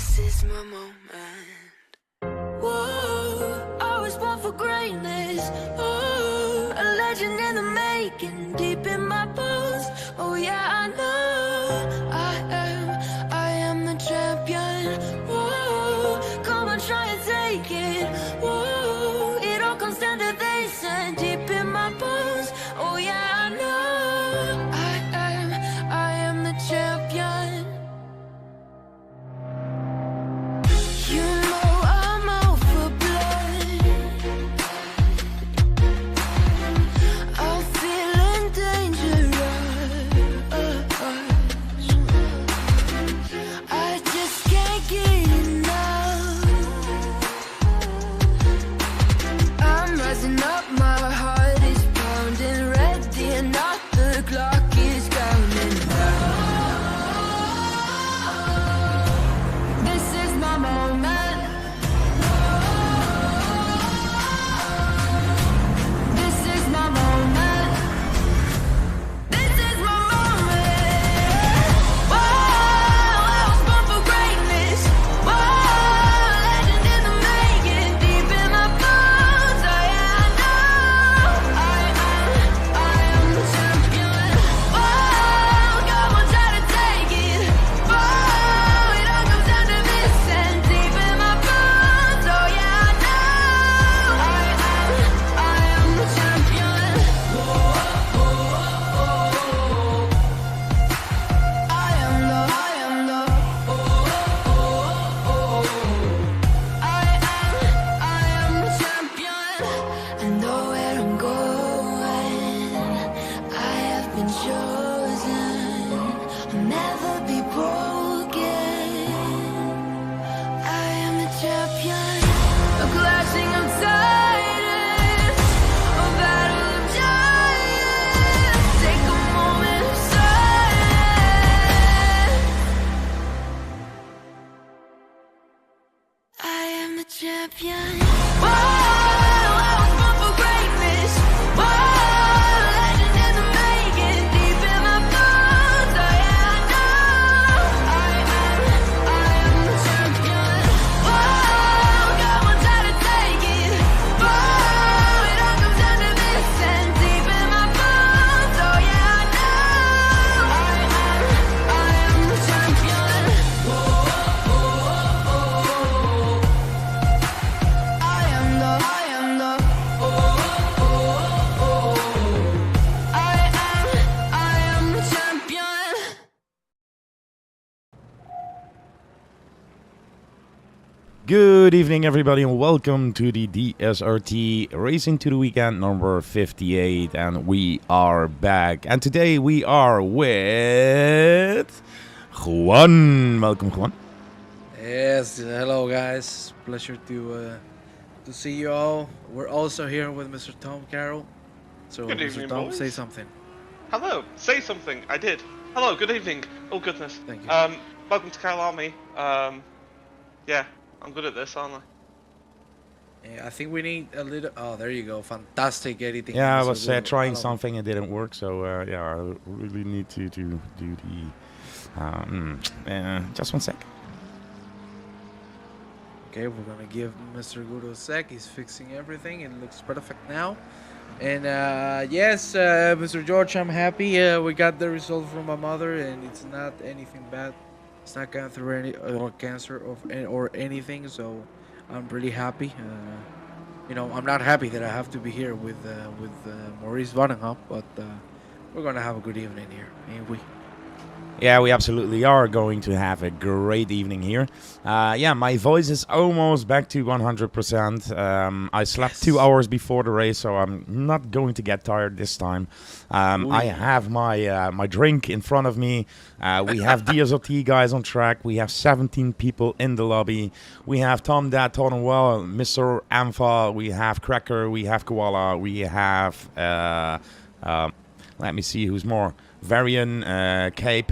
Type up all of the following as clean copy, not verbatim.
This is my moment. Whoa, I was born for greatness. Oh, a legend in the making, deep in my bones. Oh yeah, I know I am the champion. Whoa, come on, try and take it. Whoa, it all comes down to this and deep in my bones. Oh yeah, I know I am the champion. You know I'm out for blood. I'm feeling dangerous. I just can't get enough. I'm rising up, my heart is pounding, ready or not, the clock is counting down. This is my moment. This is my moment. This is my moment. Whoa, I was born for greatness. Whoa, legend in the making, deep in my bones. I know I am the champion. Whoa, come on, try to take it. Whoa, it all comes down to this and deep in my bones. Oh yeah, I know I am the champion. I am the champion. I know where I'm going. I have been chosen. I'll never be broken. I am the champion. A clashing of titans, a battle of giants. Take a moment of silence. I am the champion. Whoa, I was born for greatness. Whoa, legend in the making, deep in my bones. Oh yeah, I know I am the champion. Whoa, come on, try to take it. Whoa, it all comes down to this and deep in my bones. Oh yeah, I know I am the champion. I am the champion. Good evening, everybody, and welcome to the DSRT Racing to the Weekend number 58, and we are back. And today we are with Juan. Welcome, Juan. Yes, hello guys. Pleasure to see you all. We're also here with Mr. Tom Carroll. So, Good Mr. evening, Tom, boys. say something. Hello, say something. I did. Hello, good evening. Oh goodness. Thank you. Welcome to Kyalami. Yeah, I'm good at this, aren't I? Yeah, I think we need a little. Oh, there you go. Fantastic editing. Yeah, I Mr. was Google. trying Hello. something, it didn't work, so yeah, I really need to do the. Just 1 sec. Okay, we're gonna give Mr. Gudo a sec. He's fixing everything. It looks perfect now. And yes, Mr. George, I'm happy. We got the result from my mother, and it's not anything bad. It's not going through any or cancer or anything. So I'm really happy. You know, I'm not happy that I have to be here with Maurice Vandenham, but we're gonna have a good evening here, ain't we? Yeah, we absolutely are going to have a great evening here. Yeah, my voice is almost back to 100%. I slept 2 hours before the race, so I'm not going to get tired this time. I have my drink in front of me. We have DSRT guys on track. We have 17 people in the lobby. We have Tom, Dad, Todd, and Well, Mr. Amfa. We have Cracker. We have Koala. We have... let me see who's more. Varian, Kasip,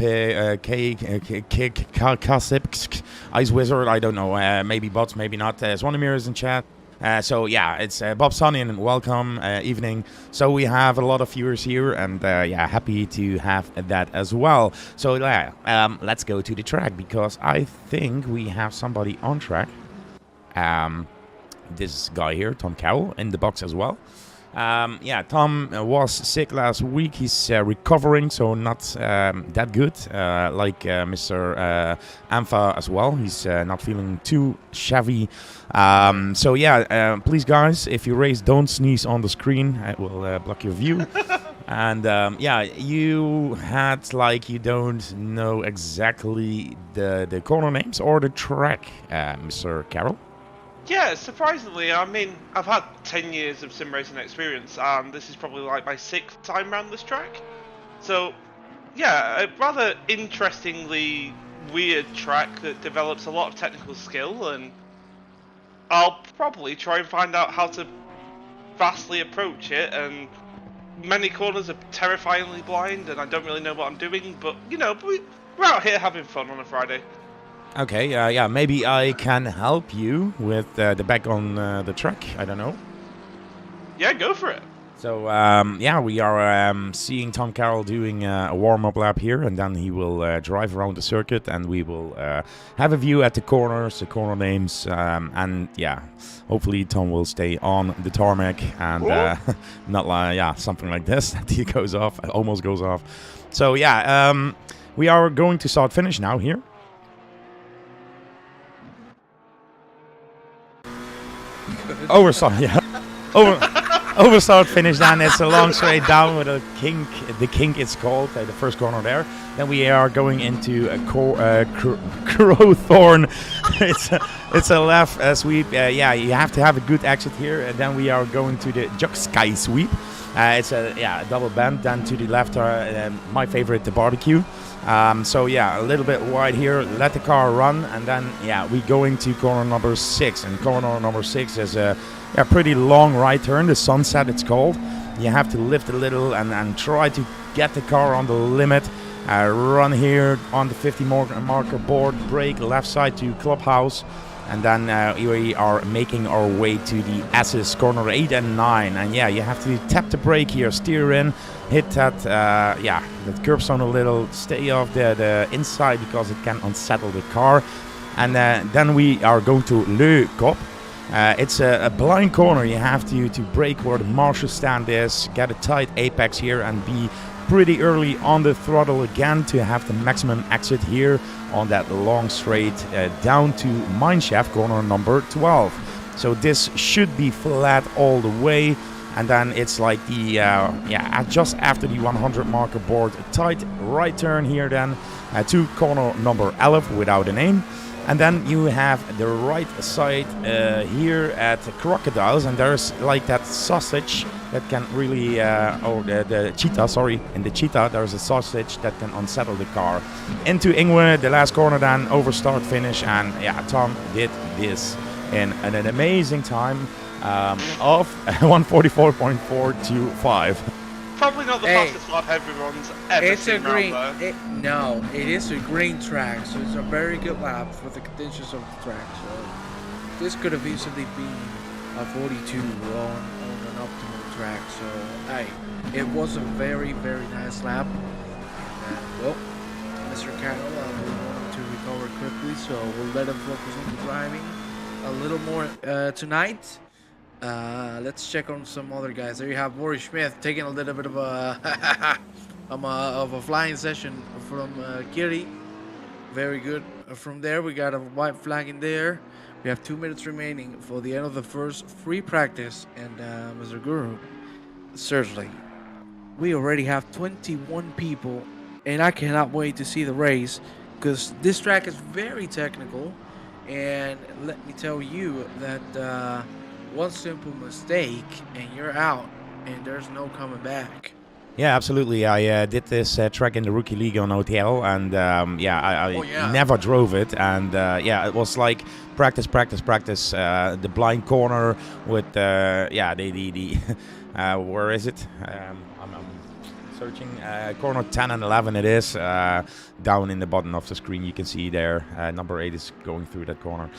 Ice Wizard, I don't know, maybe bots, maybe not. Swanimir is in chat. So yeah, it's Bob Sonny and welcome evening. So we have a lot of viewers here, and yeah, happy to have that as well. So let's go to the track because I think we have somebody on track. This guy here, Tom Cowell, in the box as well. Yeah, Tom was sick last week. He's recovering, so not that good. Like Mr. Ampha as well. He's not feeling too shabby. So yeah, please guys, if you raise "Don't Sneeze" on the screen, it will block your view. And yeah, you had like you don't know exactly the corner names or the track, Mr. Carroll. Yeah, surprisingly, I mean, I've had 10 years of sim racing experience, and this is probably like my 6th time around this track. So, yeah, a rather interestingly weird track that develops a lot of technical skill, and I'll probably try and find out how to fastly approach it, and many corners are terrifyingly blind, and I don't really know what I'm doing, but, you know, we're out here having fun on a Friday. Okay, yeah, maybe I can help you with the back on the track. I don't know. Yeah, go for it. So, yeah, we are seeing Tom Carroll doing a warm-up lap here, and then he will drive around the circuit, and we will have a view at the corners, the corner names, and yeah, hopefully Tom will stay on the tarmac and not like, yeah, something like this that he goes off, almost goes off. So, yeah, we are going to start-finish now here. Overstart, yeah. Overstart finish, then it's a long straight down with a kink. The kink it's called, the first corner there. Then we are going into a Crowthorne. it's a left sweep. Yeah, you have to have a good exit here. And then we are going to the Jock Sky sweep. It's a double bend. Then to the left, my favorite, the barbecue. So yeah, a little bit wide here, let the car run, and then yeah, we going to corner number 6, and corner number 6 is a pretty long right turn, the sunset it's called. You have to lift a little and try to get the car on the limit, run here on the 50 marker board, brake left side to clubhouse, and then we are making our way to the S's corner 8 and 9, and yeah, you have to tap the brake here, steer in, hit that that curbstone a little, stay off the inside because it can unsettle the car, and then we are going to Le Cop. It's a blind corner. You have to brake where the marshal stand is, get a tight apex here, and be pretty early on the throttle again to have the maximum exit here on that long straight down to mineshaft corner number 12. So this should be flat all the way, and then it's like the just after the 100 marker board, a tight right turn here then to corner number 11 without a name. And then you have the right side here at Crocodiles, and there's like that sausage that can really, the cheetah, sorry, in the cheetah there's a sausage that can unsettle the car. Into Ingwe, the last corner then, over start finish, and yeah, Tom did this in an amazing time of 144.425. Probably not the fastest lap everyone's ever seen green. around, It is a green track, so it's a very good lap for the conditions of the track. So this could have easily been a 42 on an optimal track. So it was a very, very nice lap. And, well, Mr. Carroll will want to recover quickly, so we'll let him focus on the driving a little more tonight. Let's check on some other guys. There you have Boris Smith taking a little bit of a of a flying session from Kiri. Very good. From there, we got a white flag in there. We have 2 minutes remaining for the end of the first free practice. And Mr. Guru, seriously, we already have 21 people, and I cannot wait to see the race because this track is very technical. And let me tell you that one simple mistake and you're out, and there's no coming back. Yeah, absolutely. I did this track in the Rookie League on OTL, and I never drove it. And it was like practice. The blind corner with where is it? searching. Corner 10 and 11 it is. Down in the bottom of the screen you can see there. Number 8 is going through that corner.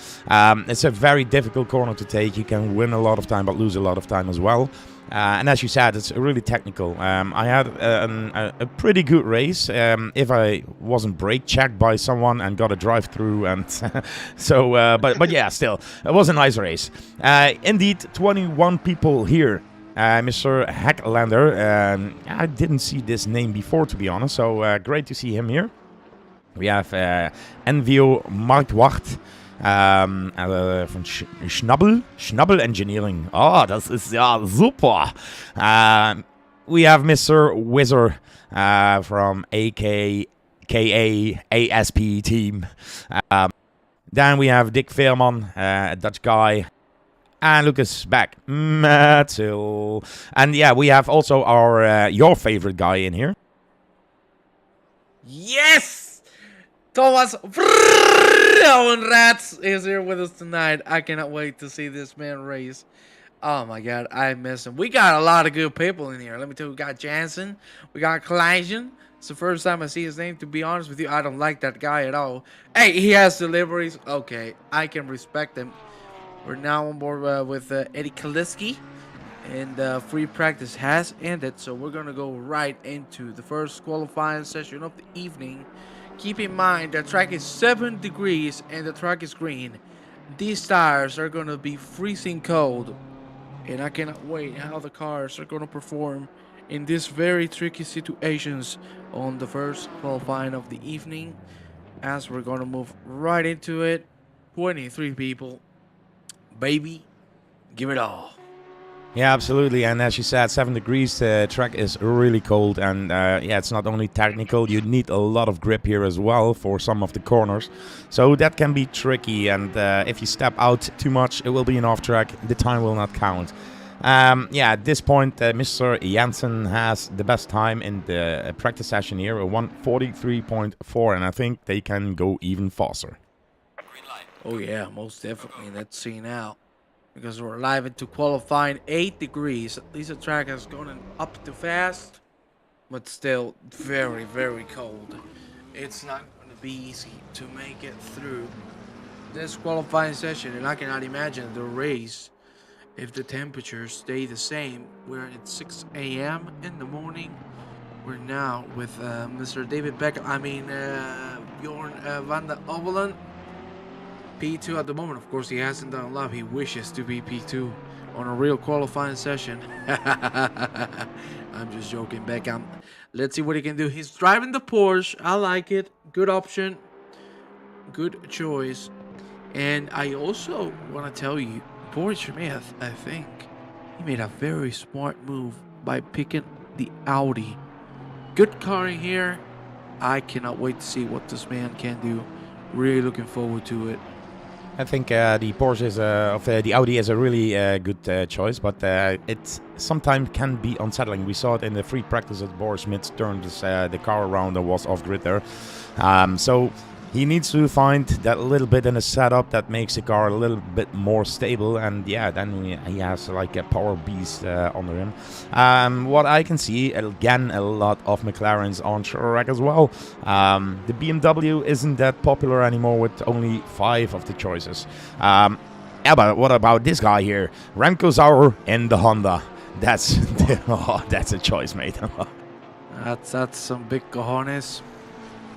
It's a very difficult corner to take. You can win a lot of time but lose a lot of time as well. And as you said, it's really technical. I had a pretty good race if I wasn't brake checked by someone and got a drive through, and so. But yeah, still, it was a nice race. Indeed, 21 people here. Mr. Hecklander. I didn't see this name before, to be honest. So great to see him here. We have Envio Marktwacht. Von Schnabbel Engineering. Oh, das ist ja super. We have Mr. Wizard from AKA ASP team. Then we have Dick Veerman, a Dutch guy. And Lucas back. Matzel. And yeah, we have also our your favorite guy in here. Yes! Thomas Rats is here with us tonight. I cannot wait to see this man race. Oh my god, I miss him. We got a lot of good people in here. Let me tell you, we got Jansen, we got Klaasian. It's the first time I see his name, to be honest with you. I don't like that guy at all. Hey, he has deliveries. Okay, I can respect him. We're now on board with Eddie Kaliski. And free practice has ended, so we're going to go right into the first qualifying session of the evening. Keep in mind, the track is 7 degrees and the track is green. These tires are going to be freezing cold. And I cannot wait how the cars are going to perform in these very tricky situations on the first qualifying of the evening. As we're going to move right into it. 23 people. Baby, give it all. Yeah, absolutely. And as you said, 7 degrees, the track is really cold. And yeah, it's not only technical, you need a lot of grip here as well for some of the corners. So that can be tricky. And if you step out too much, it will be an off track. The time will not count. Yeah, at this point, Mr. Jansen has the best time in the practice session here, a 1:43.4. And I think they can go even faster. Oh yeah, most definitely. Let's see now. Because we're live into qualifying 8 degrees. At least the track has gone up too fast. But still very, very cold. It's not going to be easy to make it through this qualifying session. And I cannot imagine the race if the temperatures stay the same. We're at 6 a.m. in the morning. We're now with Mr. David Beck. Bjorn van der Ovelen. P2 at the moment. Of course, he hasn't done a lot. He wishes to be P2 on a real qualifying session. I'm just joking, Beckham. Let's see what he can do. He's driving the Porsche. I like it. Good option. Good choice. And I also want to tell you, Porsche Smith, I think, he made a very smart move by picking the Audi. Good car in here. I cannot wait to see what this man can do. Really looking forward to it. I think the Porsche is the Audi is a really good choice, but it sometimes can be unsettling. We saw it in the free practice at Boris Smith turned the car around and was off grid there. So he needs to find that little bit in the setup that makes the car a little bit more stable, and yeah, then he has like a power beast under him. What I can see, again, a lot of McLarens on track as well. The BMW isn't that popular anymore with only 5 of the choices. Yeah, but what about this guy here? Remco Sauer in the Honda. That's that's a choice, mate. That's some big cojones.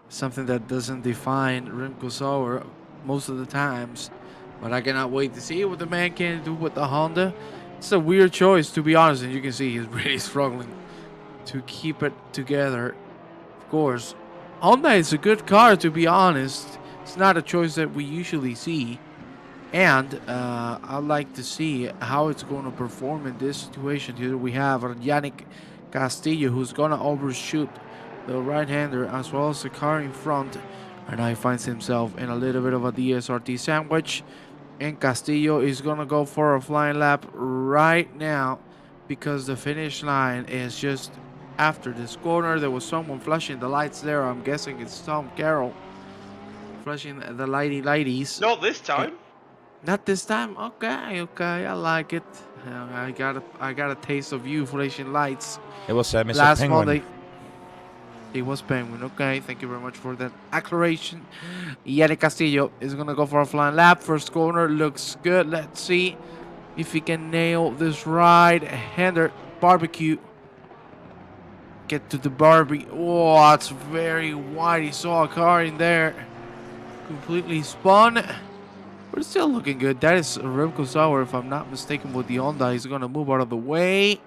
Something that doesn't define Remco Sauer most of the times. But I cannot wait to see what the man can do with the Honda. It's a weird choice, to be honest. And you can see he's really struggling to keep it together. Of course, Honda is a good car, to be honest. It's not a choice that we usually see. And I'd like to see how it's going to perform in this situation. Here we have Yannick Castillo, who's going to overshoot the right-hander as well as the car in front, and now he finds himself in a little bit of a DSRT sandwich, and Castillo is gonna go for a flying lap right now because the finish line is just after this corner. There was someone flashing the lights there. I'm guessing it's Tom Carroll flashing the lighties. Not this time. Not this time. Okay, I like it. I got a taste of you flashing lights. It was Mr. Last Penguin. Monday. He was penguin. Okay, thank you very much for that acceleration. Yannick Castillo is going to go for a flying lap. First corner looks good. Let's see if he can nail this right-hander barbecue. Get to the Barbie. Oh, it's very wide. He saw a car in there. Completely spun. But it's still looking good. That is Remco Sauer, if I'm not mistaken, with the Honda. He's going to move out of the way.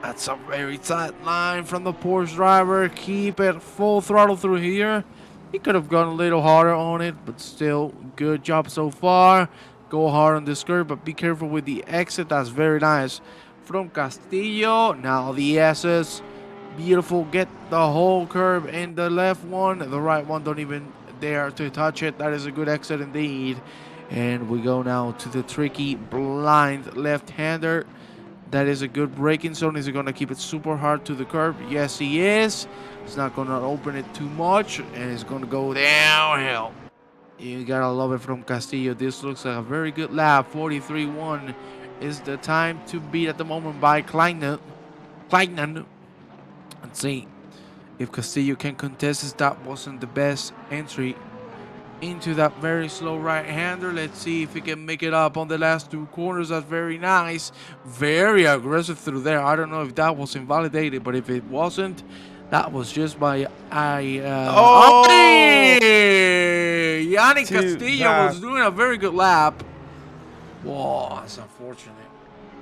That's a very tight line from the Porsche driver. Keep it full throttle through here. He could have gone a little harder on it, but still, good job so far. Go hard on this curve, but be careful with the exit. That's very nice. From Castillo, now the S's. Beautiful. Get the whole curve in the left one. The right one, don't even dare to touch it. That is a good exit indeed. And we go now to the tricky blind left-hander. That is a good braking zone. Is he going to keep it super hard to the curb? Yes, he is. He's not going to open it too much, and it's going to go downhill. You got to love it from Castillo. This looks like a very good lap. 43.1 is the time to beat at the moment by Kleinen. Let's see if Castillo can contest this. That wasn't the best entry into that very slow right-hander. Let's see if he can make it up on the last two corners. That's very nice. Very aggressive through there. I don't know if that was invalidated, but if it wasn't, that was just by Yannick Castillo was doing a very good lap. Whoa, that's unfortunate.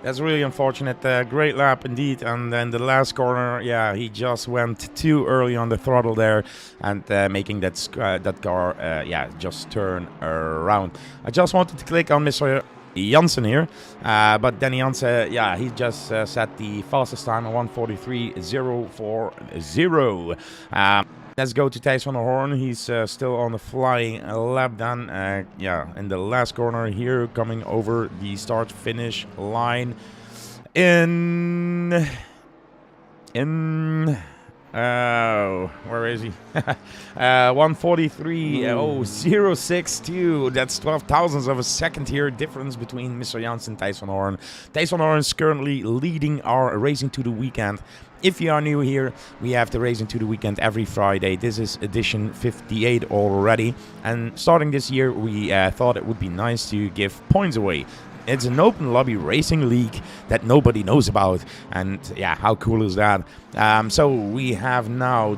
That's really unfortunate. Great lap indeed. And then the last corner, yeah, he just went too early on the throttle there and making that car, just turn around. I just wanted to click on Mr. Janssen here, but Danny Janssen, he just set the fastest time at 1:43.040. Let's go to Thijs van der Hoorn. He's still on the flying lap then. In the last corner here, coming over the start-finish line where is he? 1:43.062. That's 12 thousandths of a second here difference between Mr. Janssen and Thijs van der Hoorn. Thijs van der Hoorn is currently leading our Racing to the Weekend. If you are new here, we have the Racing to the Weekend every Friday. This is edition 58 already. And starting this year, we thought it would be nice to give points away. It's an open lobby racing league that nobody knows about. And yeah, how cool is that? So we have now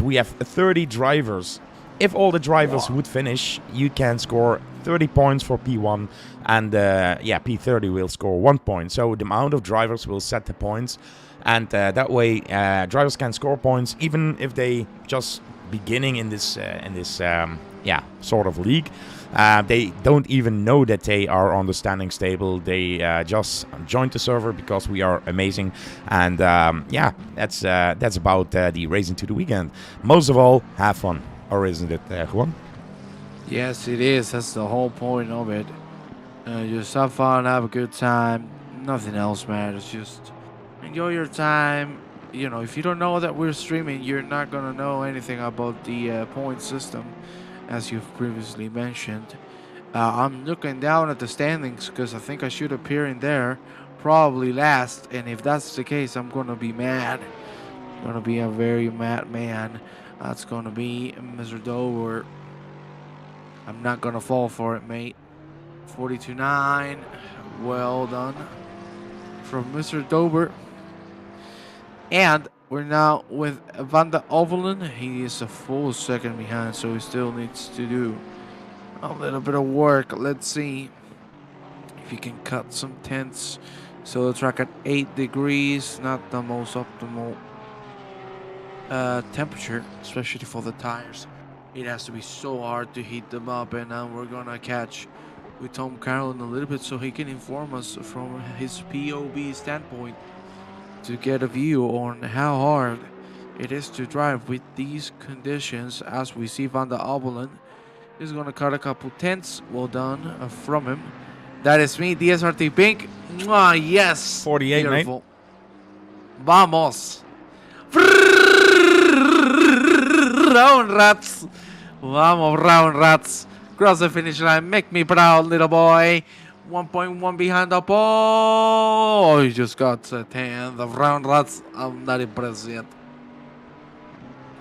we have 30 drivers. If all the drivers would finish, you can score 30 points for P1, and P30 will score 1 point. So the amount of drivers will set the points, and that way drivers can score points even if they just beginning in this sort of league. They don't even know that they are on the standing stable. They just joined the server because we are amazing, and that's about the Racing to the Weekend. Most of all, have fun. Or isn't it, Juan? Yes, it is. That's the whole point of it. Just have fun, have a good time. Nothing else matters. Just enjoy your time. You know, if you don't know that we're streaming, you're not going to know anything about the point system, as you've previously mentioned. I'm looking down at the standings because I think I should appear in there, probably last. And if that's the case, I'm going to be mad. I'm going to be a very mad man. That's going to be Mr. Dover. I'm not going to fall for it, mate. 42.9. Well done from Mr. Dover. And we're now with Van der Ovelen. He is a full second behind, so he still needs to do a little bit of work. Let's see if he can cut some tenths. So the track at 8 degrees, not the most optimal temperature, especially for the tires. It has to be so hard to heat them up, and now we're gonna catch with Tom Carroll in a little bit so he can inform us from his POV standpoint to get a view on how hard it is to drive with these conditions. As we see, Van der Ovelen is gonna cut a couple tenths. Well done from him. That is me, DSRT Pink. Mwah, yes, 48, beautiful. mate. Vamos. Round rats. Vamos, round rats. Cross the finish line. Make me proud, little boy. 1.1 behind the ball. Oh, he just got 10th of round. I'm not impressed yet.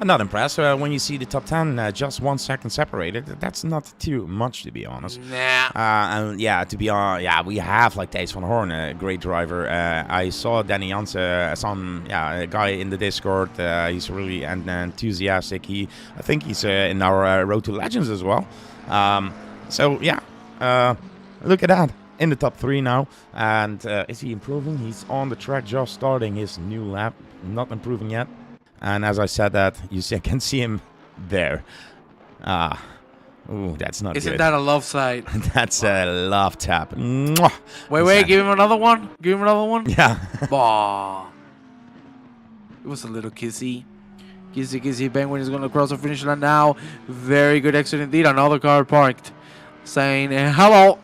I'm not impressed. When you see the top 10 just 1 second separated, that's not too much, to be honest. Nah. And yeah, to be honest, yeah, we have like Thijs van Horn, a great driver. I saw Danny Jansen, a guy in the Discord. He's really enthusiastic. I think he's in our Road to Legends as well. So yeah, look at that. In the top 3 now. And is he improving? He's on the track, just starting his new lap. Not improving yet. And as I said that, can see him there. Ooh, that's not Isn't good. that a love sight? That's a love tap. Mwah. Wait, give him another one. Give him another one. Yeah. Bah. It was a little kissy. Kissy. Penguin is going to cross the finish line now. Very good exit indeed. Another car parked. Saying, hello.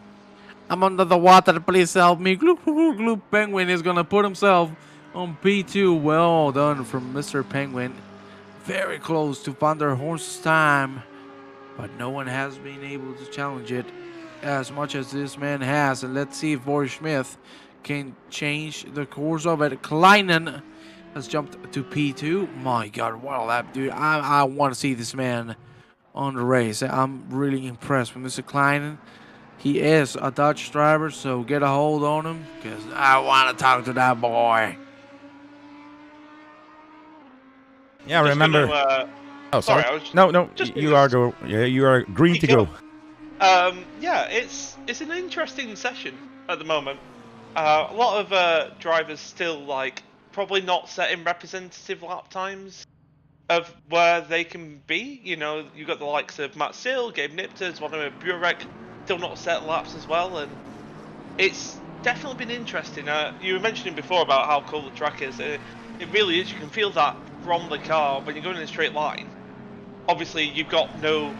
I'm under the water. Please help me. Gloop, gloop, gloop. Penguin is going to put himself on P2. Well done from Mr. Penguin. Very close to Van der Horst's time. But no one has been able to challenge it as much as this man has. And let's see if Boris Smith can change the course of it. Kleinen has jumped to P2. My God, what a lap, dude. I want to see this man on the race. I'm really impressed with Mr. Kleinen. He is a Dutch driver, so get a hold on him because I want to talk to that boy. Yeah, remember. Oh, sorry. No. You are green to go. Yeah, it's an interesting session at the moment. A lot of drivers still probably not setting representative lap times of where they can be. You know, you've got the likes of Matt Sill, Gabe Nipters, Vladimir Burek, still not set laps as well, and it's definitely been interesting. You were mentioning before about how cool the track is. It really is. You can feel that from the car when you're going in a straight line. Obviously, you've got no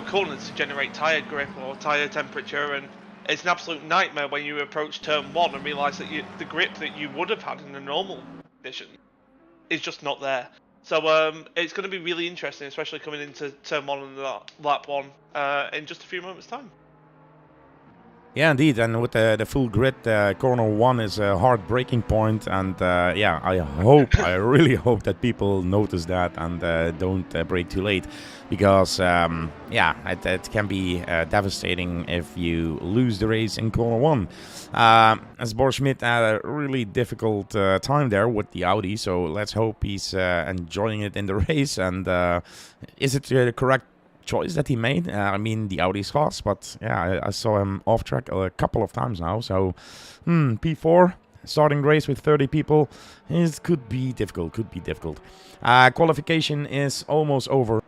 corners to generate tyre grip or tyre temperature, and it's an absolute nightmare when you approach turn 1 and realise that the grip that you would have had in a normal condition is just not there. So it's going to be really interesting, especially coming into turn 1 and lap 1 in just a few moments' time. Yeah, indeed, and with the full grid, corner 1 is a hard braking point, and yeah, I really hope that people notice that and don't brake too late, because yeah, it can be devastating if you lose the race in corner 1. As Boris Schmidt had a really difficult time there with the Audi, so let's hope he's enjoying it in the race, and is it the correct choice that he made? I mean, the Audi's fast, but yeah, I saw him off track a couple of times now. So, P4 starting race with 30 people could be difficult. Qualification is almost over.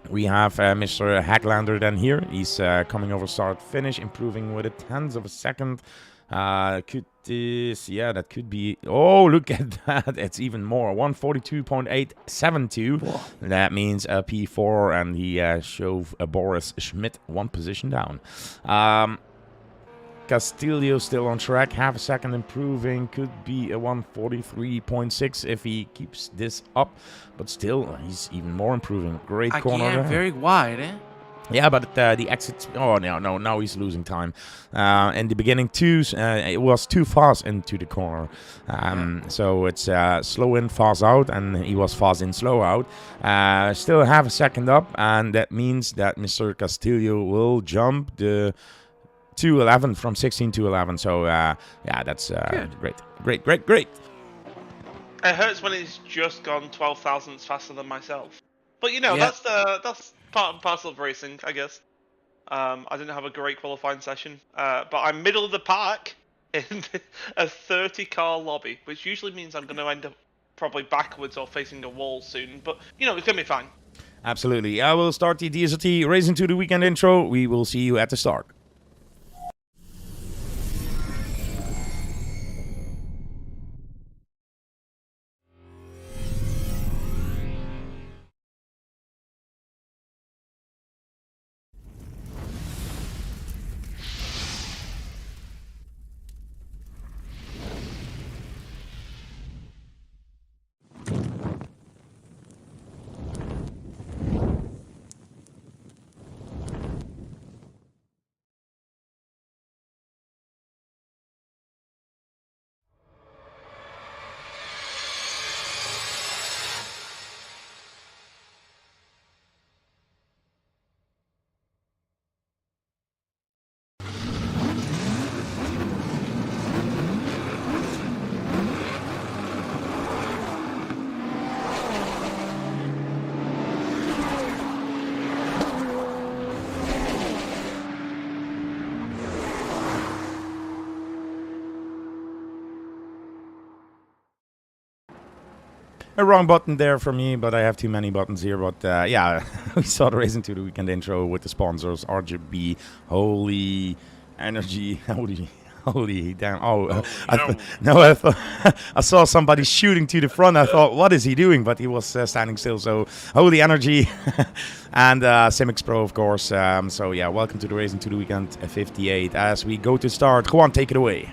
We have Mr. Haglander then here. He's coming over start finish, improving with a tenth of a second. That could be. Oh, look at that! It's even more. 142.872. Whoa. That means a P4, and he shove Boris Schmidt 1 position down. Castillo still on track, half a second improving. Could be a 143.6 if he keeps this up, but still he's even more improving. Great corner. Again, very wide, eh? Yeah, but the exit. Oh no! Now he's losing time. In the beginning, it was too fast into the corner. So it's slow in, fast out, and he was fast in, slow out. Still half a second up, and that means that Mr. Castillo will jump the 2:11 from 16 to 11. So yeah, that's great. It hurts when he's just gone 12 thousandths faster than myself. But you know, Yeah. that's part and parcel of racing, I guess. I didn't have a great qualifying session, but I'm middle of the pack in a 30-car lobby, which usually means I'm going to end up probably backwards or facing a wall soon. But you know, it's going to be fine. Absolutely. I will start the DSRT Racing to the Weekend intro. We will see you at the start. a wrong button there for me, but I have too many buttons here. But yeah, we saw the Race into the Weekend intro with the sponsors, RGB, Holy Energy, Holy damn! Oh, I saw somebody shooting to the front. I thought, what is he doing? But he was standing still. So Holy Energy and Simix Pro, of course. So yeah, welcome to the Race into the Weekend 58. As we go to start, Juan, take it away.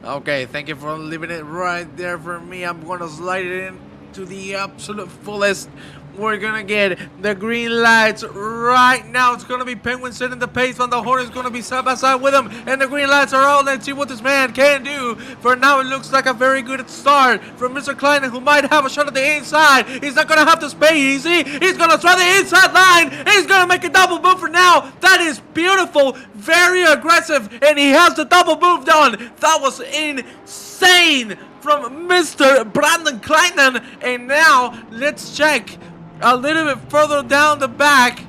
Okay, thank you for leaving it right there for me. I'm gonna slide it in to the absolute fullest. We're gonna get the green lights right now. It's gonna be Penguin setting the pace, Van der Horn is gonna be side by side with him, and the green lights are on. Let's see what this man can do. For now, it looks like a very good start from Mr. Kleinen, who might have a shot at the inside. He's not gonna have to spay easy. He's gonna try the inside line, and he's gonna make a double move for now. That is beautiful, very aggressive, and he has the double move done. That was insane from Mr. Brandon Kleinen. And now, let's check a little bit further down the back,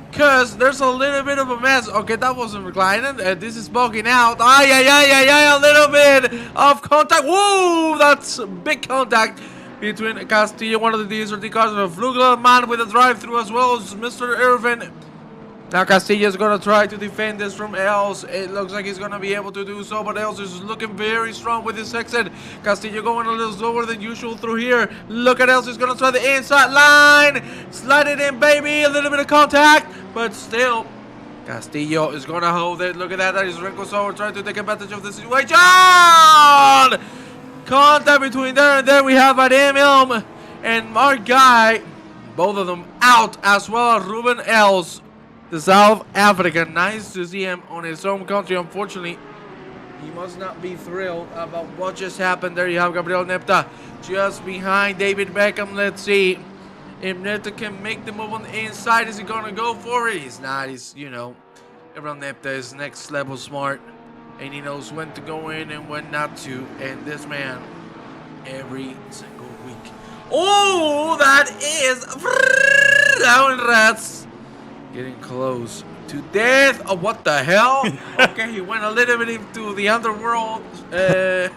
because there's a little bit of a mess. Okay, that wasn't reclining. This is smoking out. A little bit of contact. Whoa, that's big contact between Castillo, one of the DSRT cars, and a Flugel man with a drive-through, as well as Mr. Irvin. Now Castillo's gonna try to defend this from Els. It looks like he's gonna be able to do so, but Els is looking very strong with his exit. Castillo going a little slower than usual through here. Look at Els, he's gonna try the inside line. Slide it in, baby. A little bit of contact, but still, Castillo is gonna hold it. Look at that. That is Renko Sauer trying to take advantage of the situation. Contact between there and there. We have Adam Ilm and Mark Guy. Both of them out, as well as Ruben Els, the South African. Nice to see him on his home country. Unfortunately, he must not be thrilled about what just happened. There you have Gabriel Nepta just behind David Beckham. Let's see if Nepta can make the move on the inside. Is he going to go for it? He's not. He's, you know, Gabriel Nepta is next level smart, and he knows when to go in and when not to. And this man, every single week. Oh, that is down rats. Getting close to death. Oh, what the hell? Okay, he went a little bit into the underworld. That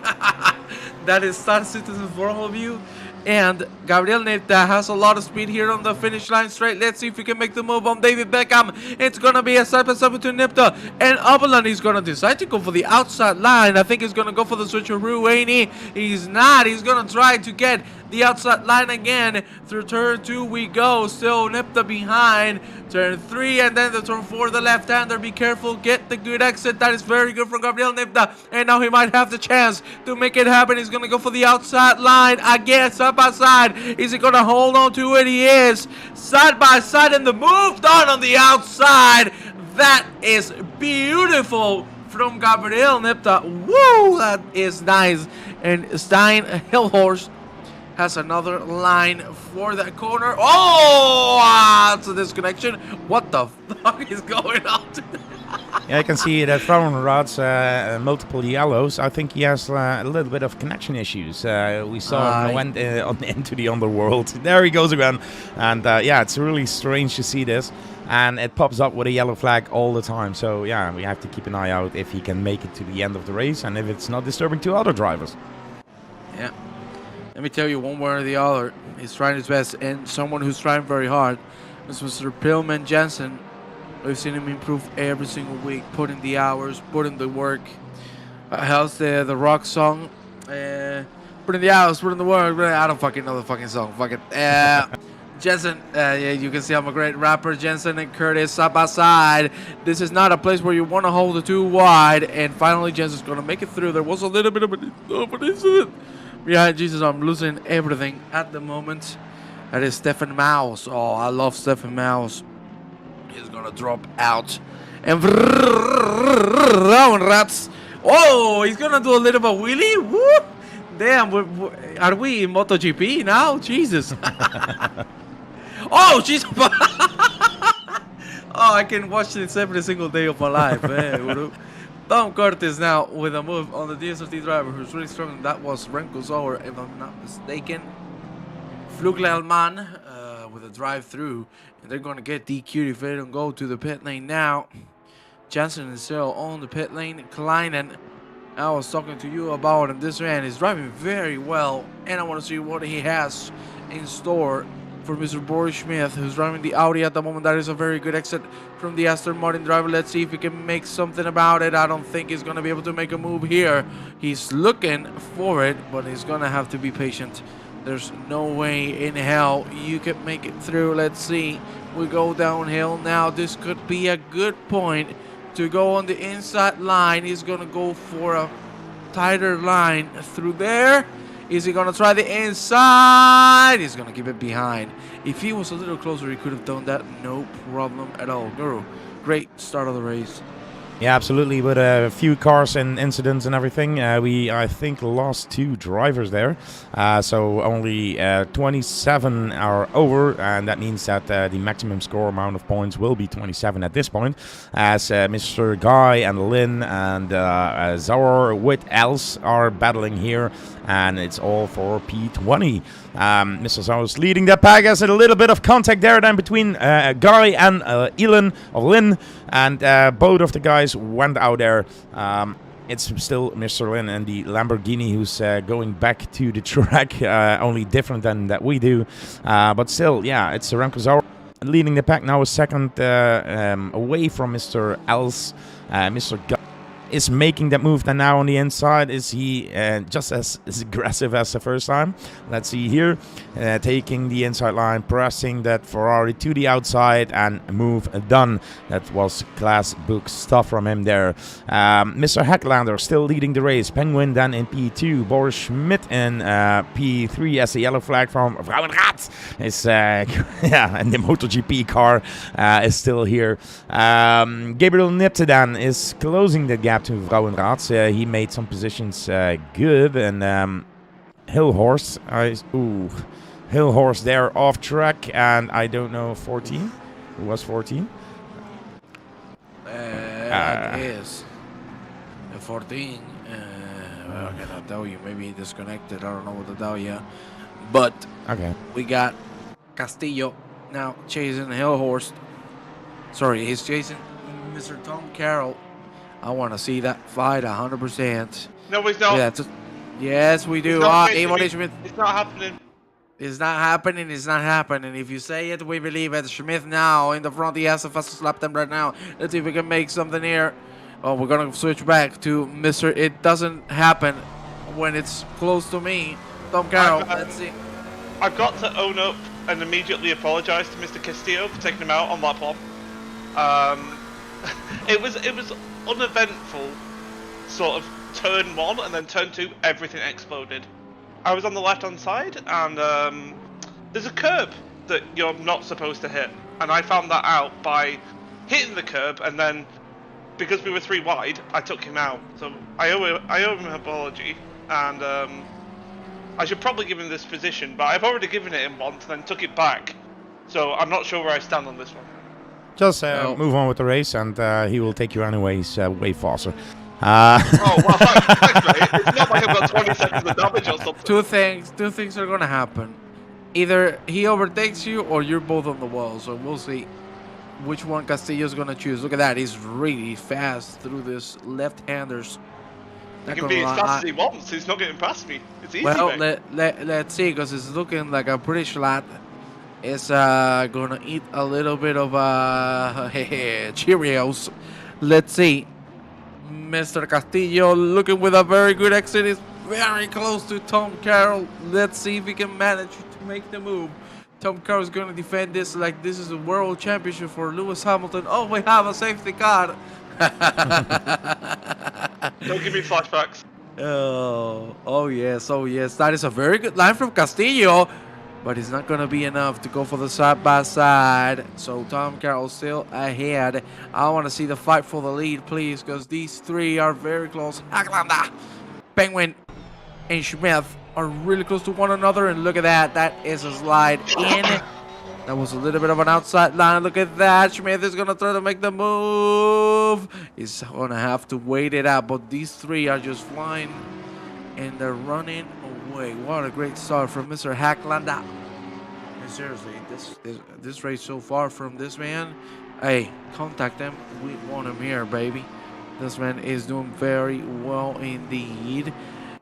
is Star Citizen's world view. And Gabriel Nepta has a lot of speed here on the finish line straight. Let's see if we can make the move on David Beckham. It's going to be a side-by-side between Nepta and Abelan. He's going to decide to go for the outside line. I think he's going to go for the switcheroo, ain't he? He's not. He's going to try to get the outside line again. Through turn 2 we go. Still Nepta behind. Turn 3 and then the turn 4, the left-hander. Be careful. Get the good exit. That is very good from Gabriel Nepta. And now he might have the chance to make it happen. He's going to go for the outside line again, side by side. Is he going to hold on to it? He is. Side by side, and the move done on the outside. That is beautiful from Gabriel Nepta. Woo! That is nice. And Stein Hillhorst has another line for that corner. Oh, it's a disconnection. What the fuck is going on? Yeah, I can see that throwing rods, multiple yellows. I think he has a little bit of connection issues. We saw him went into the underworld. There he goes again. And yeah, it's really strange to see this. And it pops up with a yellow flag all the time. So yeah, we have to keep an eye out if he can make it to the end of the race and if it's not disturbing to other drivers. Yeah. Let me tell you, one way or the other, he's trying his best, and someone who's trying very hard is Mr. Pillman Jensen. We've seen him improve every single week, put in the hours, put in the work. How's the rock song? Put in the hours, put in the work. I don't fucking know the fucking song. Fuck it. Jensen, yeah, you can see I'm a great rapper. Jensen and Curtis side by side. This is not a place where you want to hold it too wide. And finally, Jensen's going to make it through. There was a little bit of an incident. Yeah, Jesus, I'm losing everything at the moment. That is Stefan Maus. Oh, I love Stefan Maus. He's gonna drop out. And rats. Oh, he's gonna do a little bit of a wheelie. Woo! Damn, are we in MotoGP now? Jesus. Oh, Jesus. Oh, I can watch this every single day of my life. Tom Curtis now with a move on the DSRT driver who's really strong. That was Renko Sauer, if I'm not mistaken. Fluglelman with a drive-through. And they're going to get DQ'd if they don't go to the pit lane now. Jansen is still on the pit lane. Kleinen I was talking to you about, and this man is driving very well, and I want to see what he has in store for Mr. Boris Smith, who's driving the Audi at the moment. That is a very good exit from the Aston Martin driver. Let's see if he can make something about it. I don't think he's going to be able to make a move here. He's looking for it, but he's going to have to be patient. There's no way in hell you can make it through. Let's see. We go downhill now. This could be a good point to go on the inside line. He's going to go for a tighter line through there. Is he going to try the inside? He's going to keep it behind. If he was a little closer, he could have done that. No problem at all. Guru, great start of the race. Yeah, absolutely. With a few cars and incidents and everything, we, I think, lost 2 drivers there. So only 27 are over, and that means that the maximum score amount of points will be 27 at this point, as Mr. Guy and Lynn and Zauer with Els are battling here, and it's all for P20. Mr. Zauer's leading that pack, as a little bit of contact there then between Guy and Elon or Lynn, and both of the guys went out there. It's still Mr. Lynn and the Lamborghini who's going back to the track, only different than that we do. But still, yeah, it's Remco Zauer leading the pack now, a second away from Mr. Els. Mr. Guy is making that move then now on the inside. Is he just as aggressive as the first time? Let's see here. Taking the inside line, pressing that Ferrari to the outside, and move done. That was class book stuff from him there. Mr. Hecklander still leading the race. Penguin then in P2. Boris Schmidt in P3 as the yellow flag from Vrouwenrad is yeah, and the MotoGP car is still here. Gabriel Nipte then is closing the gap to Vrouwenrad. He made some positions good, and Hillhorst, Hillhorst there off track, and I don't know, 14? Who was 14? That is 14. Well, I cannot tell you. Maybe he disconnected. I don't know what to tell you. But Okay. we got Castillo now chasing Hillhorst. Sorry, he's chasing Mr. Tom Carroll. I want to see that fight 100%. No, he's not. Yeah, yes, we do. It's not Avon happening. Schmidt. It's not happening. It's not happening. It's not happening. If you say it, we believe it. Schmidt now in the front. He has to fast slap them right now. Let's see if we can make something here. Oh, we're going to switch back to Mr. It doesn't happen when it's close to me. Tom Carroll. Let's see. I've got to own up and immediately apologise to Mr. Castillo for taking him out on lap 1. It was uneventful, sort of turn 1, and then turn 2, everything exploded. I was on the left-hand side, and there's a curb that you're not supposed to hit, and I found that out by hitting the curb, and then because we were 3 wide, I took him out. So I owe him an apology, and I should probably give him this position, but I've already given it him once, and then took it back. So I'm not sure where I stand on this one. Just move on with the race, and he will take you anyways way faster. Oh, well, thanks, mate. It's not like I've got 20 seconds of damage or something. Two things are going to happen. Either he overtakes you or you're both on the wall. So we'll see which one Castillo's going to choose. Look at that. He's really fast through this left-handers. He can be as fast as he wants. He's not getting past me. It's easy, Well, mate. let's see, because it's looking like a British lad is going to eat a little bit of Cheerios. Let's see. Mr. Castillo looking with a very good exit. Is very close to Tom Carroll. Let's see if he can manage to make the move. Tom Carroll is going to defend this like this is a world championship for Lewis Hamilton. Oh, we have a safety car. Don't give me flashbacks. Oh yes. That is a very good line from Castillo. But it's not going to be enough to go for the side-by-side. So Tom Carroll still ahead. I want to see the fight for the lead, please, because these 3 are very close. Hecklander, Penguin, and Schmidt are really close to one another. And look at that. That is a slide in. That was a little bit of an outside line. Look at that. Schmidt is going to try to make the move. He's going to have to wait it out. But these 3 are just flying. And they're running away. What a great start from Mr. Hecklander. And seriously, this race so far from this man. Hey, contact them. We want him here, baby. This man is doing very well indeed.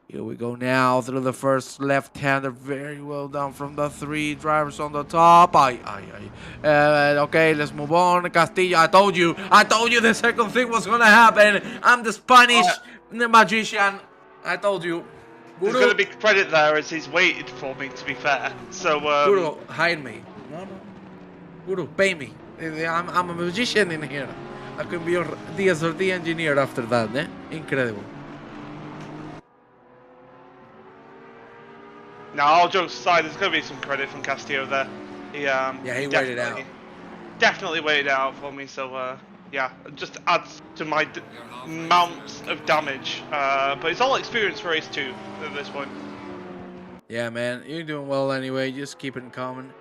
Here we go now through the first left-hander. Very well done from the 3 drivers on the top. Okay, let's move on. Castillo, I told you the second thing was gonna happen. I'm the Spanish magician. I told you. There's Guru, going to be credit there as he's waited for me, to be fair. So, Guru, hire me. No. Guru, pay me. I'm a magician in here. I can be your DSRT engineer after that, eh? Incredible. now, all jokes aside, there's going to be some credit from Castillo there. He waited out. Definitely waited out for me, so, yeah, just adds to my amount of damage. But it's all experience race too at this point. Yeah, man, you're doing well anyway. Just keep it coming.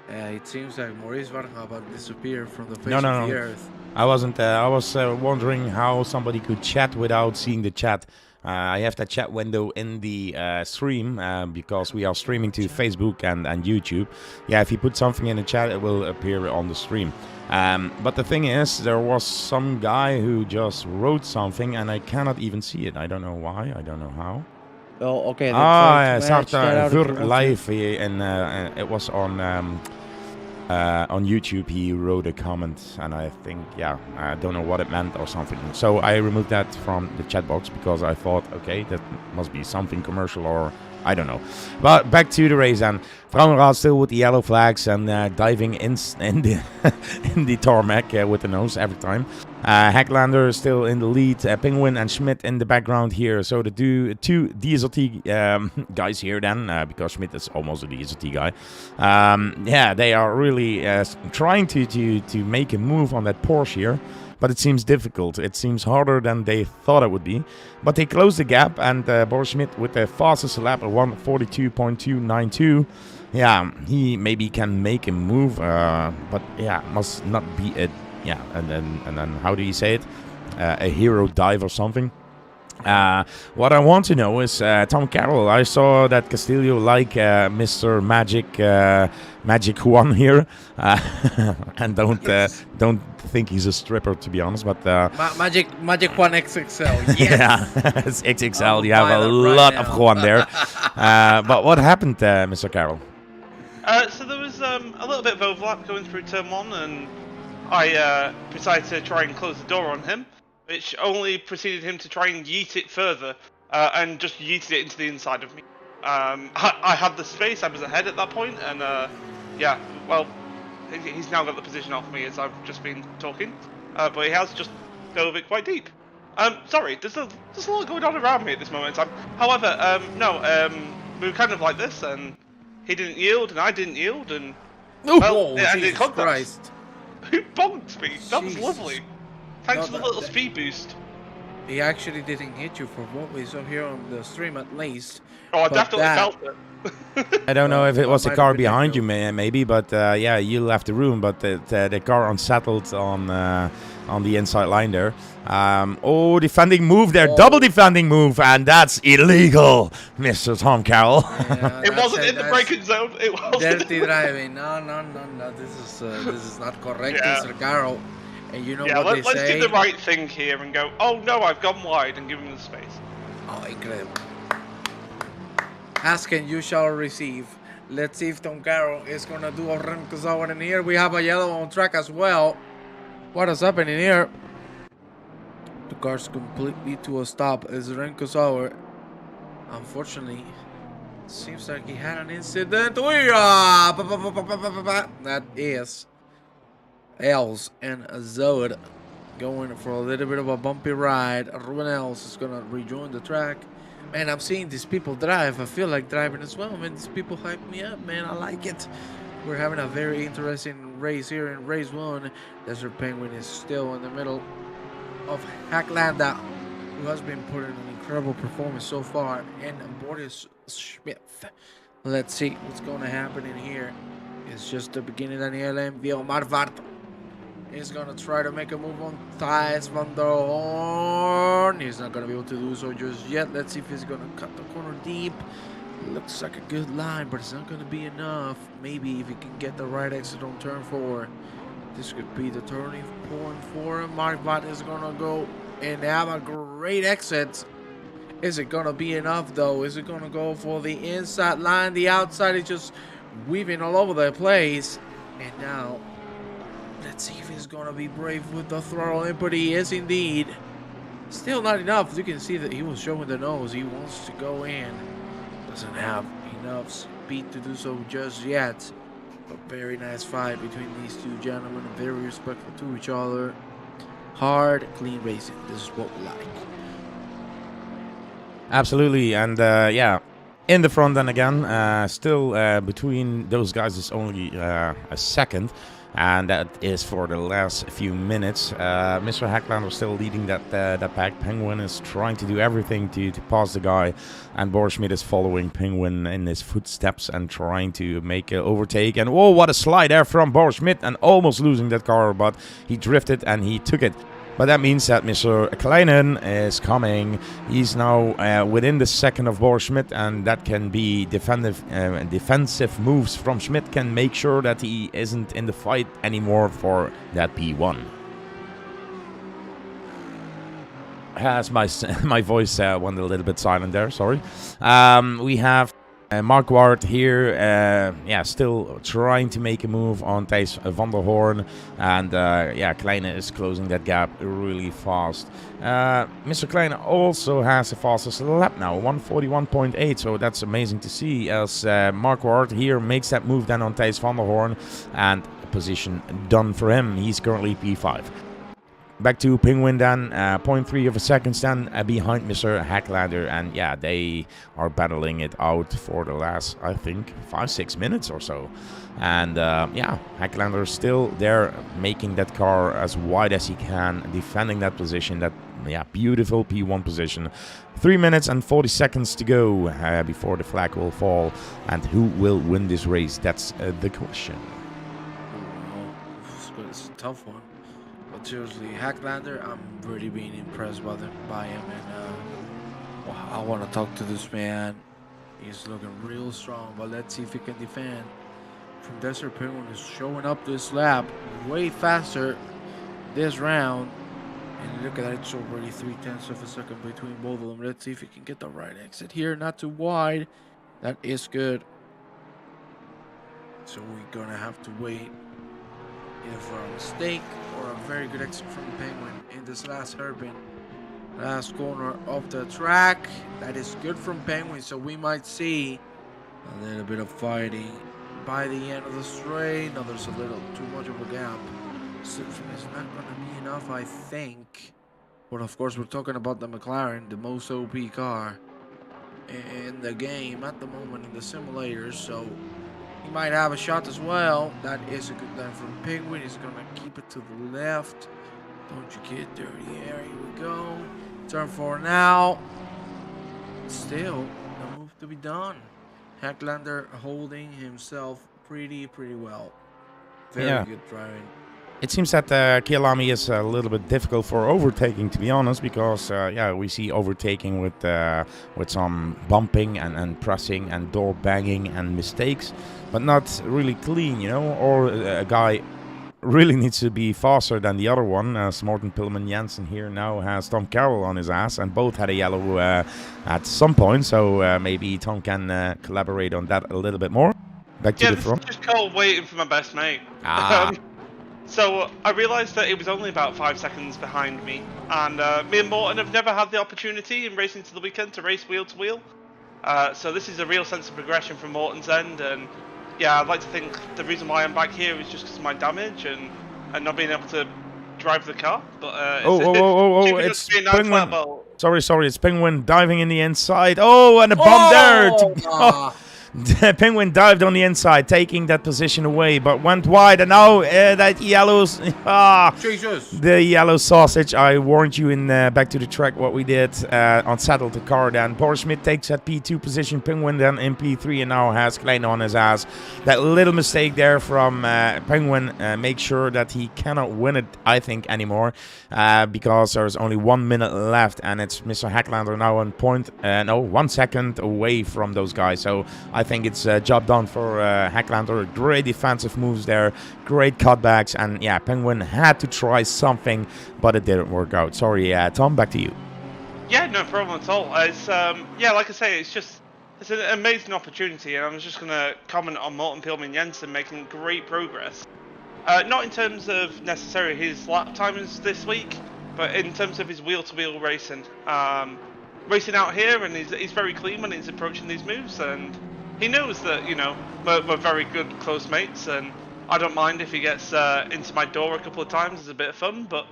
It seems like Maurice Varga disappeared from the face of the earth. I wasn't. I was wondering how somebody could chat without seeing the chat. I have that chat window in the stream because we are streaming to Facebook and YouTube. Yeah, if you put something in the chat, it will appear on the stream. But the thing is, there was some guy who just wrote something and I cannot even see it. I don't know why. I don't know how. Well, okay. Sarta Vur live, and it was on YouTube. He wrote a comment, and I think, I don't know what it meant or something. So I removed that from the chat box because I thought, okay, that must be something commercial or I don't know. But back to the race, and Frauenrad still with the yellow flags and diving in the in the tarmac with the nose every time. Hecklander still in the lead, Penguin and Schmidt in the background here. So the two DSRT guys here then, because Schmidt is almost a DSRT guy. They are really trying to make a move on that Porsche here. But it seems difficult. It seems harder than they thought it would be. But they closed the gap, and Boris Schmidt with the fastest lap at 1:42.292. Yeah, he maybe can make a move, but must not be a and then how do you say it? A hero dive or something. What I want to know is Tom Carroll. I saw that Castillo like Mr. Magic Juan here, and don't think he's a stripper, to be honest. But Magic Juan XXL. Yes. Yeah, it's XXL. You have a lot of Juan there. But what happened, Mr. Carroll? So there was a little bit of overlap going through turn 1, and I decided to try and close the door on him, which only preceded him to try and yeet it further, and just yeeted it into the inside of me. I had the space, I was ahead at that point, and he's now got the position off me as I've just been talking, but he has just dove it quite deep. Sorry, there's a lot going on around me at this moment in time. However, we were kind of like this, and he didn't yield, and I didn't yield, and Jesus Christ. Who bonked me? That was lovely. Thanks for the little speed boost. He actually didn't hit you for what we saw here on the stream, at least. Oh, I definitely felt it. I don't know if it was the car behind you, maybe, but you left the room, but the car unsettled on the inside line there. Defending move there, double defending move, and that's illegal, Mr. Tom Carroll. Yeah, it wasn't in the braking zone. It wasn't. Dirty driving. No. This is not correct, Mr. Carroll. And you know what they say? Let's do the right thing here and go, oh no, I've gone wide, and give him the space. Oh, incredible. Ask and you shall receive. Let's see if Tom Carroll is going to do a Renkozawa in here. We have a yellow on track as well. What is happening here? The car's completely to a stop. Is Renkozawa. Unfortunately, seems like he had an incident. That is Els and Zoid going for a little bit of a bumpy ride. Ruben Els is going to rejoin the track. Man, I'm seeing these people drive. I feel like driving as well, man. These people hype me up, man. I like it. We're having a very interesting race here in race 1. Desert Penguin is still in the middle of Hacklanda, who has been putting an incredible performance so far, and Boris Schmidt. Let's see what's going to happen in here. It's just the beginning. Daniel Envio Marvart is going to try to make a move on Thijs van der Hoorn. He's not going to be able to do so just yet. Let's see if he's going to cut the corner deep. Looks like a good line, but it's not going to be enough. Maybe if he can get the right exit on turn 4. This could be the turning point for him. Marvart is going to go and have a great exit. Is it gonna be enough though? Is it gonna go for the inside line? The outside is just weaving all over the place. And now, let's see if he's gonna be brave with the throttle input. He is indeed. Still not enough. You can see that he was showing the nose. He wants to go in. Doesn't have enough speed to do so just yet. A very nice fight between these two gentlemen. Very respectful to each other. Hard, clean racing. This is what we like. Absolutely, and yeah, in the front then again, still between those guys is only a second, and that is for the last few minutes. Mr. Hacklander still leading that pack. Penguin is trying to do everything to pass the guy, and Boris Schmidt is following Penguin in his footsteps and trying to make an overtake. And whoa, what a slide there from Boris Schmidt, and almost losing that car, but he drifted and he took it. But that means that Mr. Kleinen is coming. He's now within the second of Boris Schmidt, and that can be defensive moves from Schmidt can make sure that he isn't in the fight anymore for that P1. As my voice went a little bit silent there, sorry. We have Mark Ward here, yeah, still trying to make a move on Thijs van der Hoorn, and yeah, Kleine is closing that gap really fast. Mr. Kleine also has the fastest lap now, 141.8, so that's amazing to see, as Mark Ward here makes that move then on Thijs van der Hoorn, and position done for him. He's currently P5. Back to Penguin then, 0.3 of a second then behind Mr. Hacklander, and yeah, they are battling it out for the last, I think, 5-6 minutes or so. And yeah, Hacklander still there, making that car as wide as he can, defending that position, that yeah, beautiful P1 position. 3 minutes and 40 seconds to go before the flag will fall, and who will win this race? That's the question. Oh, it's a tough one. But seriously, Hacklander, I'm really being impressed by him, and I want to talk to this man. He's looking real strong, but let's see if he can defend. From Desert Penguin is showing up this lap way faster this round, and look at that, it's already 0.3 of a second between both of them. Let's see if he can get the right exit here, not too wide. That is good. So we're gonna have to wait either for a mistake or a very good exit from the Penguin in this last hairpin, last corner of the track. That is good from Penguin, so we might see a little bit of fighting by the end of the straight. No, there's a little too much of a gap. Simpson is not going to be enough, I think. But of course, we're talking about the McLaren, the most OP car in the game at the moment in the simulators, so he might have a shot as well. That is a good line from Penguin. He's going to keep it to the left. Don't you get dirty. Here we go. Turn 4 now. Still, no move to be done. Hacklander holding himself pretty well. Very good driving. It seems that Kyalami is a little bit difficult for overtaking, to be honest, because yeah, we see overtaking with some bumping and pressing and door banging and mistakes, but not really clean, you know. Or a guy really needs to be faster than the other one. Morten Pillman Jensen here now has Tom Carroll on his ass, and both had a yellow at some point, so maybe Tom can collaborate on that a little bit more. Back to the front. Yeah, this is just called waiting for my best mate. Ah. So I realised that it was only about 5 seconds behind me, and me and Morton have never had the opportunity in Racing to the Weekend to race wheel to wheel. So this is a real sense of progression from Morton's end, and yeah, I'd like to think the reason why I'm back here is just because of my damage and not being able to drive the car. But it's Penguin. Sorry, it's Penguin diving in the inside. Oh, and a bomb there. Penguin dived on the inside, taking that position away, but went wide, and now that yellow's the yellow sausage. I warned you in Back to the Track what we did on Saddle the Car. Then Boris Schmidt takes that P2 position, Penguin then in P3, and now has Klein on his ass. That little mistake there from Penguin makes sure that he cannot win it, I think, anymore, because there's only 1 minute left, and it's Mr. Hacklander now on 1 second away from those guys. So I think it's a job done for Hacklander. Great defensive moves there, great cutbacks, and yeah, Penguin had to try something, but it didn't work out. Sorry, Tom, back to you. Yeah, no problem at all. It's yeah, like I say, it's an amazing opportunity, and I'm just gonna comment on Morten Pillman Jensen making great progress. Not in terms of necessarily his lap timings this week, but in terms of his wheel-to-wheel racing. Racing out here, and he's very clean when he's approaching these moves, and he knows that, you know, we're very good close mates, and I don't mind if he gets into my door a couple of times. It's a bit of fun, but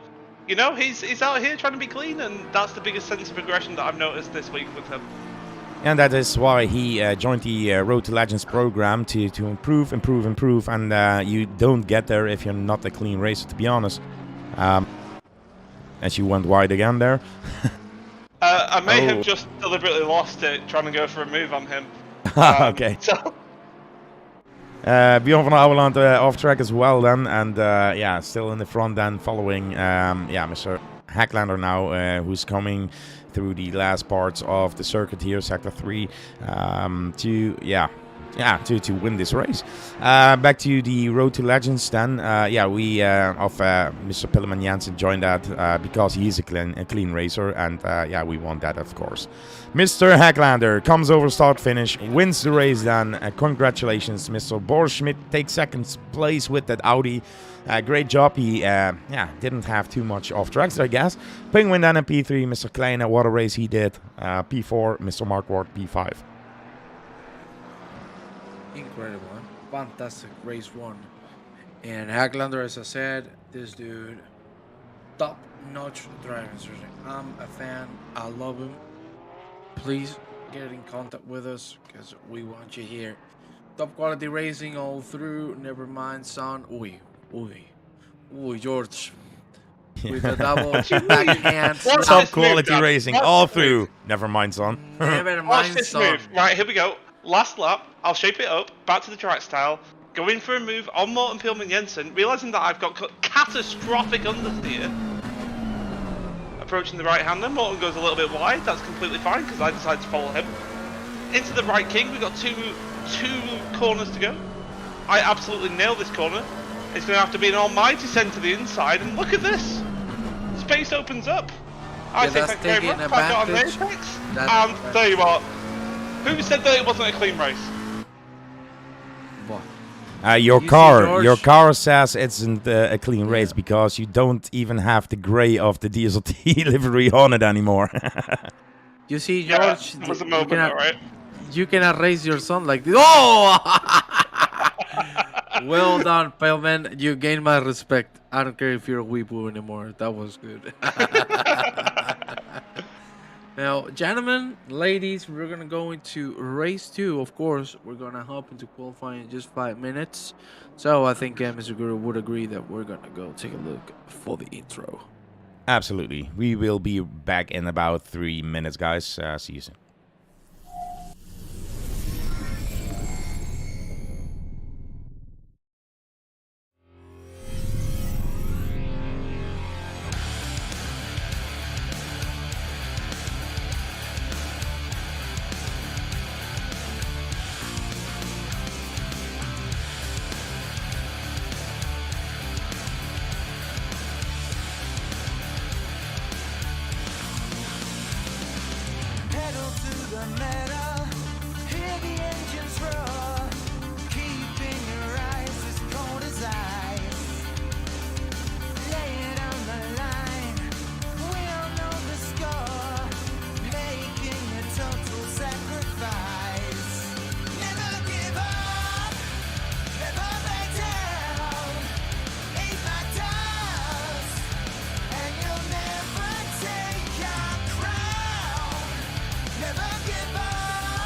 you know, he's out here trying to be clean, and that's the biggest sense of progression that I've noticed this week with him. And that is why he joined the Road to Legends program to improve, and you don't get there if you're not a clean racer, to be honest. As you went wide again there. I may have just deliberately lost it trying to go for a move on him. Okay. So. Bjorn van Ouweland off track as well then, and yeah, still in the front then, following yeah, Mr. Hacklander now, who's coming through the last parts of the circuit here, sector 3, to win this race. Back to the Road to Legends then. Yeah, we Mr. Pillman Jensen joined that because he's a clean racer, and yeah, we want that, of course. Mr. Hacklander comes over start finish, wins the race then. Congratulations, Mr. Borschmidt takes second place with that Audi. Great job. He yeah, didn't have too much off tracks, I guess. Penguin then in P3, Mr. Kleine, what a race he did. P4, Mr. Mark Ward, P5. Incredible, huh? Fantastic race one. And Hacklander, as I said, this dude, top-notch driving. I'm a fan. I love him. Please get in contact with us because we want you here. Top quality racing all through. Never mind, son. Oi, George. With the double backhand. Top quality racing all through. Never mind, son. Never Watch mind, this son. move. Right, here we go. Last lap. I'll shape it up. Back to the track style. Go in for a move on Morten Pillman Jensen. Realising that I've got catastrophic understeer. Approaching the right-hander. Morten goes a little bit wide. That's completely fine because I decided to follow him. Into the right king. We've got two corners to go. I absolutely nailed this corner. It's going to have to be an almighty send to the inside. And look at this. Space opens up. I say thank you very much. Back out on the apex. And there you are. Who said that it wasn't a clean race? Your car says it's isn't a clean race because you don't even have the gray of the DSRT livery on it anymore. You see, George, yeah, was a moment, right? You cannot raise your son like this. Oh! Well done, Pillman. You gained my respect. I don't care if you're a weeaboo anymore. That was good. Now, gentlemen, ladies, we're going to go into race 2. Of course, we're going to hop into qualifying in just 5 minutes. So I think Mr. Guru would agree that we're going to go take a look for the intro. Absolutely. We will be back in about 3 minutes, guys. See you soon. Pedal to the metal, hear the engines roar, keeping your eyes as cold as ice. Lay it on the line, we all know the score, making a total sacrifice. Never give up, never back down, ain't my dust, and you'll never take your crown. Never give up.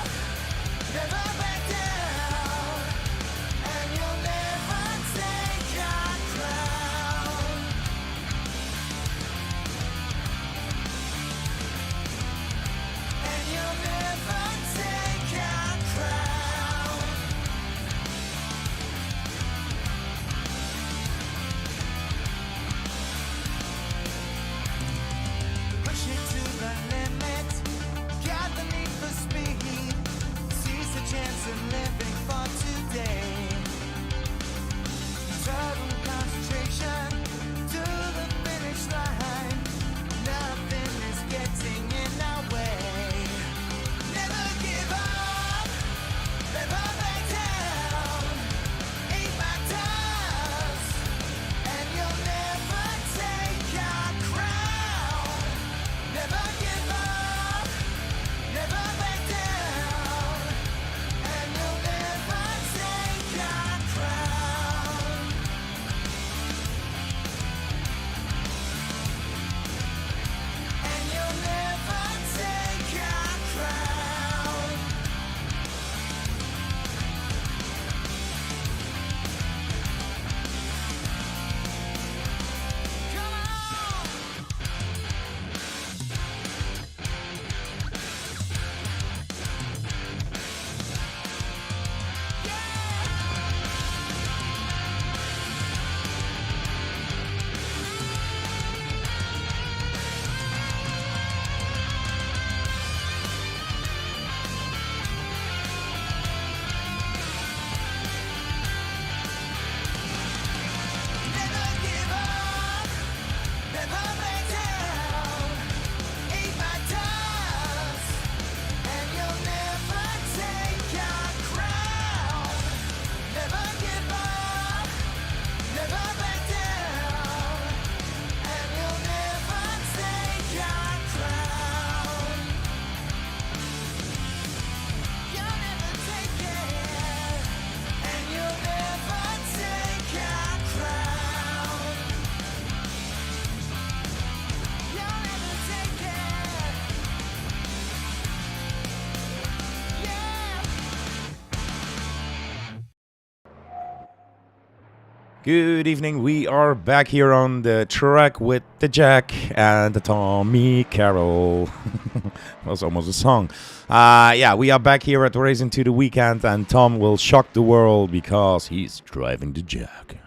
Good evening. We are back here on the track with the Jack and the Tommy Carroll. That was almost a song. Yeah, we are back here at Racing to the Weekend, and Tom will shock the world because he's driving the Jack.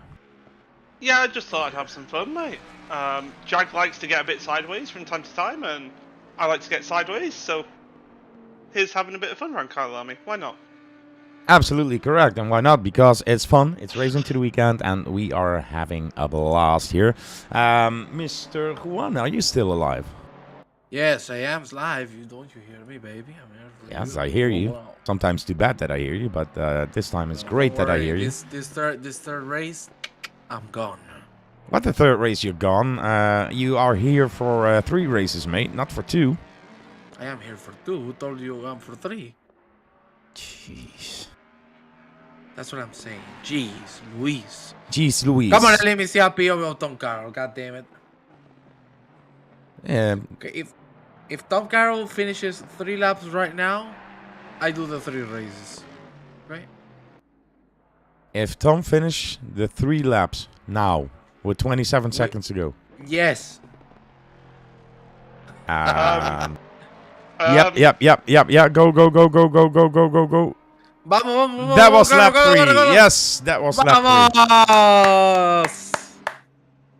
Yeah, I just thought I'd have some fun, mate. Jag likes to get a bit sideways from time to time, and I like to get sideways, so here's having a bit of fun around Kyalami. Why not? Absolutely correct, and why not? Because it's fun, it's Racing to the Weekend, and we are having a blast here. Mr. Juan, are you still alive? Yes, I am live. Don't you hear me, baby? I'm here for Yes, you. I hear you. Wow. Sometimes too bad that I hear you, but this time it's great Don't that I worry, hear you. This third race, I'm gone. What, the third race you're gone? You are here for 3 races, mate, not for 2. I am here for 2. Who told you I'm for 3? Jeez. That's what I'm saying. Jeez, Luis. Jeez Louise. Come on, let me see a PO of Tom Carroll. God damn it. Okay, if Tom Carroll finishes 3 laps right now, I do the 3 races. Right? If Tom finish the 3 laps now, with 27 seconds to go. Yes. Yep. Go. Vamos. That was lap 3. Go. Yes, that was lap 3. Vamos.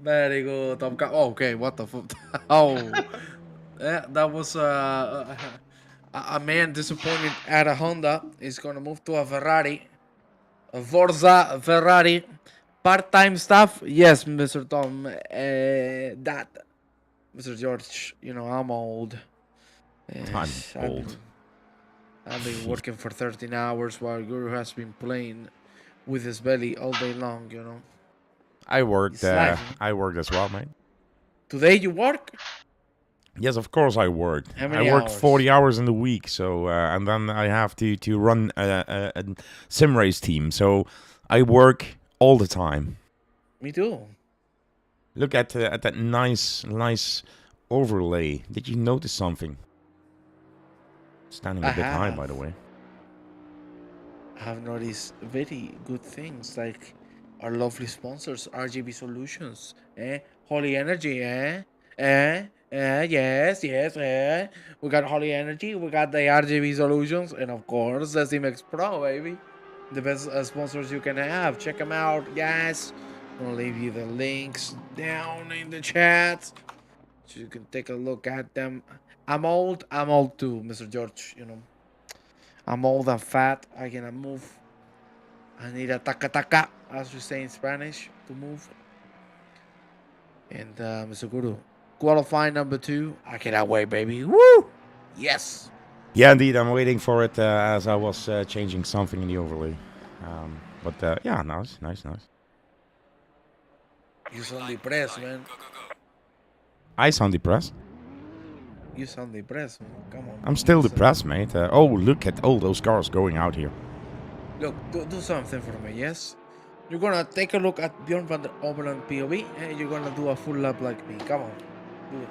Very good, Tom Carroll. Oh, okay, what the fuck? Oh. Yeah, that was a man disappointed at a Honda. Is going to move to a Ferrari. A Forza Ferrari. Part-time staff? Yes, Mr. Tom. That. Mr. George, you know, I'm old. I'm old. I've been working for 13 hours while Guru has been playing with his belly all day long, you know. I worked. It's life. I worked as well, mate. Today you work? Yes, of course I worked. How many I worked hours? 40 hours in the week, so and then I have to run a sim race team. So I work all the time. Me too. Look at that nice overlay. Did you notice something? Standing a I bit high, have. by the way. I have noticed very good things like our lovely sponsors, RGB Solutions, Holy Energy, yes, we got Holy Energy, we got the RGB Solutions, and of course the Simex Pro, baby, the best sponsors you can have. Check them out, guys. I'll leave you the links down in the chat so you can take a look at them. I'm old too, Mr. George, you know. I'm old and fat. I cannot move. I need a taca, as we say in Spanish, to move. And Mr. Guru, qualifying number 2. I cannot wait, baby. Woo! Yes. Yeah, indeed. I'm waiting for it as I was changing something in the overlay. But yeah, nice. You sound depressed, man. I sound depressed. You sound depressed, man. Come on. I'm still Do depressed, mate. Oh, look at all those cars going out here. Look, do something for me, yes? You're gonna take a look at Bjorn van der Oberland POV and you're gonna do a full lap like me. Come on. Do it.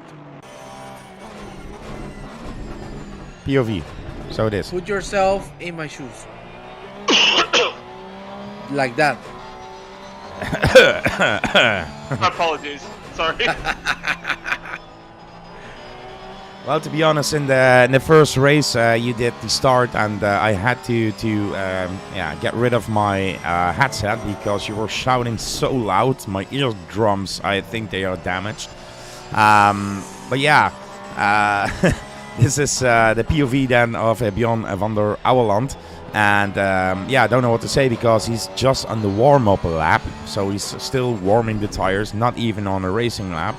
POV. So it is. Put yourself in my shoes. Like that. My apologies. Sorry. Well, to be honest, in the first race, you did the start, and I had to get rid of my headset because you were shouting so loud. My eardrums, I think they are damaged. But yeah, this is the POV then of Bjorn van der Ouweland. And yeah, I don't know what to say because he's just on the warm-up lap. So he's still warming the tires, not even on a racing lap.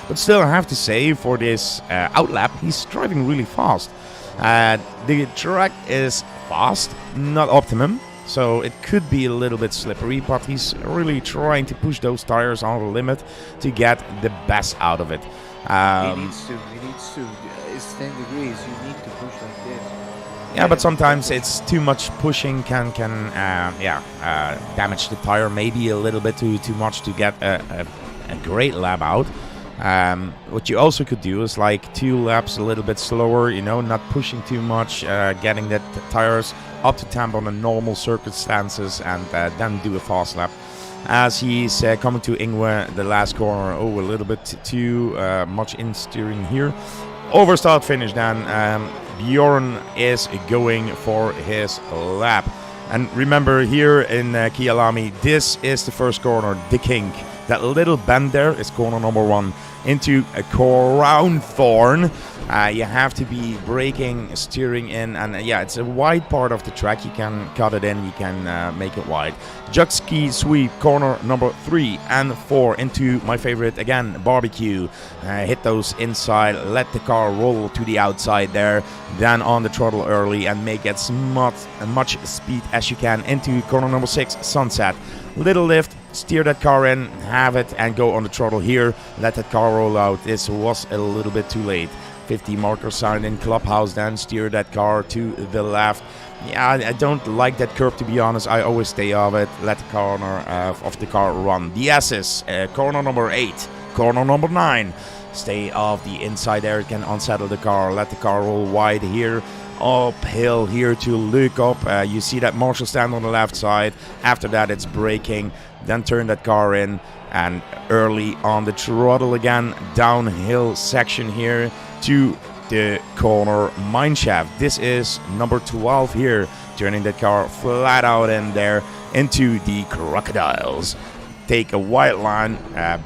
But still, I have to say, for this out lap, he's driving really fast. The track is fast, not optimum. So it could be a little bit slippery, but he's really trying to push those tires on the limit to get the best out of it. He needs to. It's 10 degrees. You need to push like this. Yeah, but sometimes it's too much pushing can damage the tire maybe a little bit too much to get a great lap out. What you also could do is like 2 laps a little bit slower, you know, not pushing too much, getting the tires up to temp on the normal circumstances, and then do a fast lap. as he's coming to Ingwe, the last corner. Oh, a little bit too much in steering here. Over start finish then. Bjorn is going for his lap. And remember, here in Kyalami, this is the first corner, the kink. That little bend there is corner number 1 into a crown thorn. You have to be braking, steering in, and yeah, it's a wide part of the track. You can cut it in, you can make it wide. Jug ski sweep, corner number 3 and 4 into my favorite again, barbecue. Hit those inside, let the car roll to the outside there, then on the throttle early and make as much speed as you can into corner number 6, sunset. Little lift, steer that car in, have it, and go on the throttle here. Let that car roll out. This was a little bit too late. 50 marker sign in clubhouse, then steer that car to the left. Yeah, I don't like that curb, to be honest. I always stay off it. Let the corner of the car run. The S's, corner number 8, corner number 9. Stay off the inside there. It can unsettle the car. Let the car roll wide here. Uphill here to look up. You see that Marshall stand on the left side. After that, it's braking. Then turn that car in and early on the throttle again. Downhill section here to the corner mineshaft. This is number 12 here. Turning that car flat out in there into the crocodiles. Take a wide line,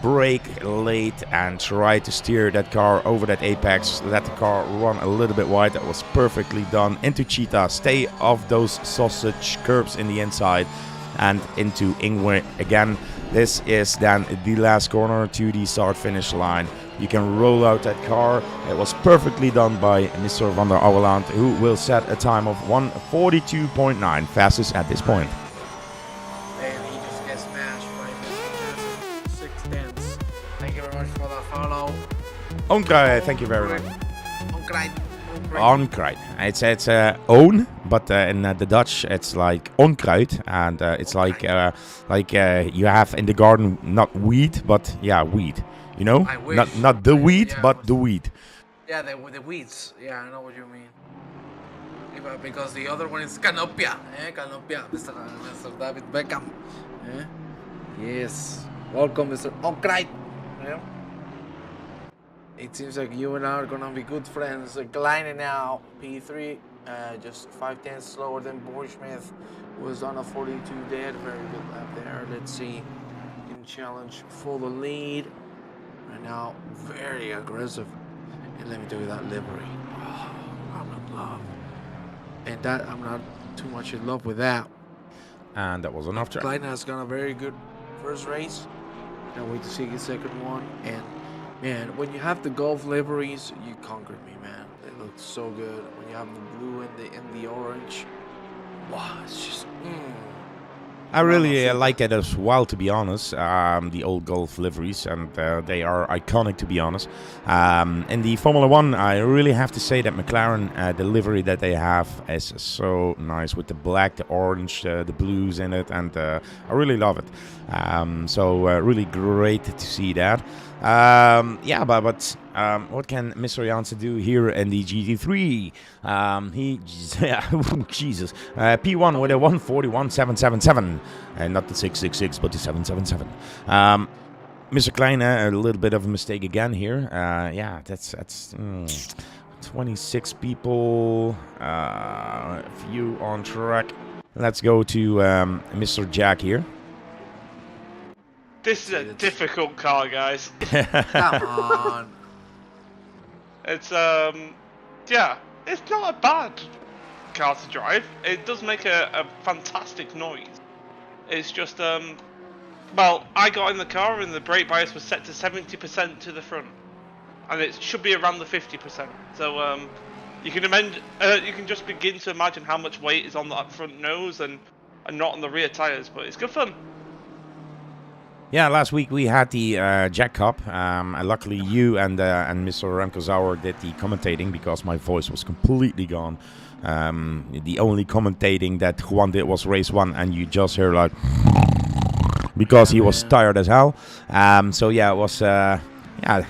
brake late, and try to steer that car over that apex. Let the car run a little bit wide. That was perfectly done. Into Cheetah. Stay off those sausage curbs in the inside. And into Ingwe again. This is then the last corner to the start-finish line. You can roll out that car. It was perfectly done by Mr. van der Ouweland, who will set a time of 1:42.9, fastest at this point. And he just gets smashed by Mr. 6 Thank you very much for that follow. Onkruid, thank you very much. Onkruid. Onkruid. It's own, but in the Dutch it's like onkruid, and it's like you have in the garden not weed, but yeah, weed. You know, I wish. not the weed, Yeah, but the weed. Yeah, the weeds. Yeah, I know what you mean. Yeah, because the other one is Canopia. Canopia, Mr. David Beckham. Yes. Welcome, Mr. Onkruid. Yeah. It seems like you and I are gonna be good friends. Kleine now, P3, just 5/10 slower than Borsmith, was on a 42 dead. Very good lap there. Let's see, in challenge for the lead. Right now, very aggressive. And let me tell you that livery. Oh, I'm in love. And that, I'm not too much in love with that. And that was an off track. Kleine has got a very good first race. Can't wait to see his second one. And man, when you have the Golf liveries, you conquered me, man. They look so good. When you have the blue and the orange, wow, it's just. I really like it as well, to be honest. The old Golf liveries, and they are iconic, to be honest. In the Formula One, I really have to say that McLaren, the livery that they have is so nice with the black, the orange, the blues in it, and I really love it. So really great to see that. Yeah, but what can Mr. Janssen do here in the GT3? Jesus, P1 with a 141.777, and not the 666, but the 777. Mr. Kleine, a little bit of a mistake again here. Yeah, that's 26 people, few on track. Let's go to Mr. Jack here. This is a difficult car, guys. Come on. It's yeah, it's not a bad car to drive. It does make a fantastic noise. It's just well, I got in the car and the brake bias was set to 70% to the front, and it should be around the 50%. So you can just begin to imagine how much weight is on that front nose and not on the rear tires. But it's good fun. Yeah, last week we had the Jack Cup. Luckily, you and Mr. Remco Zauer did the commentating because my voice was completely gone. The only commentating that Juan did was race 1, and you just hear like because he was tired as hell. So yeah, it was yeah,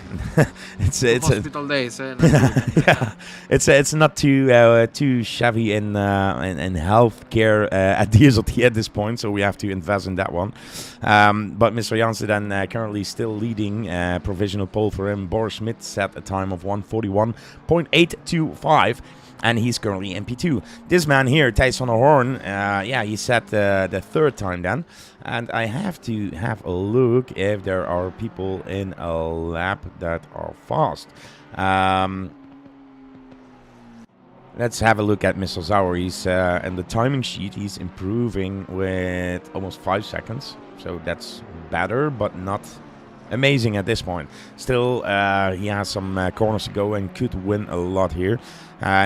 it's a, Hospital days. yeah, it's not too shabby in healthcare at DSRT at this point, so we have to invest in that one. But Mr. Janssen then currently still leading, provisional pole for him. Boris Schmidt set a time of 1:41.825. And he's currently in P2. This man here, Thijs van der Hoorn, yeah, he set the third time then. And I have to have a look if there are people in a lap that are fast. Let's have a look at Mr. Zauer. He's in the timing sheet. He's improving with almost 5 seconds. So that's better, but not amazing at this point. Still, he has some corners to go and could win a lot here.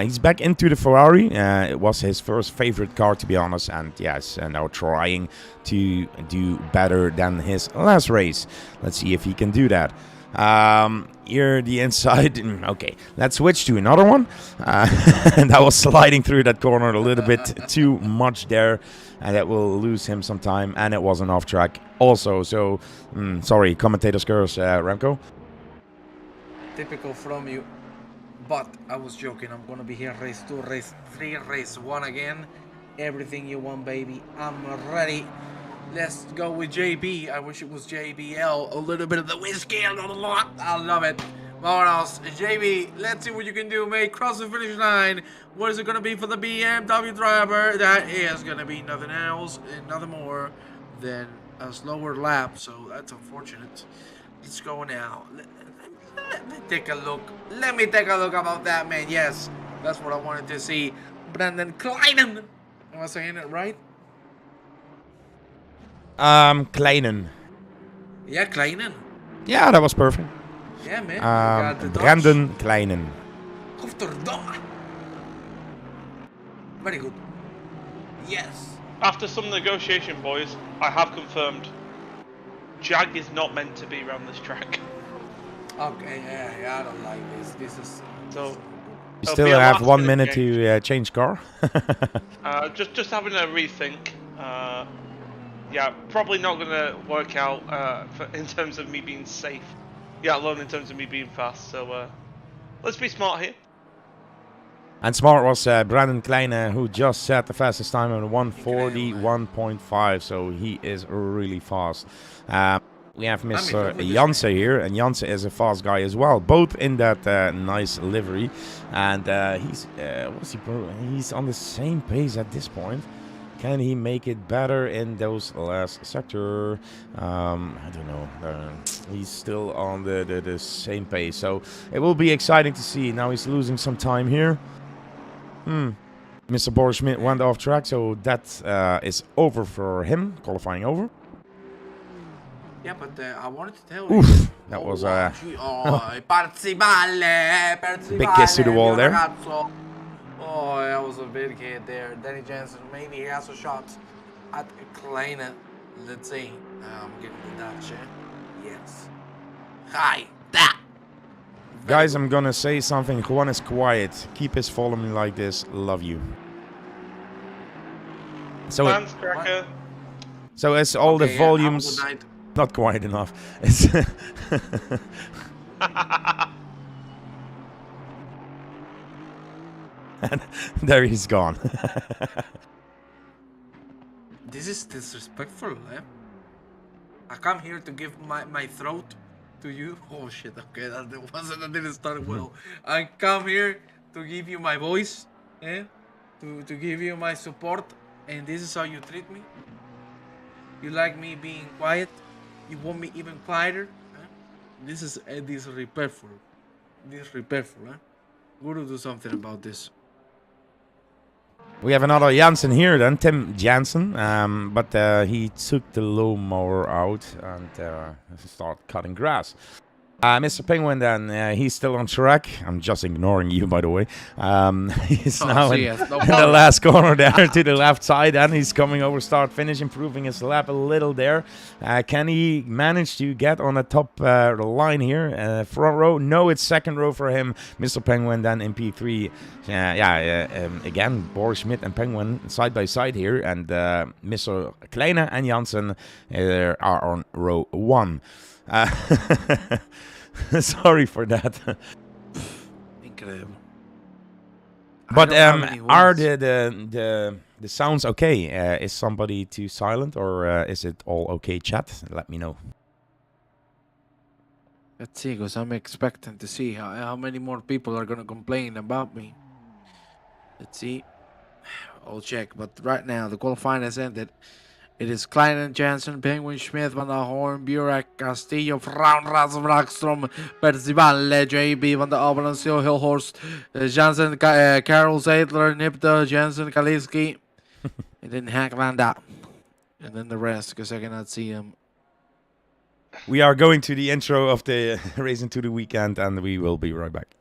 He's back into the Ferrari. It was his first favorite car, to be honest, and yes, now trying to do better than his last race. Let's see if he can do that. Here the inside. Okay, let's switch to another one. And I was sliding through that corner a little bit too much there, and that will lose him some time. And it was an off track also. So sorry, commentator's curse, Remco. Typical from you. But I was joking. I'm gonna be here race 2, race 3, race 1 again. Everything you want, baby. I'm ready. Let's go with JB. I wish it was JBL. A little bit of the whiskey. I love it. Vámonos. JB, let's see what you can do, mate. Cross the finish line. What is it gonna be for the BMW driver? That is gonna be nothing else and nothing more than a slower lap. So that's unfortunate. Let's go now. Let me take a look. Let me take a look about that, man. Yes, that's what I wanted to see. Brandon Kleinen. Am I saying it right? Kleinen. Yeah, Kleinen. Yeah, that was perfect. Yeah, man. We got the Dutch. Brandon Kleinen. Godverdomme. Very good. Yes. After some negotiation, boys, I have confirmed Jag is not meant to be around this track. Okay, yeah, I don't like this. This is So You still have 1 minute to change car. just having a rethink. Yeah, probably not gonna work out in terms of me being safe. Yeah, alone in terms of me being fast. So let's be smart here. And smart was Brandon Kleine, who just set the fastest time on 1:41.5. So he is really fast. We have Mr. Janse here, and Janse is a fast guy as well, both in that nice livery. And he's on the same pace at this point. Can he make it better in those last sector? I don't know. He's still on the same pace, so it will be exciting to see. Now he's losing some time here. Mr. Boris Schmidt went off track, so that is over for him, qualifying over. Yeah, but I wanted to tell Oof, you. that was big kiss to the wall there. Oh, that was a big hit there. Danny Jansen, maybe he has a shot at Kleine. Let's see. I'm getting the Dutch, Yes. Hi, that. Guys, I'm gonna say something. Juan is quiet. Keep his following like this. Love you. So, so as all the volumes, not quiet enough. It's and there he's gone. This is disrespectful, eh? I come here to give my throat to you. Oh shit, okay, that didn't start well. I come here to give you my voice, eh? To give you my support, and this is how you treat me? You like me being quiet? You want me even quieter? Eh? This is disrespectful. Disrespectful, eh? We're gonna do something about this. We have another Jansen here then, Tim Jansen, but he took the lawnmower out and started cutting grass. Mr. Penguin then, he's still on track. I'm just ignoring you, by the way. He's now in the last corner there to the left side, and he's coming over start finish, improving his lap a little there. Can he manage to get on the top line here? Front row? No, it's second row for him. Mr. Penguin then in P3. Again, Boris Schmidt and Penguin side by side here, and Mr. Kleine and Jansen are on row 1. Sorry for that. Incredible. But I don't have any are words. the sounds okay? Is somebody too silent, or is it all okay? Chat, let me know. Let's see, because I'm expecting to see how many more people are gonna complain about me. Let's see. I'll check. But right now, the qualifying has ended. It is Kleinen, Jansen, Penguin, Smith, Van der Horn, Burek, Castillo, Fraun, Razovrakstrom, Percival, JB, Van der Albelen, Hilhorst, Jansen, Karel Zeidler, Nipte, Jansen, Kaliski, and then Hank Landa. And then the rest, because I cannot see him. We are going to the intro of the Race into the Weekend, and we will be right back.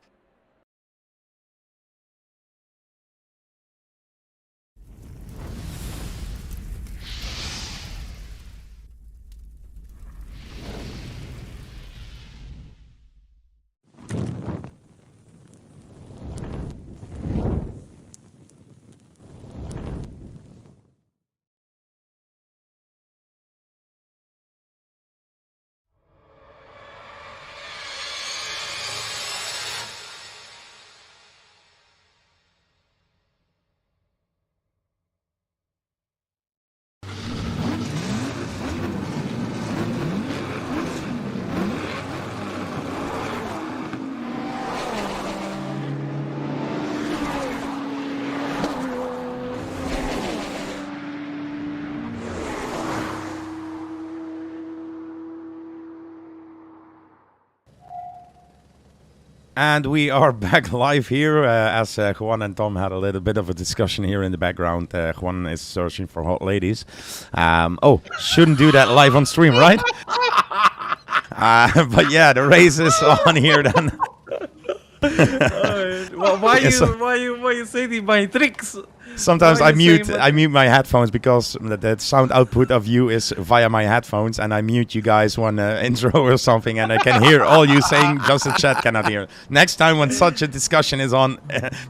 And we are back live here as Juan and Tom had a little bit of a discussion here in the background. Juan is searching for hot ladies. Oh, shouldn't do that live on stream, right? But yeah, the race is on here then. Well, why Yes, you saying my tricks? Sometimes Why I you mute saying I mute my headphones because the sound output of you is via my headphones, and I mute you guys when intro or something, and I can hear all you saying, just the chat cannot hear. Next time when such a discussion is on,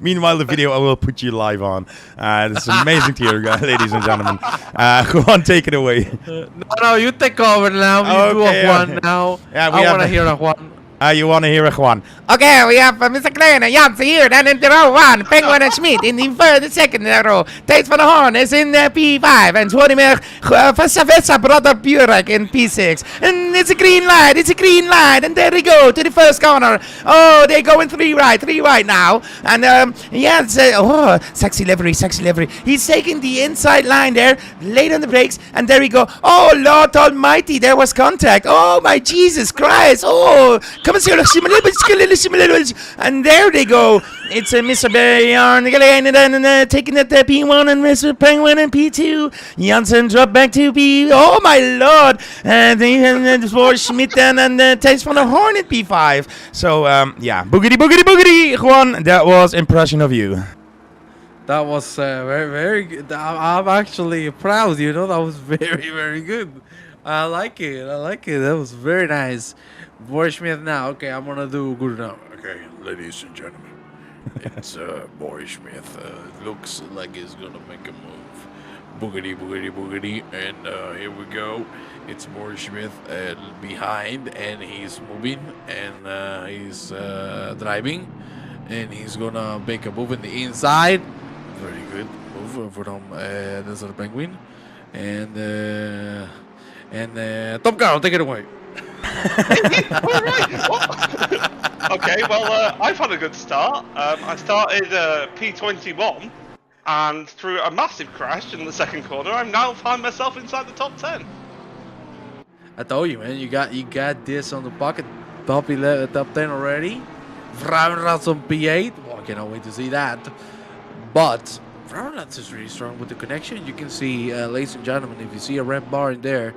meanwhile the video I will put you live on. It's amazing to hear, ladies and gentlemen. Go on, take it away. No, you take over now. You do Okay, a one now. Yeah, we I have want to hear a one. You want to hear a Juan? Okay, we have Mr. Klein and Janssen here, then in the row 1, Penguin and Schmidt in the second row. Tate van der Horn is in P5, and Zwonimer Vessa brother Burek in P6. And it's a green light, and there we go to the first corner. Oh, they go in 3 right now. And yeah, it's, oh, sexy livery. He's taking the inside line there, late on the brakes, and there we go. Oh, Lord Almighty, there was contact. Oh, my Jesus Christ. Oh, come and see, and there they go. It's Mr. Bayarn and taking it to P1 and Mr. Penguin in P2. Janssen drop back to P. Oh my Lord! And then for Schmidt and Thijs van der Horn at P5. So yeah, boogity, Juan. That was impression of you. That was very good. I'm actually proud. You know, that was very good. I like it. That was very nice. Boy Smith now. Okay, I'm gonna do good now. Okay, ladies and gentlemen, it's Boy Smith. Looks like he's gonna make a move. Boogity, and here we go. It's Boy Smith behind, and he's moving, and he's driving, and he's gonna make a move in the inside. Very good move from Desert Penguin, and Top Girl, take it away. Okay, well, I've had a good start. I started P21, and through a massive crash in the second corner, I now find myself inside the top 10. I told you, man. You got this on the pocket. Top 11, top 10 already. Vrauenrats on P8. Well, I cannot wait to see that. But Vrauenrats is really strong with the connection. You can see, ladies and gentlemen, if you see a red bar in there,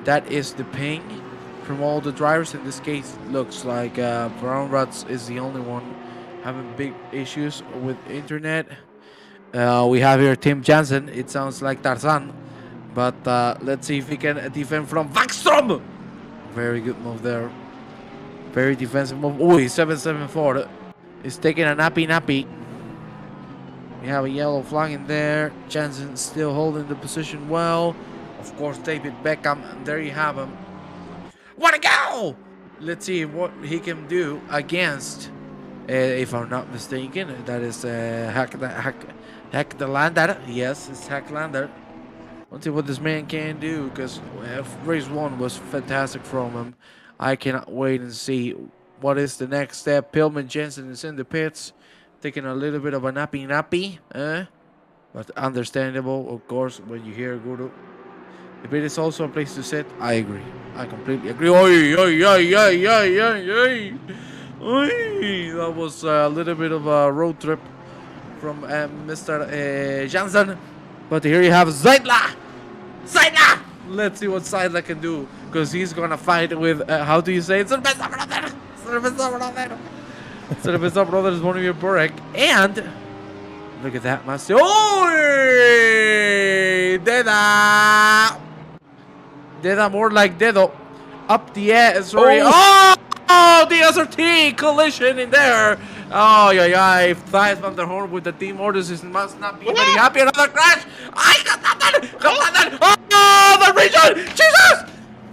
that is the ping from all the drivers. In this case, it looks like Vrauenrats is the only one having big issues with internet. We have here Tim Jansen. It sounds like Tarzan. But let's see if he can defend from Vakstrom. Very good move there. Very defensive move. Oh, he's 774. He's taking a nappy. We have a yellow flag in there. Jansen still holding the position well. Of course, David Beckham. And there you have him. Wanna go? Let's see what he can do against, if I'm not mistaken, that is Hack the Lander. Yes, it's Hack Lander. Let's see what this man can do, because race 1 was fantastic from him. I cannot wait and see what is the next step. Pillman Jensen is in the pits, taking a little bit of a nappy, but understandable, of course, when you hear Guru. If it is also a place to sit, I agree. I completely agree. Oi, oi, oi, oi, oi, oi, oi. Oi. That was a little bit of a road trip from Mr. Jansen. But here you have Zeidler. Zeidler! Let's see what Zeidler can do, because he's going to fight with, how do you say it? Cerveza brother! Cerveza brother! Cerveza brother is one of your Burek. And, look at that, Master. Oi! Deda! Deda, more like Dedo. Up the ass. Sorry. Oh, DSRT collision in there. Oh, yeah. Thijs van der Horn with the team orders must not be very happy. Another crash. I got that. Oh, the region. Jesus.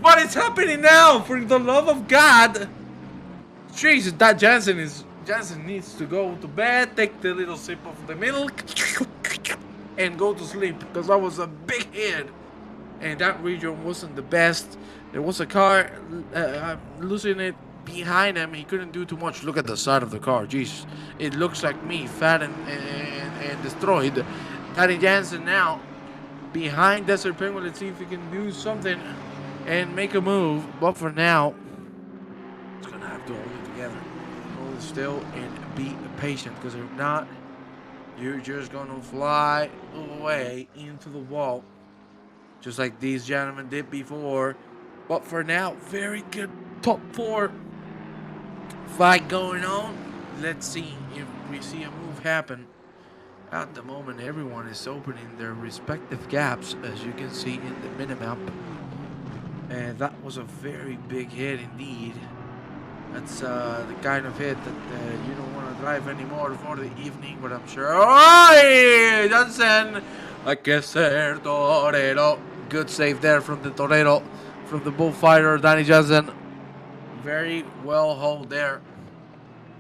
What is happening now? For the love of God. Jesus, that Jansen needs to go to bed, take the little sip of the milk, and go to sleep, because that was a big hit. And that region wasn't the best. There was a car losing it behind him. He couldn't do too much. Look at the side of the car. Jeez. It looks like me, fat and destroyed. Danny Jansen now behind Desert Penguin. Let's see if he can do something and make a move. But for now, it's going to have to hold it together. Hold still and be patient, because if not, you're just going to fly away into the wall, just like these gentlemen did before. But for now, very good top 4 fight going on. Let's see if we see a move happen. At the moment, everyone is opening their respective gaps, as you can see in the minimap. And that was a very big hit indeed. That's the kind of hit that you don't want to drive anymore for the evening, but I'm sure. Oi! Jansen! I que ser torero. Good save there from the torero, from the bullfighter, Danny Jansen. Very well hold there.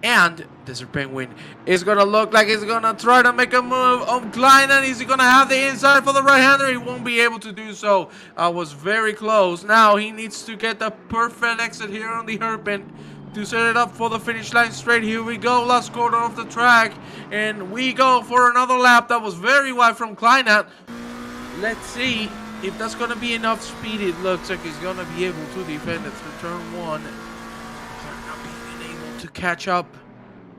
And Desert Penguin is going to look like he's going to try to make a move on Klein, and he's going to have the inside for the right-hander. He won't be able to do so. I was very close. Now he needs to get the perfect exit here on the hairpin to set it up for the finish line straight. Here we go, last quarter of the track, and we go for another lap. That was very wide from Kleinat. Let's see if that's going to be enough speed. It looks like he's going to be able to defend it through turn 1. Not being able to catch up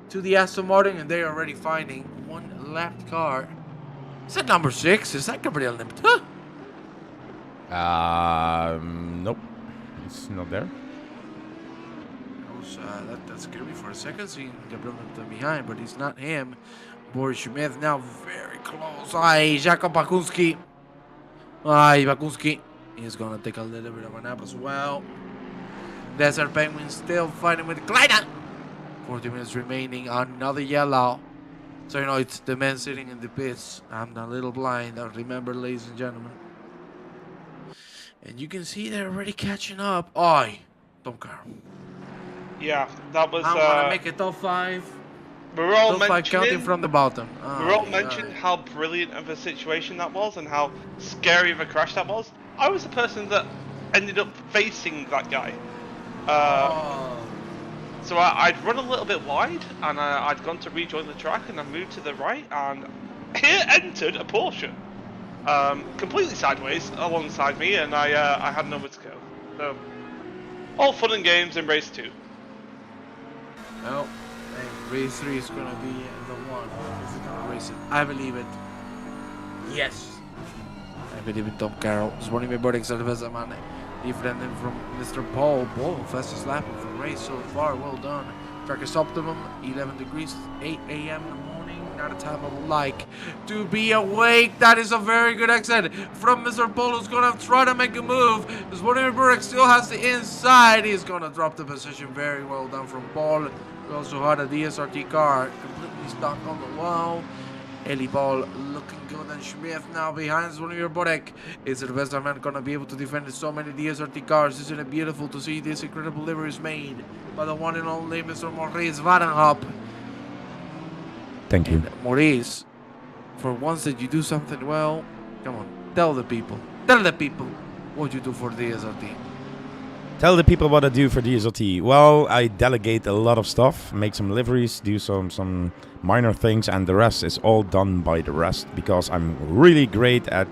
to the Aston Martin, and they're already finding one lapped car. Is that number 6? Is that Gabriel Limta? Nope. It's not there. That scared me for a second, seeing Gabriel Limta behind, but he's not him. Boris Schmidt now very close. Jakob Bakunski. Bakunski. He's going to take a little bit of a nap as well. Desert Penguin still fighting with Kleiner. 40 minutes remaining. Another yellow. So, you know, it's the man sitting in the pits. I'm a little blind. I remember, ladies and gentlemen. And you can see they're already catching up. Tom Carroll. Yeah, that was. I'm going to make it top 5. We're all top 5 counting from the bottom. We're all mentioning how brilliant of a situation that was and how scary of a crash that was. I was the person that ended up facing that guy. So I'd run a little bit wide, and I'd gone to rejoin the track, and I moved to the right, and here entered a Porsche, completely sideways alongside me, and I had nowhere to go. So, all fun and games in race 2. Well, race 3 is gonna be the one. If we're gonna race it, I believe it. Yes, I believe in Tom Carroll. Sworn me Bordeaux Cerveza man. Different than from Mr. Paul. Fastest lap of the race so far. Well done. Track is optimum. 11 degrees. 8 a.m. in the morning. Not a time I would like to be awake. That is a very good exit from Mr. Paul, who's gonna try to make a move. Sworn Burek still has the inside. He's gonna drop the position. Very well done from Paul. We also had a DSRT car completely stuck on the wall. Eli Ball looking good, and Smith now behind Zvonimir Borek. Is the best man gonna be able to defend so many DSRT cars? Isn't it beautiful to see this incredible liveries made by the one and only Mr. Maurice Varenhop? Thank you. And Maurice, for once that you do something well, come on, tell the people what you do for DSRT. Tell the people what I do for DSRT. Well, I delegate a lot of stuff, make some liveries, do some minor things, and the rest is all done by the rest because I'm really great at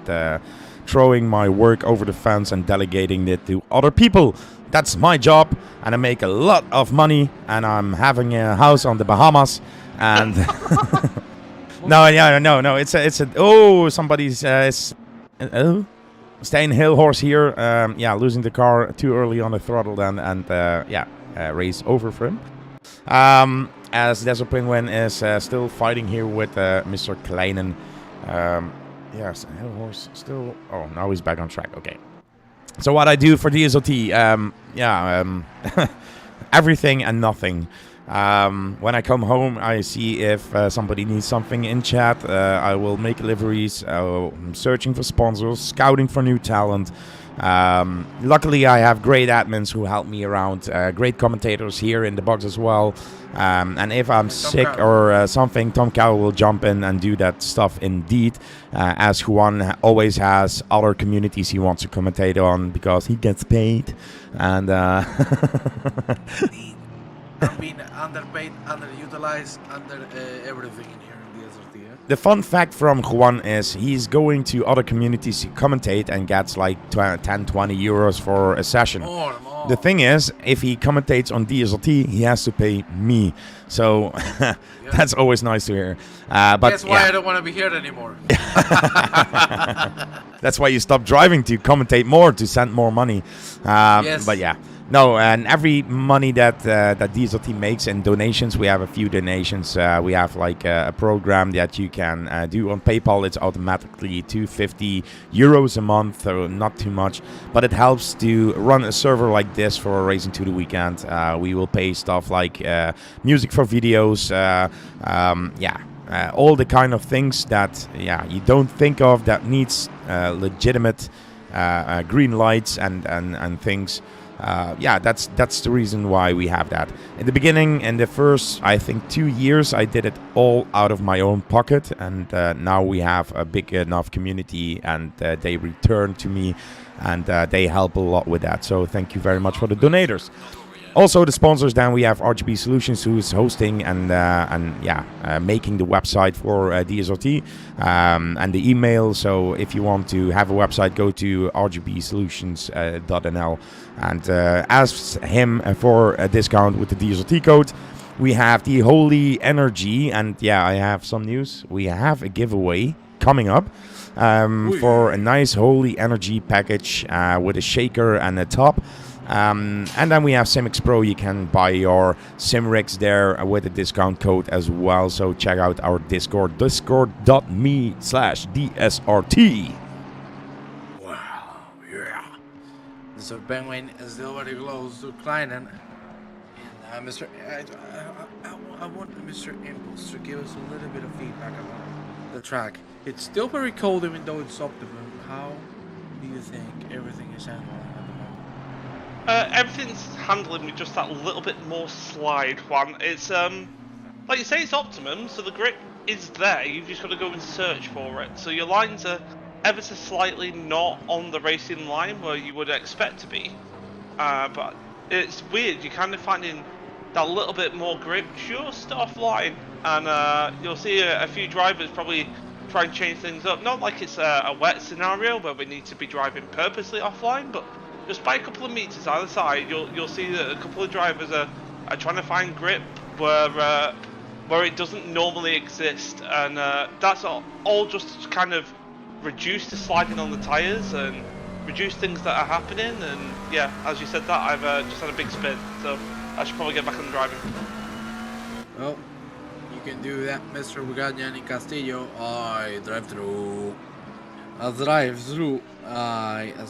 throwing my work over the fence and delegating it to other people. That's my job, and I make a lot of money, and I'm having a house on the Bahamas, and no, it's a oh, somebody's staying hill horse here. Losing the car too early on the throttle then, and race over for him. As Desert Penguin is still fighting here with Mr. Kleinen. Yes, hill horse still. Oh, now he's back on track. Okay. So what I do for DSRT, everything and nothing. When I come home, I see if somebody needs something in chat. I will make liveries. I'm searching for sponsors, scouting for new talent. Luckily, I have great admins who help me around. Great commentators here in the box as well. And if I'm sick or something, Tom Cow will jump in and do that stuff indeed. As Juan always has other communities he wants to commentate on because he gets paid. And I'm being underpaid, underutilized, everything in here in DSRT. the fun fact from Juan is he's going to other communities to commentate and gets like 10, 20 euros for a session. More. The thing is, if he commentates on DSRT, he has to pay me. So that's always nice to hear. But that's why I don't want to be here anymore. That's why you stop driving, to commentate more, to send more money. Yes. But yeah. No, and every money that DSRT makes in donations, we have a few donations. We have like a program that you can do on PayPal. It's automatically 250 euros a month, so not too much. But it helps to run a server like this for Racing to the Weekend. We will pay stuff like music for videos, all the kind of things that you don't think of that needs legitimate green lights and things. That's the reason why we have that. In the beginning, in the first, I think, 2 years, I did it all out of my own pocket, and now we have a big enough community, and they return to me, and they help a lot with that. So thank you very much for the donators. Also, the sponsors, then we have RGB Solutions, who is hosting and making the website for DSRT and the email. So if you want to have a website, go to rgbsolutions.nl and ask him for a discount with the DSRT code. We have the Holy Energy, and I have some news. We have a giveaway coming up for a nice Holy Energy package with a shaker and a top. And then we have Simix Pro. You can buy your sim rigs there with a discount code as well. So check out our Discord, discord.me/DSRT. Wow, yeah. Mr. Penguin is still very close to Kleinen. And I want Mr. Impulse to give us a little bit of feedback about the track. It's still very cold even though it's optimum. How do you think everything is handling at the moment? Everything's handling with just that little bit more slide, Juan. It's like you say, it's optimum, so the grip is there. You've just got to go and search for it. So your lines are ever so slightly not on the racing line where you would expect to be. But it's weird. You're kind of finding that little bit more grip just offline, and you'll see a few drivers probably try and change things up. Not like it's a wet scenario where we need to be driving purposely offline, but just by a couple of meters either side, you'll see that a couple of drivers are trying to find grip where it doesn't normally exist, and that's all just to kind of reduce the sliding on the tyres and reduce things that are happening. And as you said that, I've just had a big spin, so I should probably get back on driving. Well, you can do that, Mr. Bugadjan in Castillo. I drive through. As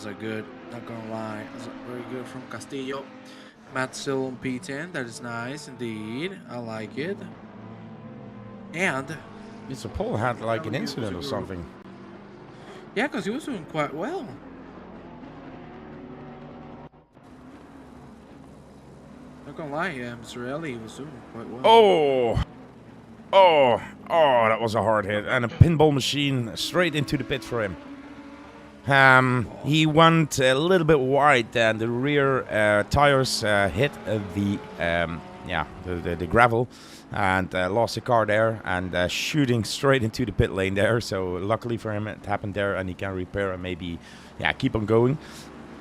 a good, not gonna lie, as a very good from Castillo. Matt still on P10, that is nice indeed. I like it. And Mr. Paul had like an Yeah, incident or Mr. Guru. something. Yeah, because he was doing quite well. Not gonna lie, Mr. Ellie was doing quite well. Oh, that was a hard hit. And a pinball machine straight into the pit for him. He went a little bit wide and the rear tires hit the gravel and lost the car there and shooting straight into the pit lane there. So luckily for him it happened there and he can repair and maybe keep on going.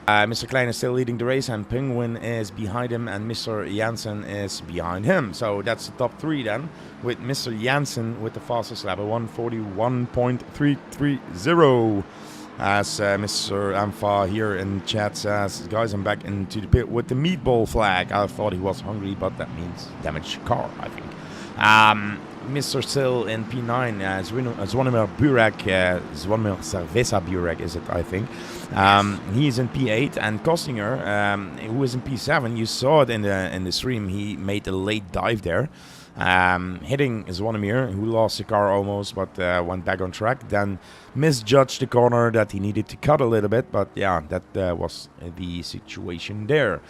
Mr. Klein is still leading the race and Penguin is behind him and Mr. Jansen is behind him. So that's the top three then, with Mr. Jansen with the fastest lap, 141.330. As Mr. Amfa here in chat says, guys, I'm back into the pit with the meatball flag. I thought he was hungry, but that means damaged car, I think. Mr. Sill in P9, Zvonimir Burek, Zvonimir Cerveza Burek is it, I think. He's in P8, and Kostinger, who is in P7, you saw it in the stream, he made a late dive there. Hitting Zvonimir, who lost the car almost, but went back on track. Then misjudged the corner that he needed to cut a little bit, but yeah, that was the situation there.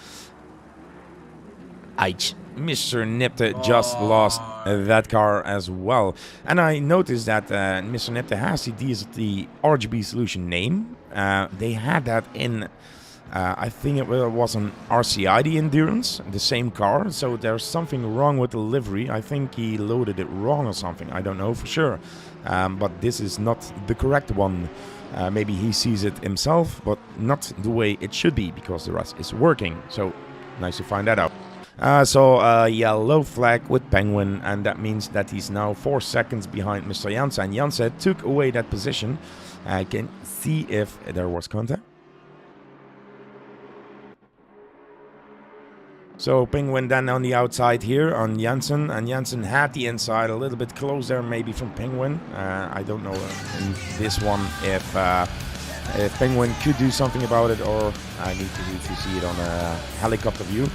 Mr. Nipte just lost that car as well. And I noticed that Mr. Nipte has the DSRT RGB solution name. They had that in, I think it was an RCI, the Endurance, the same car. So there's something wrong with the livery. I think he loaded it wrong or something. I don't know for sure. But this is not the correct one. Maybe he sees it himself, but not the way it should be, because the rest is working. So nice to find that out. So a yellow flag with Penguin, and that means that he's now 4 seconds behind Mr. Jansen. Jansen took away that position. I can see if there was contact. So Penguin then on the outside here on Jansen, and Jansen had the inside a little bit close there, maybe from Penguin. I don't know in this one if Penguin could do something about it, or I need to see it on a helicopter view.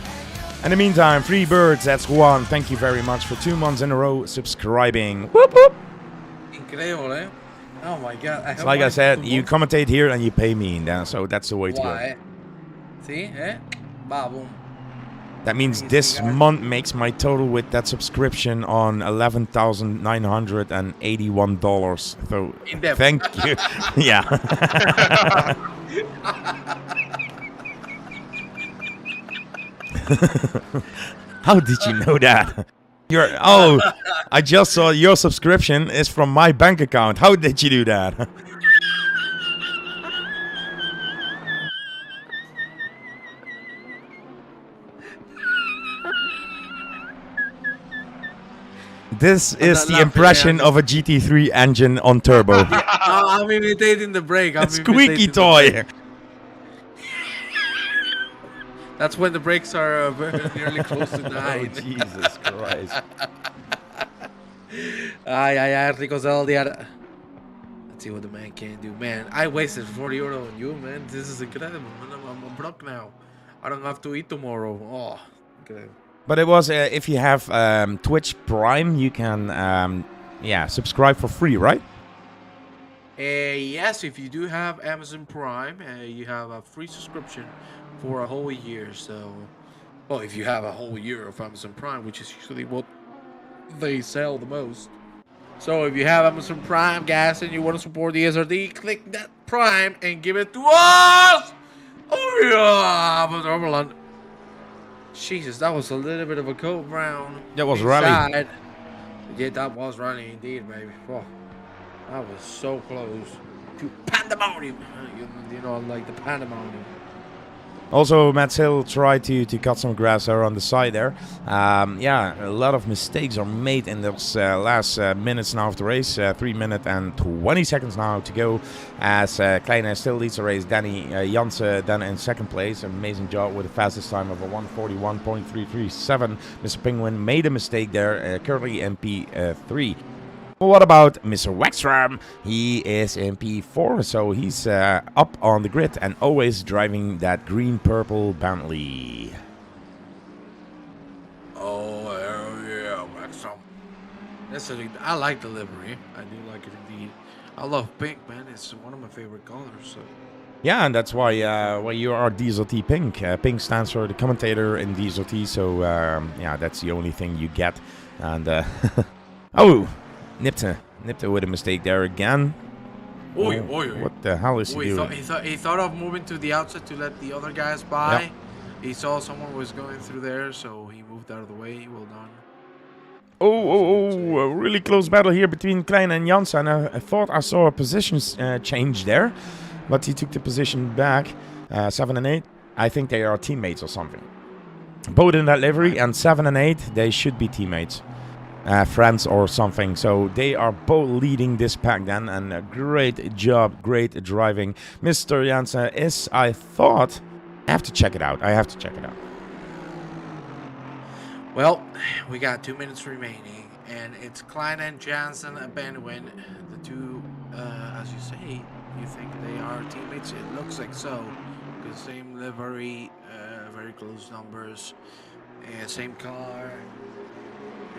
In the meantime, Free Birds, that's one. Thank you very much for 2 months in a row subscribing. Whoop whoop. Incredible, eh? Oh my god. It's like I said, you commentate here and you pay me, so that's the way to go. See, eh? Bah, boom. That means this month makes my total with that subscription on $11,981. So thank you. Yeah. How did you know that? I just saw your subscription is from my bank account. How did you do that? This is the impression of a GT3 engine on turbo. I'm imitating the brake. A squeaky toy. That's when the brakes are nearly close to 9. Oh, Jesus Christ. Rico Zelda. Let's see what the man can do. Man, I wasted 40 euro on you, man. This is incredible, man. I'm broke now. I don't have to eat tomorrow. Oh, incredible. But it was, if you have Twitch Prime, you can, subscribe for free, right? Yes, if you do have Amazon Prime, you have a free subscription for a whole year. So, well, if you have a whole year of Amazon Prime, which is usually what they sell the most. So if you have Amazon Prime, guys, and you want to support the DSRT, click that Prime and give it to us. Oh yeah, Jesus, that was a little bit of a cold brown. That was rally. Yeah, that was rally indeed, baby. Oh, that was so close to pandemonium. You know, like the pandemonium. Also, Matt Hill tried to cut some grass there on the side there. A lot of mistakes are made in those last minutes now of the race. 3 minutes and 20 seconds now to go. As Kleine still leads the race. Danny Jansen then in second place. Amazing job with the fastest time of a 141.337. Mr. Penguin made a mistake there, currently in P3. What about Mr. Wexram? He is in P4, so he's up on the grid and always driving that green-purple Bentley. Oh, hell yeah, Wexram. I like the livery. I do like it indeed. I love pink, man. It's one of my favorite colors. So. Yeah, and that's why you are DSRT Pink. Pink stands for the commentator in DSRT, so yeah, that's the only thing you get. And oh, Nipte with a mistake there again. Oi, Oh, oi, oi. what the hell is he doing? He thought of moving to the outside to let the other guys by. Yep. He saw someone was going through there, so he moved out of the way. Well done. Oh, a really close battle here between Klein and Janssen. I thought I saw a position change there, but he took the position back. 7 and 8, I think they are teammates or something. Both in that livery, and 7 and 8, they should be teammates. Friends or something. So they are both leading this pack then, and a great job, great driving. Mr. Janssen is, I thought, I have to check it out. Well, we got 2 minutes remaining, and it's Klein and Jansen Benwin. The two, as you say, you think they are teammates. It looks like so. The same livery, very close numbers, same car.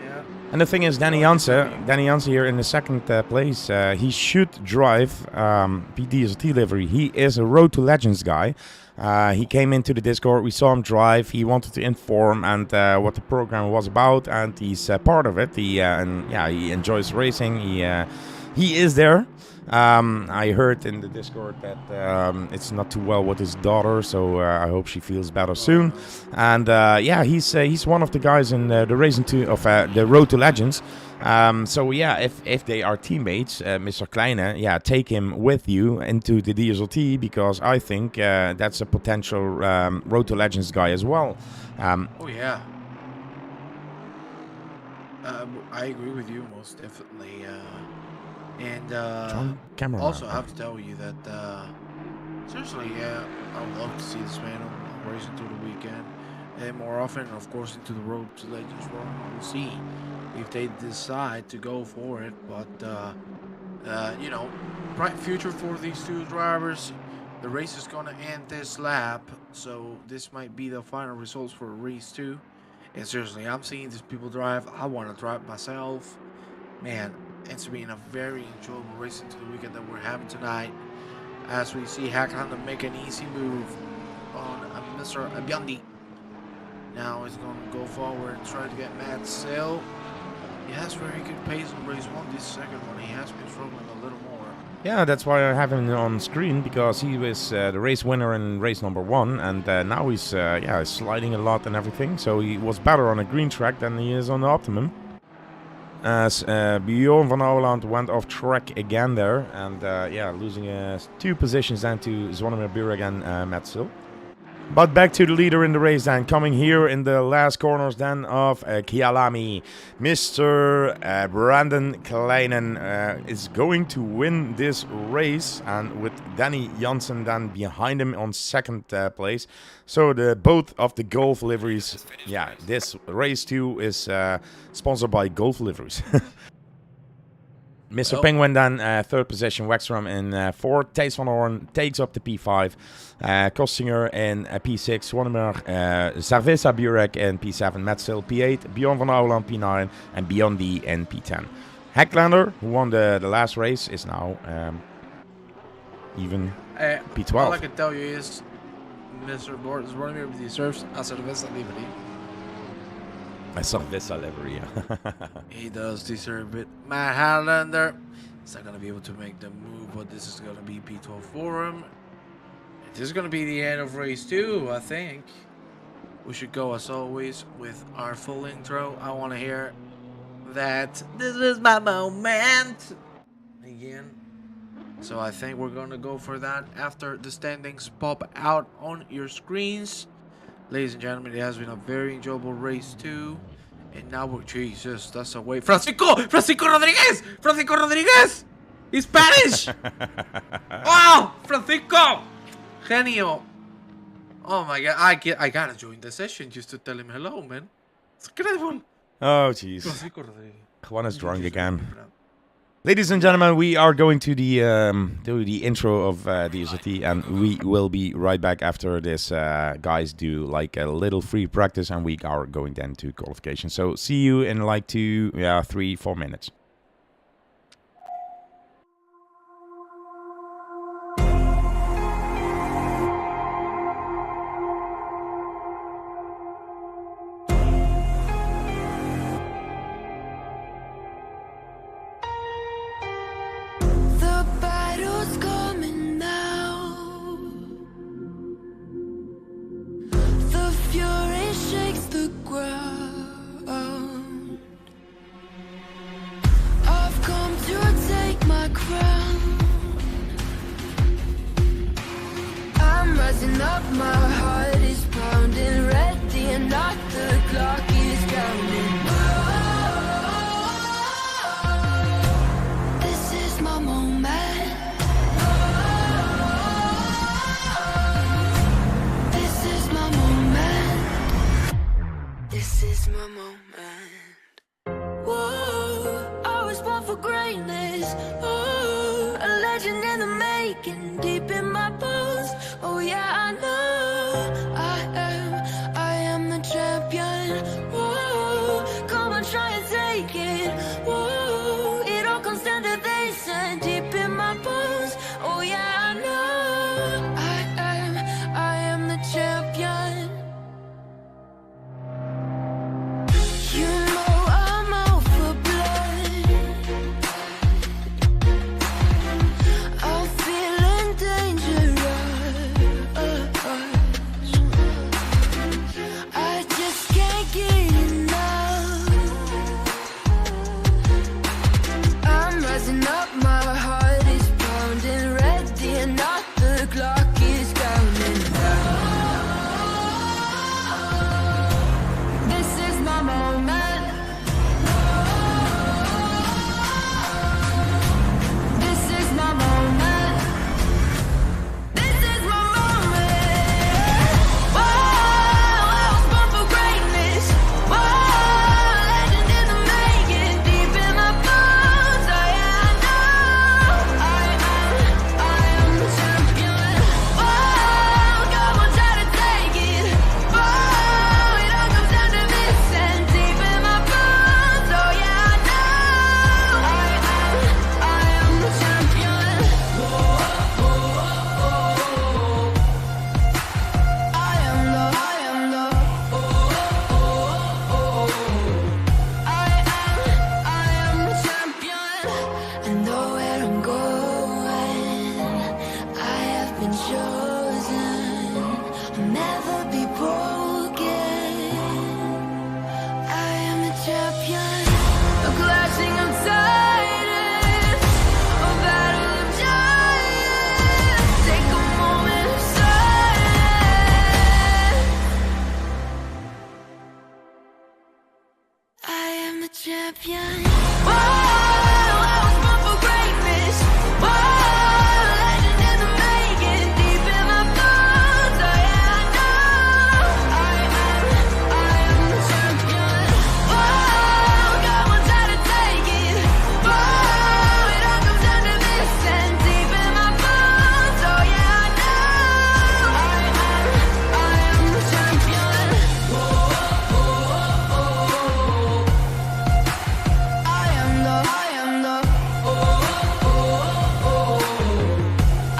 Yeah. And the thing is, Danny Janssen here in the second place, he should drive PDST livery. He is a Road to Legends guy. He came into the Discord, we saw him drive, he wanted to inform and what the program was about, and he's part of it. And yeah, he enjoys racing. He is there. I heard in the Discord that it's not too well with his daughter, so I hope she feels better soon. And yeah, he's one of the guys in the racing of the Road to Legends. So yeah, if they are teammates, Mr. Kleine, yeah, take him with you into the DSRT, because I think that's a potential Road to Legends guy as well. Oh yeah. I agree with you most definitely. And Camera also, I around. have to tell you that seriously, yeah, I would love to see this man racing through the weekend, and more often, of course, into the Road to Legends run. We'll see if they decide to go for it. But you know, bright future for these two drivers. The race is gonna end this lap, so this might be the final results for race 2. And seriously, I'm seeing these people drive. I want to drive myself. Man, it's been a very enjoyable race into the weekend that we're having tonight, as we see Hackland make an easy move on Mr. Abiondi. Now he's going to go forward and try to get Matt Sill. He has very good pace in race 1. This second one, he has been struggling a little more. Yeah, that's why I have him on screen, because he was the race winner in race number 1, and now he's yeah, sliding a lot and everything. So he was better on a green track than he is on the Optimum. As Bjorn van Ouweland went off track again there, and yeah, losing 2 positions then to Zvonimir Burek and Metzel. But back to the leader in the race then, coming here in the last corners then of Kyalami. Mr. Brandon Kleinen is going to win this race, and with Danny Janssen then behind him on second place. So both of the Golf liveries, yeah, this race too is sponsored by Golf liveries. Mr. Penguin then third position, Wexram in fourth, Thijs van Hoorn takes up the P5, Kostinger in P6, Wannemer, Sarvisa Burek in P7, Metzel P8, Bjorn van Ouweland P9, and Biondi in P10. Hecklander, who won the last race, is now even P12. All I can tell you is Mr. Zvonimir deserves a Cerveza livery. I saw this livery. He does deserve it. Matt Highlander is not going to be able to make the move, but this is going to be P12 for him. This is going to be the end of race 2, I think. We should go, as always, with our full intro. I want to hear that this is my moment again. So I think we're going to go for that after the standings pop out on your screens. Ladies and gentlemen, it has been a very enjoyable race too. And now we're, Jesus, that's a way. Francisco Rodriguez! He's Spanish! Wow! Francisco! Genio! Oh my god, I gotta join the session just to tell him hello, man. It's incredible. Oh, jeez. Francisco Rodriguez. Juan is drunk again. Ladies and gentlemen, we are going to the intro of DSRT, and we will be right back after this. Guys do like a little free practice, and we are going then to qualification. So see you in like 3-4 minutes. The battle's coming now. The fury shakes the ground. I've come to take my crown. I'm rising up, my heart is pounding, ready and not the clock is counting. This is my moment. This is my moment. This is my moment. Whoa, I was born for greatness. Oh, a legend in the making, deep in my bones. Oh yeah, I know I am the champion. Whoa, come on, try and take it. Whoa, it all comes down to this and deep in my bones. Oh yeah, I know I am the champion. You know I'm out for blood. I'm feeling dangerous. I just can't get enough. I'm rising up, my heart is pounding, ready and not the clock is counting down. This is my moment. This is my moment. This is my moment. Whoa, I was born for greatness. Whoa, legend in the making, deep in my bones. I am the champion. Whoa, come on, try to take it. Whoa, it all comes down to this and deep in my bones. Oh yeah, I know I am the champion. I am the champion. I know where I'm going. I have been chosen. I'll never be broken. I am the champion. A clashing of titans, a battle of giants. Take a moment of silence. I am the champion. Whoa, I was born for greatness. Whoa, legend in the making, deep in my bones. Oh yeah, I know I am the champion. Whoa, come on, try to take it. Whoa, it all comes down to this and deep in my bones. Oh yeah, I know I am the champion.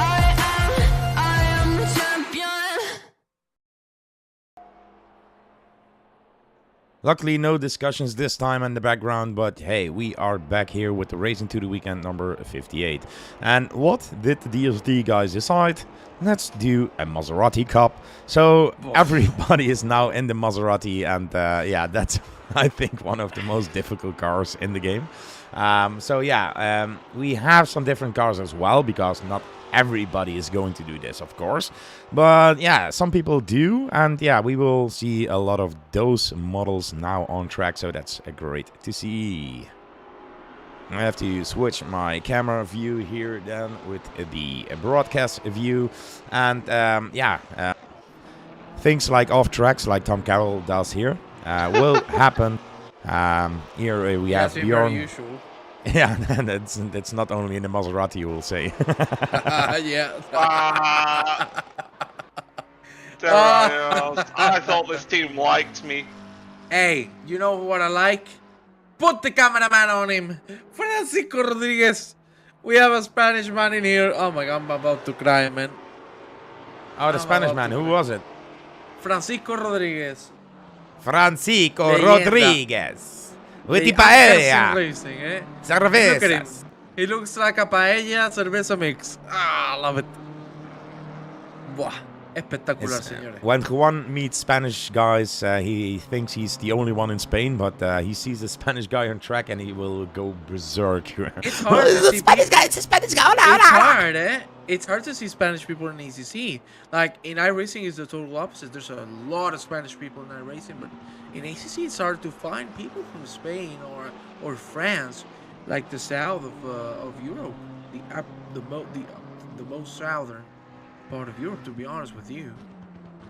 I am the champion. Luckily, no discussions this time in the background, but hey, we are back here with the Racing to the Weekend number 58. And what did the DSRT guys decide? Let's do a Maserati Cup. So everybody is now in the Maserati, and yeah, that's I think one of the most difficult cars in the game. We have some different cars as well, because not everybody is going to do this, of course. But yeah, some people do, and yeah, we will see a lot of those models now on track, so that's great to see. I have to switch my camera view here then with the broadcast view, and things like off tracks, like Tom Carroll does here, will happen. Here we have Very Bjorn. usual. Yeah, that's not only in the Maserati, you will say. Yeah. Ah, there I was. I thought this team liked me. Hey, you know what I like? Put the cameraman on him. Francisco Rodriguez. We have a Spanish man in here. Oh my god, I'm about to cry, man. Oh, the I'm Spanish about man. to Who cry. was it? Francisco Rodriguez. Francisco Leyenda. Rodriguez. With the The Ankerson paella. Racing, eh? Look at him. Cervezas. He looks like a paella cerveza mix. Ah, I love it. Buah, espectacular, señores. When Juan meets Spanish guys, he thinks he's the only one in Spain, but he sees a Spanish guy on track and he will go berserk. It's hard to see Spanish guy, it's a Spanish guy. It's hard, eh? It's hard to see Spanish people in ACC. Like in iRacing, is the total opposite. There's a lot of Spanish people in iRacing, but in ACC, it's hard to find people from Spain or France, like the south of Europe, the most southern part of Europe. To be honest with you,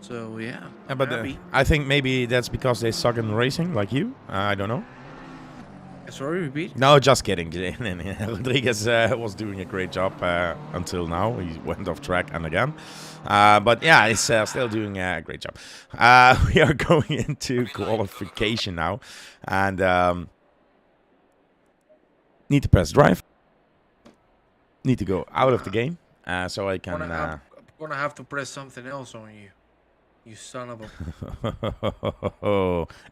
so yeah, I'm but happy. I think maybe that's because they suck in racing, like you. I don't know. Sorry, repeat. No, just kidding. Rodriguez was doing a great job until now. He went off track and again. But yeah, he's still doing a great job. We are going into qualification now. And need to press drive. Need to go out of the game. So I can... I'm gonna have to press something else on you. You son of a...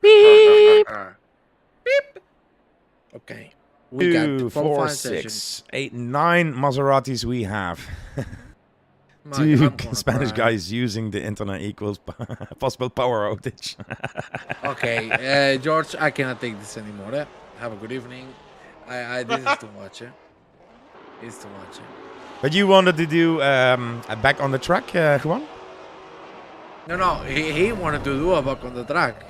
Beep! Beep. Okay. We got 2, 4, qualifying 6, session. 8, 9 Maseratis we have. My Two God, I'm gonna Spanish cry. guys using the internet equals possible power outage. Okay, George, I cannot take this anymore. Have a good evening. This is too much. It's too much. But you wanted to do a back on the track, Juan? No, he wanted to do a back on the track.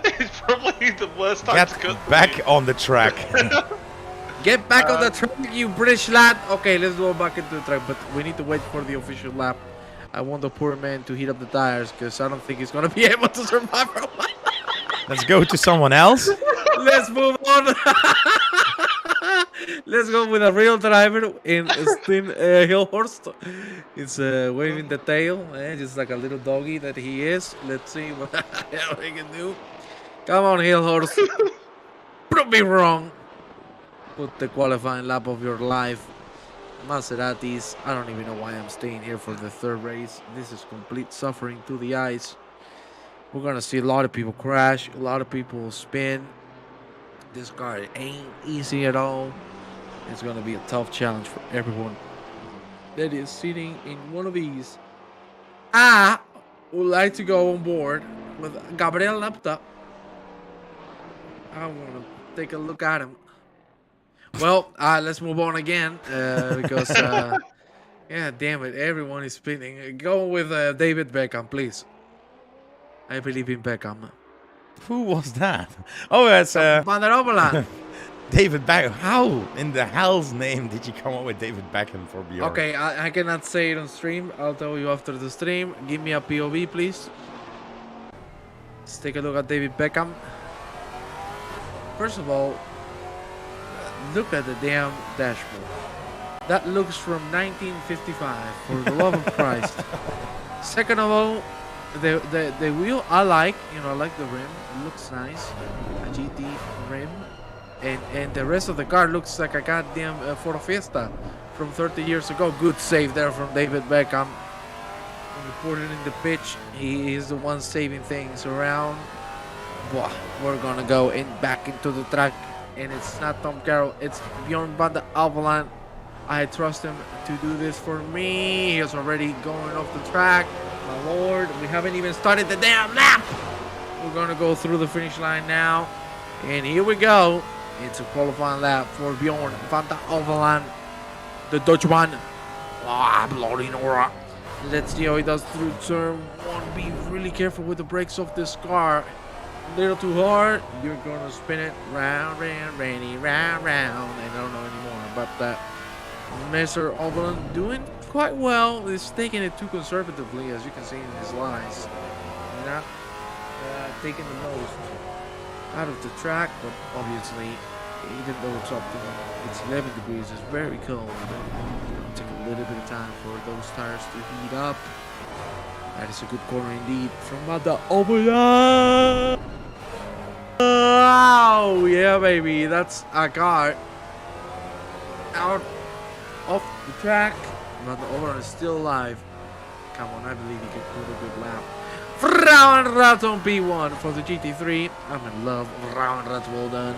It's probably the worst time to Get cut back on the track. Get back on the track, you British lad. Okay, let's go back into the track, but we need to wait for the official lap. I want the poor man to heat up the tires because I don't think he's gonna be able to survive for a while. Let's go to someone else. Let's move on. Let's go with a real driver in Steen Hillhorst. It's waving the tail, just like a little doggy that he is. Let's see what hell he can do. Come on, Hillhorst. Prove me wrong. Put the qualifying lap of your life. Maseratis. I don't even know why I'm staying here for the third race. This is complete suffering to the eyes. We're gonna see a lot of people crash, a lot of people spin. This car ain't easy at all. It's gonna be a tough challenge for everyone that is sitting in one of these. I would like to go on board with Gabriel Lapta. I want to take a look at him. Well, let's move on again because, yeah, damn it, everyone is spinning. Go with David Beckham, please. I believe in Beckham. Who was that? Oh, that's Van der Overland. David Beckham. How in the hell's name did you come up with David Beckham for Bjorn? Okay, I cannot say it on stream. I'll tell you after the stream. Give me a POV, please. Let's take a look at David Beckham. First of all, look at the damn dashboard. That looks from 1955, for the love of Christ. Second of all, the wheel I like, I like the rim. It looks nice, a GT rim, and the rest of the car looks like a goddamn Ford Fiesta from 30 years ago. Good save there from David Beckham. Reported in the pitch, he is the one saving things around. We're gonna go back into the track, and it's not Tom Carroll, it's Bjorn van der Alvaland. I trust him to do this for me. He's already going off the track. My lord, we haven't even started the damn lap. We're gonna go through the finish line now, and here we go. It's a qualifying lap for Bjorn van der Alvaland, the Dutchman. Bloody Nora. Let's see how he does through turn one. Be really careful with the brakes of this car. A little too hard. You're gonna spin it round, rainy, round. I don't know anymore about that. Mr. Alvaland doing quite well. He's taking it too conservatively, as you can see in his lines. Not taking the most out of the track, but obviously even though it's 11 degrees, it's very cold. It'll take a little bit of time for those tires to heat up. That is a good corner indeed from the Overland. Oh, yeah, baby. That's a car out of the track. But the Overland is still alive. Come on, I believe he can put a good lap. Frauenrad on P1 for the GT3. I'm in love. Frauenrad, well done.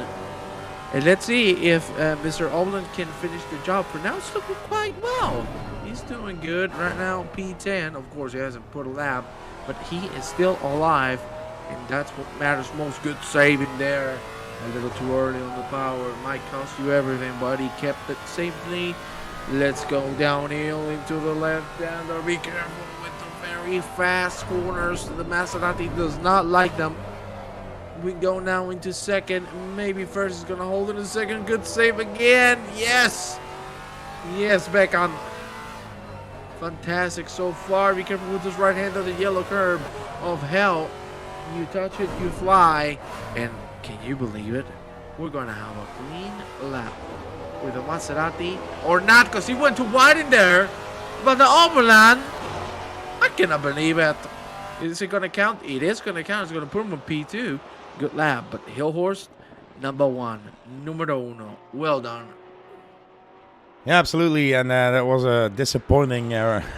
And let's see if Mr. Overland can finish the job. For now, it's looking quite well. He's doing good right now. P10, of course, he hasn't put a lap, but he is still alive, and that's what matters most. Good saving there. A little too early on the power. It might cost you everything, but he kept it safely. Let's go downhill into the left-hander. Be careful with the very fast corners. The Maserati does not like them. We go now into second. Maybe first is going to hold in a second. Good save again. Yes. Yes, back on. Fantastic so far. Be careful with this right hand of the yellow curb of hell. You touch it, you fly. And can you believe it? We're going to have a clean lap with a Maserati. Or not, because he went too wide in there. But the Overland, I cannot believe it. Is it going to count? It is going to count. It's going to put him on P2. Good lap. But Hill Horse, number one. Numero uno. Well done. Yeah, absolutely, and that was a disappointing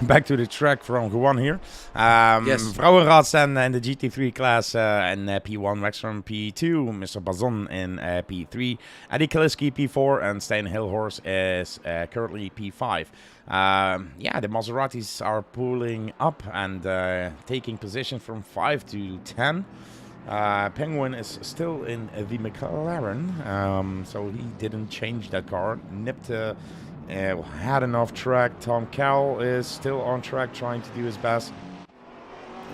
back to the track from Juan here. Yes. Vrouwenrad in the GT3 class in P1, Wexstrom P2, Mr. Bazon in P3, Eddie Kaliski P4, and Stijn Hilhorst is currently P5. Yeah, the Maseratis are pulling up and taking position from 5 to 10. Penguin is still in the McLaren, so he didn't change that car. Nipped had an off track. Tom Cowell is still on track, trying to do his best.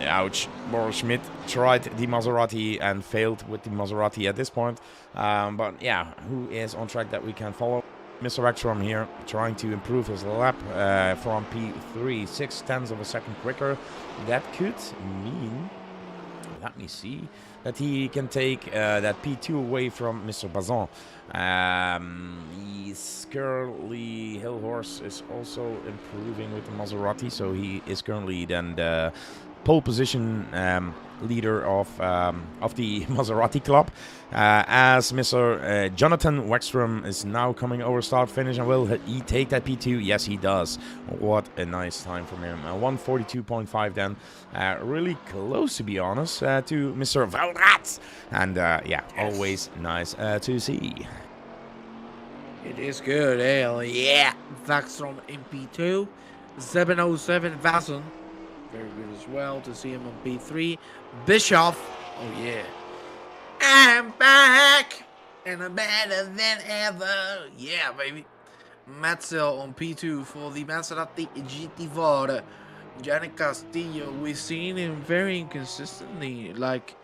Ouch. Boris Schmidt tried the Maserati and failed with the Maserati at this point. But yeah, who is on track that we can follow? Mr. Ekstrom here, trying to improve his lap from P3, 0.6 of a second quicker. That could mean, let me see, that he can take that P2 away from Mr. Bazin. He's currently, Hilhorst is also improving with the Maserati, so he is currently then the pole position leader of the Maserati club. As Mr. Jonathan Wexstrom is now coming over start finish, and will he take that P2? Yes, he does. What a nice time from him. 142.5 then. Really close, to be honest, to Mr. Valrat. And yeah, always nice to see. It is good, hell yeah. Wexstrom in P2. 707 Vason. Very good as well to see him on P3. Bischoff. Oh yeah. I'm back. And I'm better than ever. Yeah, baby. Matzel on P2 for the Maserati GT4. Janik Castillo, we've seen him very inconsistently. Like,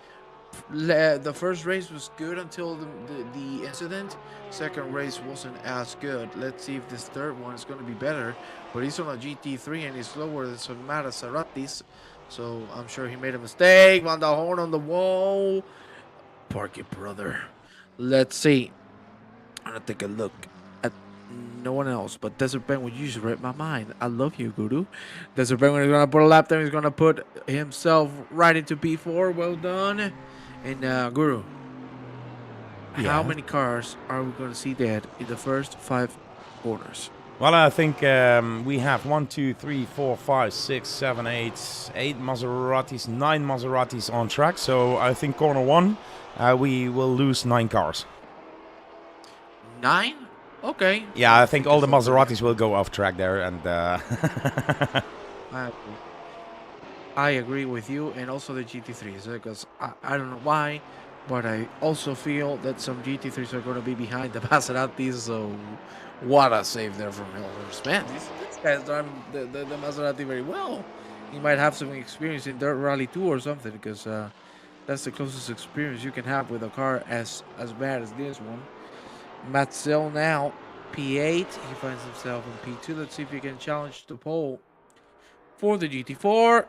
the first race was good until the incident. Second race wasn't as good. Let's see if this third one is going to be better. But he's on a GT3 and he's slower than some Maseratis. So I'm sure he made a mistake. On the horn on the wall. Park it, brother. Let's see. I'm going to take a look at no one else. But Desert Penguin, you just read my mind. I love you, Guru. Desert Penguin is going to put a lap there. He's going to put himself right into P4. Well done. And Guru, how many cars are we going to see dead in the first 5 corners? Well, I think we have 1, 2, 3, 4, 5, 6, 7, 8 Maseratis, 9 Maseratis on track. So I think corner 1, we will lose 9 cars. 9? Okay. Yeah, I think all the Maseratis will go off track there, and I agree with you, and also the GT3s, because I don't know why, but I also feel that some GT3s are going to be behind the Maseratis, so what a save there from Hilhorst. Man, these guys drive the Maserati very well. He might have some experience in Dirt Rally 2 or something, because that's the closest experience you can have with a car as bad as this one. Matzel now, P8. He finds himself in P2. Let's see if he can challenge the pole for the GT4.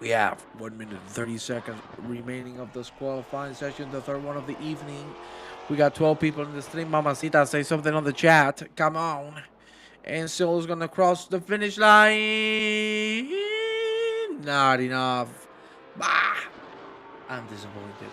We have 1 minute and 30 seconds remaining of this qualifying session, the third one of the evening. We got 12 people in the stream. Mamacita, say something on the chat. Come on. Ansel's gonna cross the finish line. Not enough. Bah. I'm disappointed.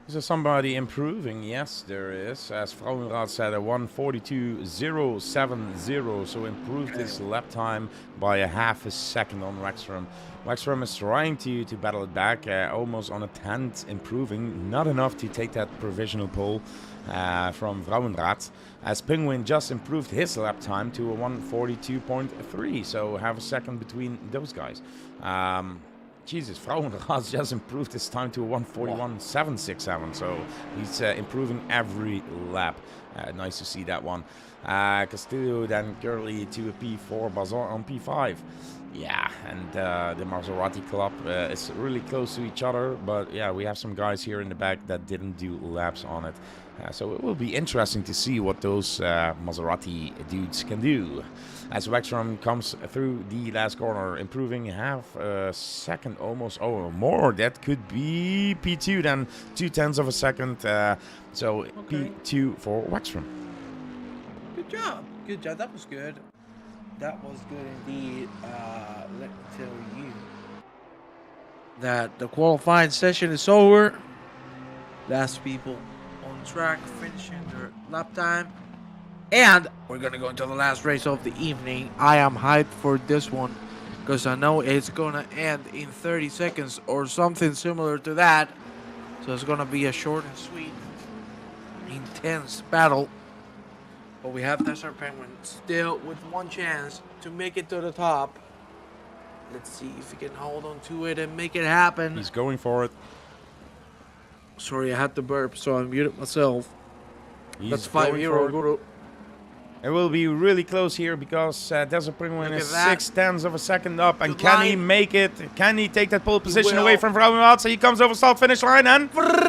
Is there somebody improving? Yes, there is. As Vrouwenraad said, a 1:42.070, so improved his lap time by a half a second on Wexstrom. Wexstrom is trying to battle it back, almost on a 10th, improving. Not enough to take that provisional pole from Vrouwenraad. As Penguin just improved his lap time to a 1:42.3, so half a second between those guys. Jesus, Vrouwenraad just improved his time to a 1:41.767, so he's improving every lap. Nice to see that one. Castillo then Gurley to a P4, Bazin on P5. Yeah, and the Maserati Club is really close to each other, but yeah, we have some guys here in the back that didn't do laps on it. So it will be interesting to see what those Maserati dudes can do. As Wexstrom comes through the last corner, improving half a second almost. Oh, more. That could be P2 then 0.2 of a second. So Okay. P2 for Wexstrom. Good job. Good job. That was good. That was good indeed. Let me tell you that the qualifying session is over. Last people on track finishing their lap time. And we're going to go into the last race of the evening. I am hyped for this one because I know it's going to end in 30 seconds or something similar to that. So it's going to be a short and sweet, intense battle. But we have Desert Penguin still with one chance to make it to the top. Let's see if he can hold on to it and make it happen. He's going for it. Sorry, I had to burp, so I muted myself. He's That's going 5-0, for it. Guru. It will be really close here because Desert Penguin Look is at that. 0.6 of a second up. And Good can he line. make it? Can he take that pole position will. away from Vrouwenraad? So he comes over start finish line and 43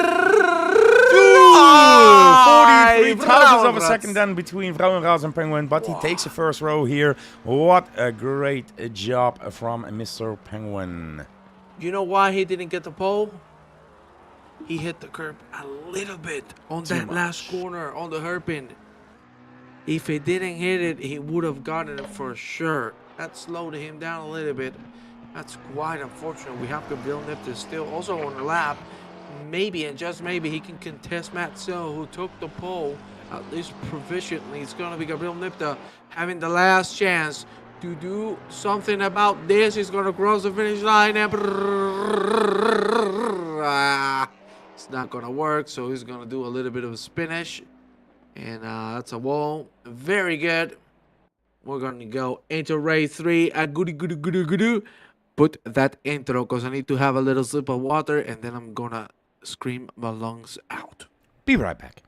thousandths of a second then between Vrouwenraad and Penguin. But he takes the first row here. What a great job from Mr. Penguin. You know why he didn't get the pole? He hit the curb a little bit on that last corner on the hairpin. If he didn't hit it, he would have gotten it for sure. That slowed him down a little bit. That's quite unfortunate. We have Gabriel Nipter still also on the lap. Maybe, and just maybe, he can contest Matt Sill, who took the pole, at least provisionally. It's going to be Gabriel Nipter having the last chance to do something about this. He's going to cross the finish line and it's not going to work, so he's going to do a little bit of a spinish. And that's a wall. Very good. We're going to go into race 3 at goody. Put that intro because I need to have a little sip of water and then I'm going to scream my lungs out. Be right back.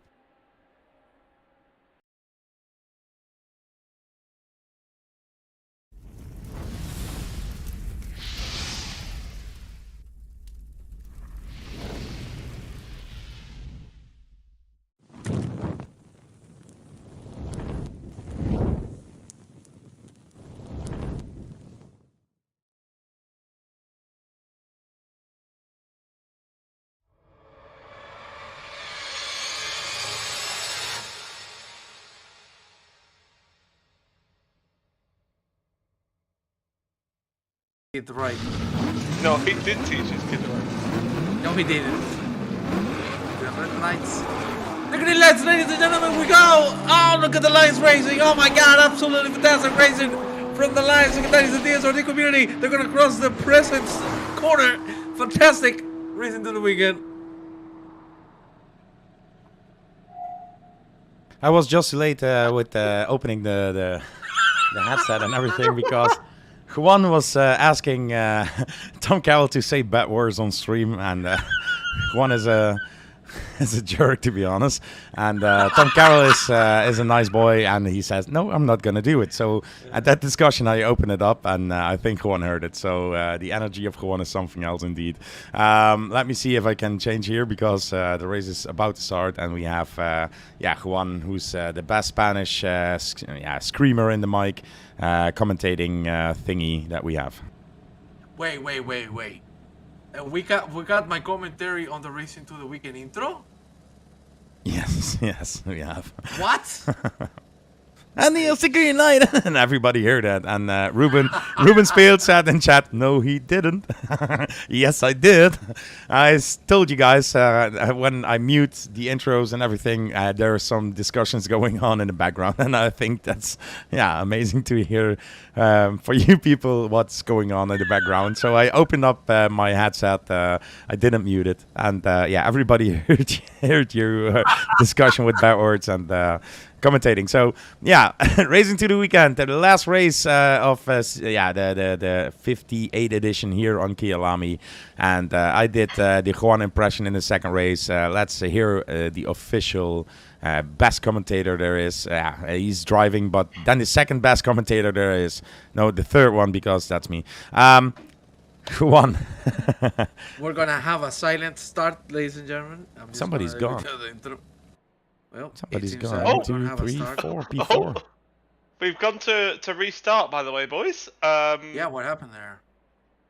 Get right. No, he did teach his kid right. No, he didn't. The red lights. Look at the lights, ladies and gentlemen. We go. Oh, look at the lights racing. Oh my God, absolutely fantastic racing from the lights. Look at that. It's the DSRT community. They're going to cross the presence corner. Fantastic racing to the weekend. I was just late with opening the headset and everything because Juan was asking Tom Carroll to say bad words on stream, and Juan is a jerk, to be honest. And Tom Carroll is a nice boy, and he says, "No, I'm not gonna do it." So at that discussion, I opened it up, and I think Juan heard it. So the energy of Juan is something else indeed. Let me see if I can change here because the race is about to start, and we have Juan, who's the best Spanish screamer in the mic, commentating thingy that we have. Wait. And we got my commentary on the Racing to the Weekend intro. Yes, yes, we have. What? And here's the green light. And everybody heard that. And Ruben Spiel said in chat, no, he didn't. Yes, I did. Told you guys when I mute the intros and everything, there are some discussions going on in the background. And I think that's, amazing to hear for you people what's going on in the background. So I opened up my headset. I didn't mute it. And everybody heard your discussion with bad words and commentating. So racing to the weekend, the last race of the 58 edition here on Kyalami, and I did the Juan impression in the second race. Let's hear the official best commentator there is. He's driving, but then the second best commentator there is the third one, because that's me. Juan. We're gonna have a silent start, ladies and gentlemen. Somebody's gone. Well, Somebody's it gone. seems 1, 2, 3, 4, P4. We've gone to restart, by the way, boys. Yeah, what happened there?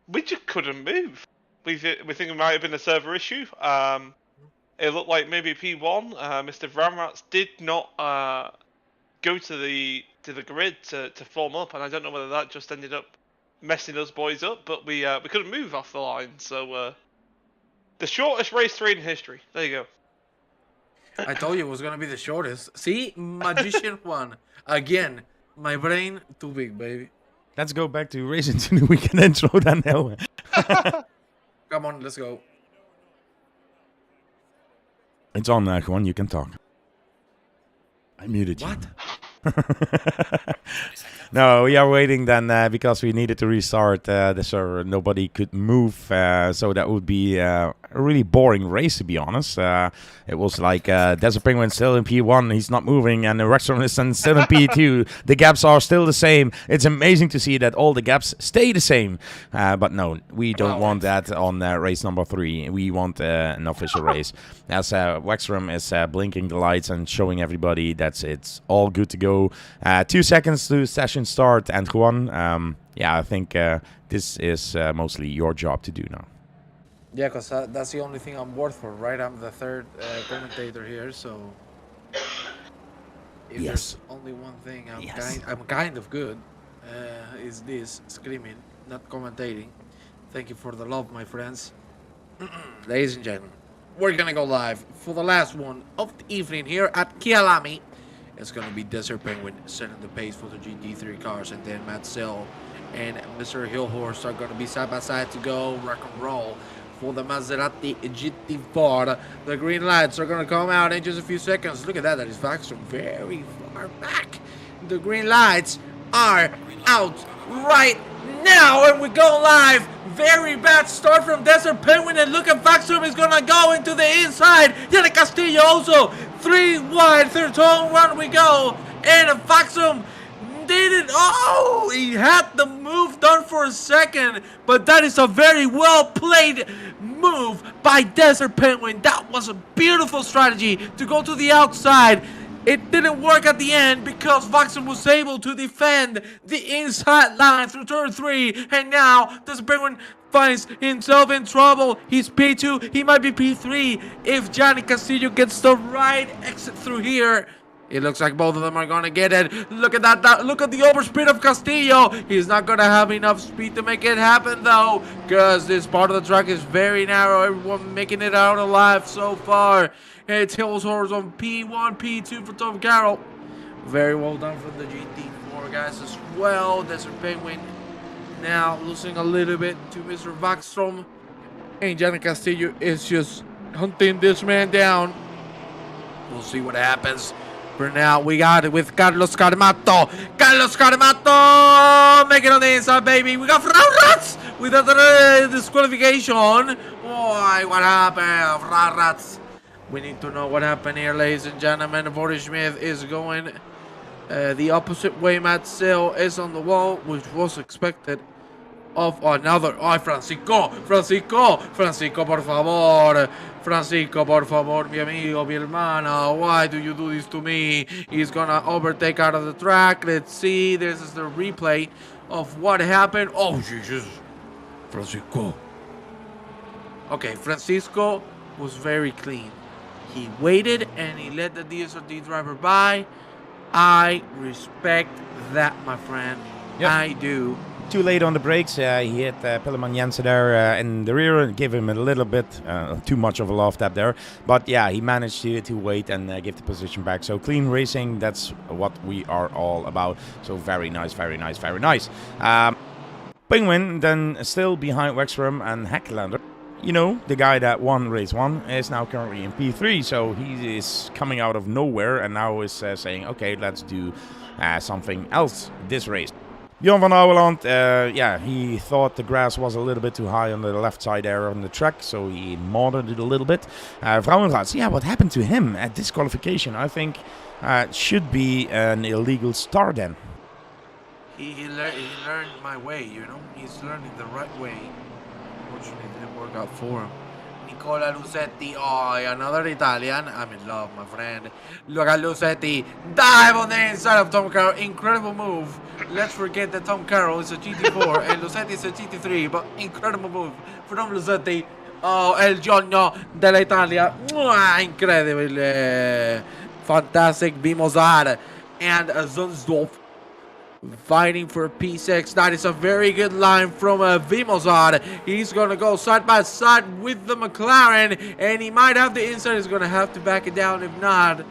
We just couldn't move. We think it might have been a server issue. It looked like maybe P1, Mr. Vramrats did not go to the grid to form up, and I don't know whether that just ended up messing us boys up, but we couldn't move off the line. So the shortest race 3 in history. There you go. I told you it was gonna be the shortest. See, Magician Juan again. My brain too big, baby. Let's go back to racing to the weekend intro then. Come on, let's go. It's on there, Juan. You can talk. I muted you. What? No, we are waiting then because we needed to restart the server. Nobody could move, so that would be a really boring race, to be honest. It was like Desert Penguin still in P1, he's not moving, and the Rexon is still in P2. The gaps are still the same. It's amazing to see that all the gaps stay the same. But no, we don't want that on race number 3. We want an official race. As Wexram is blinking the lights and showing everybody that it's all good to go. 2 seconds to session start, and Juan, I think this is mostly your job to do now. Yeah, because that's the only thing I'm worth for, right? I'm the third commentator here, so if there's only one thing I'm kind of good, is this screaming, not commentating. Thank you for the love, my friends. Ladies and gentlemen, we're gonna go live for the last one of the evening here at Kyalami. It's gonna be Desert Penguin setting the pace for the GT3 cars, and then Matt Sill and Mr. Hillhorse are gonna be side by side to go rock and roll for the Maserati GT4. The green lights are gonna come out in just a few seconds. Look at that, that is Vaxstrom very far back. The green lights are out right now, and we go live. Very bad start from Desert Penguin, and look at Vaxstrom is gonna go into the inside. Yannick Castillo also 3 wide, third turn run we go, and Vaxstrom didn't. Oh, he had the move done for a second, but that is a very well played move by Desert Penguin. That was a beautiful strategy to go to the outside. It didn't work at the end because Vaxstrom was able to defend the inside line through turn 3, and now Desert Penguin finds himself in trouble. He's P2, he might be P3 if Gianni Castillo gets the right exit through here. It looks like both of them are gonna get it. Look at that, look at the overspeed of Castillo. He's not gonna have enough speed to make it happen though, because this part of the track is very narrow. Everyone making it out alive so far. It's Hillhorse on P1, P2 for Tom Carroll. Very well done from the GT4 guys as well. Desert Penguin now losing a little bit to Mr. Vaxstrom. And Gianni Castillo is just hunting this man down. We'll see what happens. For now, we got it with Carlos Carmato. Carlos Carmato making on the inside, baby. We got Frauratz with the disqualification. Boy, what happened? Frauratz. We need to know what happened here, ladies and gentlemen. Boris Smith is going the opposite way. Matt Sill is on the wall, which was expected of another. Oh, Francisco, por favor. Francisco, por favor, mi amigo, mi hermana. Why do you do this to me? He's gonna overtake out of the track. Let's see. This is the replay of what happened. Oh, Jesus. Francisco. Okay, Francisco was very clean. He waited and he let the DSRT driver by. I respect that, my friend. Yep. I do. Too late on the brakes. He hit Pilleman Jensen there in the rear and gave him a little bit too much of a love tap there. But yeah, he managed to wait and give the position back. So clean racing, that's what we are all about. So very nice, very nice, very nice. Penguin then still behind Wexram and Hecklander. You know, the guy that won race 1 is now currently in P3. So he is coming out of nowhere and now is saying, okay, let's do something else this race. Bjorn van Ouweland, yeah, he thought the grass was a little bit too high on the left side there on the track, so he modded it a little bit. Vrouwenraads, yeah, what happened to him at disqualification? I think should be an illegal start then. He learned my way, you know? He's learning the right way. Unfortunately, it didn't work out for him. Nicola Lucetti, oh, another Italian. I'm in love, my friend. Look at Lucetti. Dive on the inside of Tom Carroll. Incredible move. Let's forget that Tom Carroll is a GT4 and Lucetti is a GT3, but incredible move from Lucetti. Oh, el giorno dell'Italia. Incredibile. Fantastic. Vimosar and Zonsdorf fighting for P6. That is a very good line from Vimosar. He's going to go side by side with the McLaren, and he might have the inside. He's going to have to back it down. If not,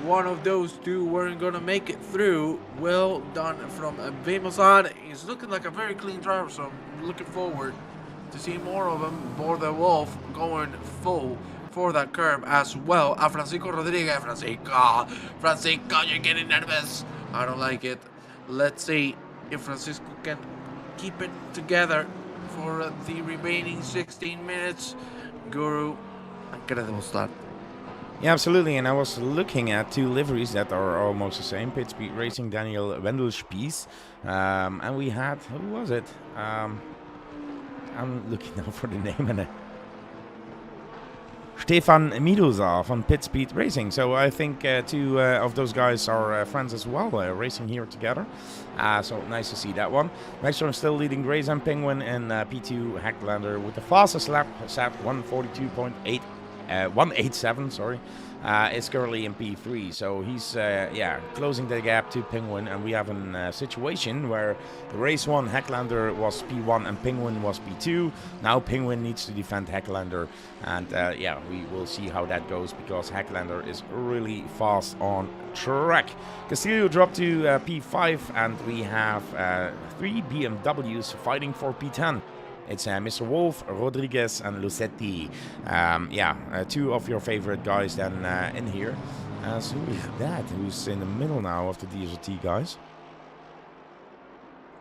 one of those two weren't going to make it through. Well done from Vimosar. He's looking like a very clean driver, so I'm looking forward to see more of him. Border Wolf going full for that curb as well. Francisco Rodriguez. Francisco, you're getting nervous. I don't like it. Let's see if Francisco can keep it together for the remaining 16 minutes. Guru, incredible start. Yeah, absolutely. And I was looking at two liveries that are almost the same. Pit Speed Racing, Daniel Wendelspies. And we had, who was it? I'm looking now for the name and Stefan Midoza from Pit Speed Racing. So I think two of those guys are friends as well, racing here together. So nice to see that one. Maxstrom still leading Grays and Penguin in P2. Hecklander with the fastest lap, sat 142.8. 187, sorry, is currently in P3, so he's yeah, closing the gap to Penguin, and we have a situation where the race 1 Hecklander was P1 and Penguin was P2. Now Penguin needs to defend Hecklander, and yeah, we will see how that goes because Hecklander is really fast on track. Castillo dropped to P5, and we have 3 BMWs fighting for P10. It's Mr. Wolf, Rodriguez, and Lucetti. Yeah, two of your favorite guys then in here. So who is that? Who's in the middle now of the DSRT guys?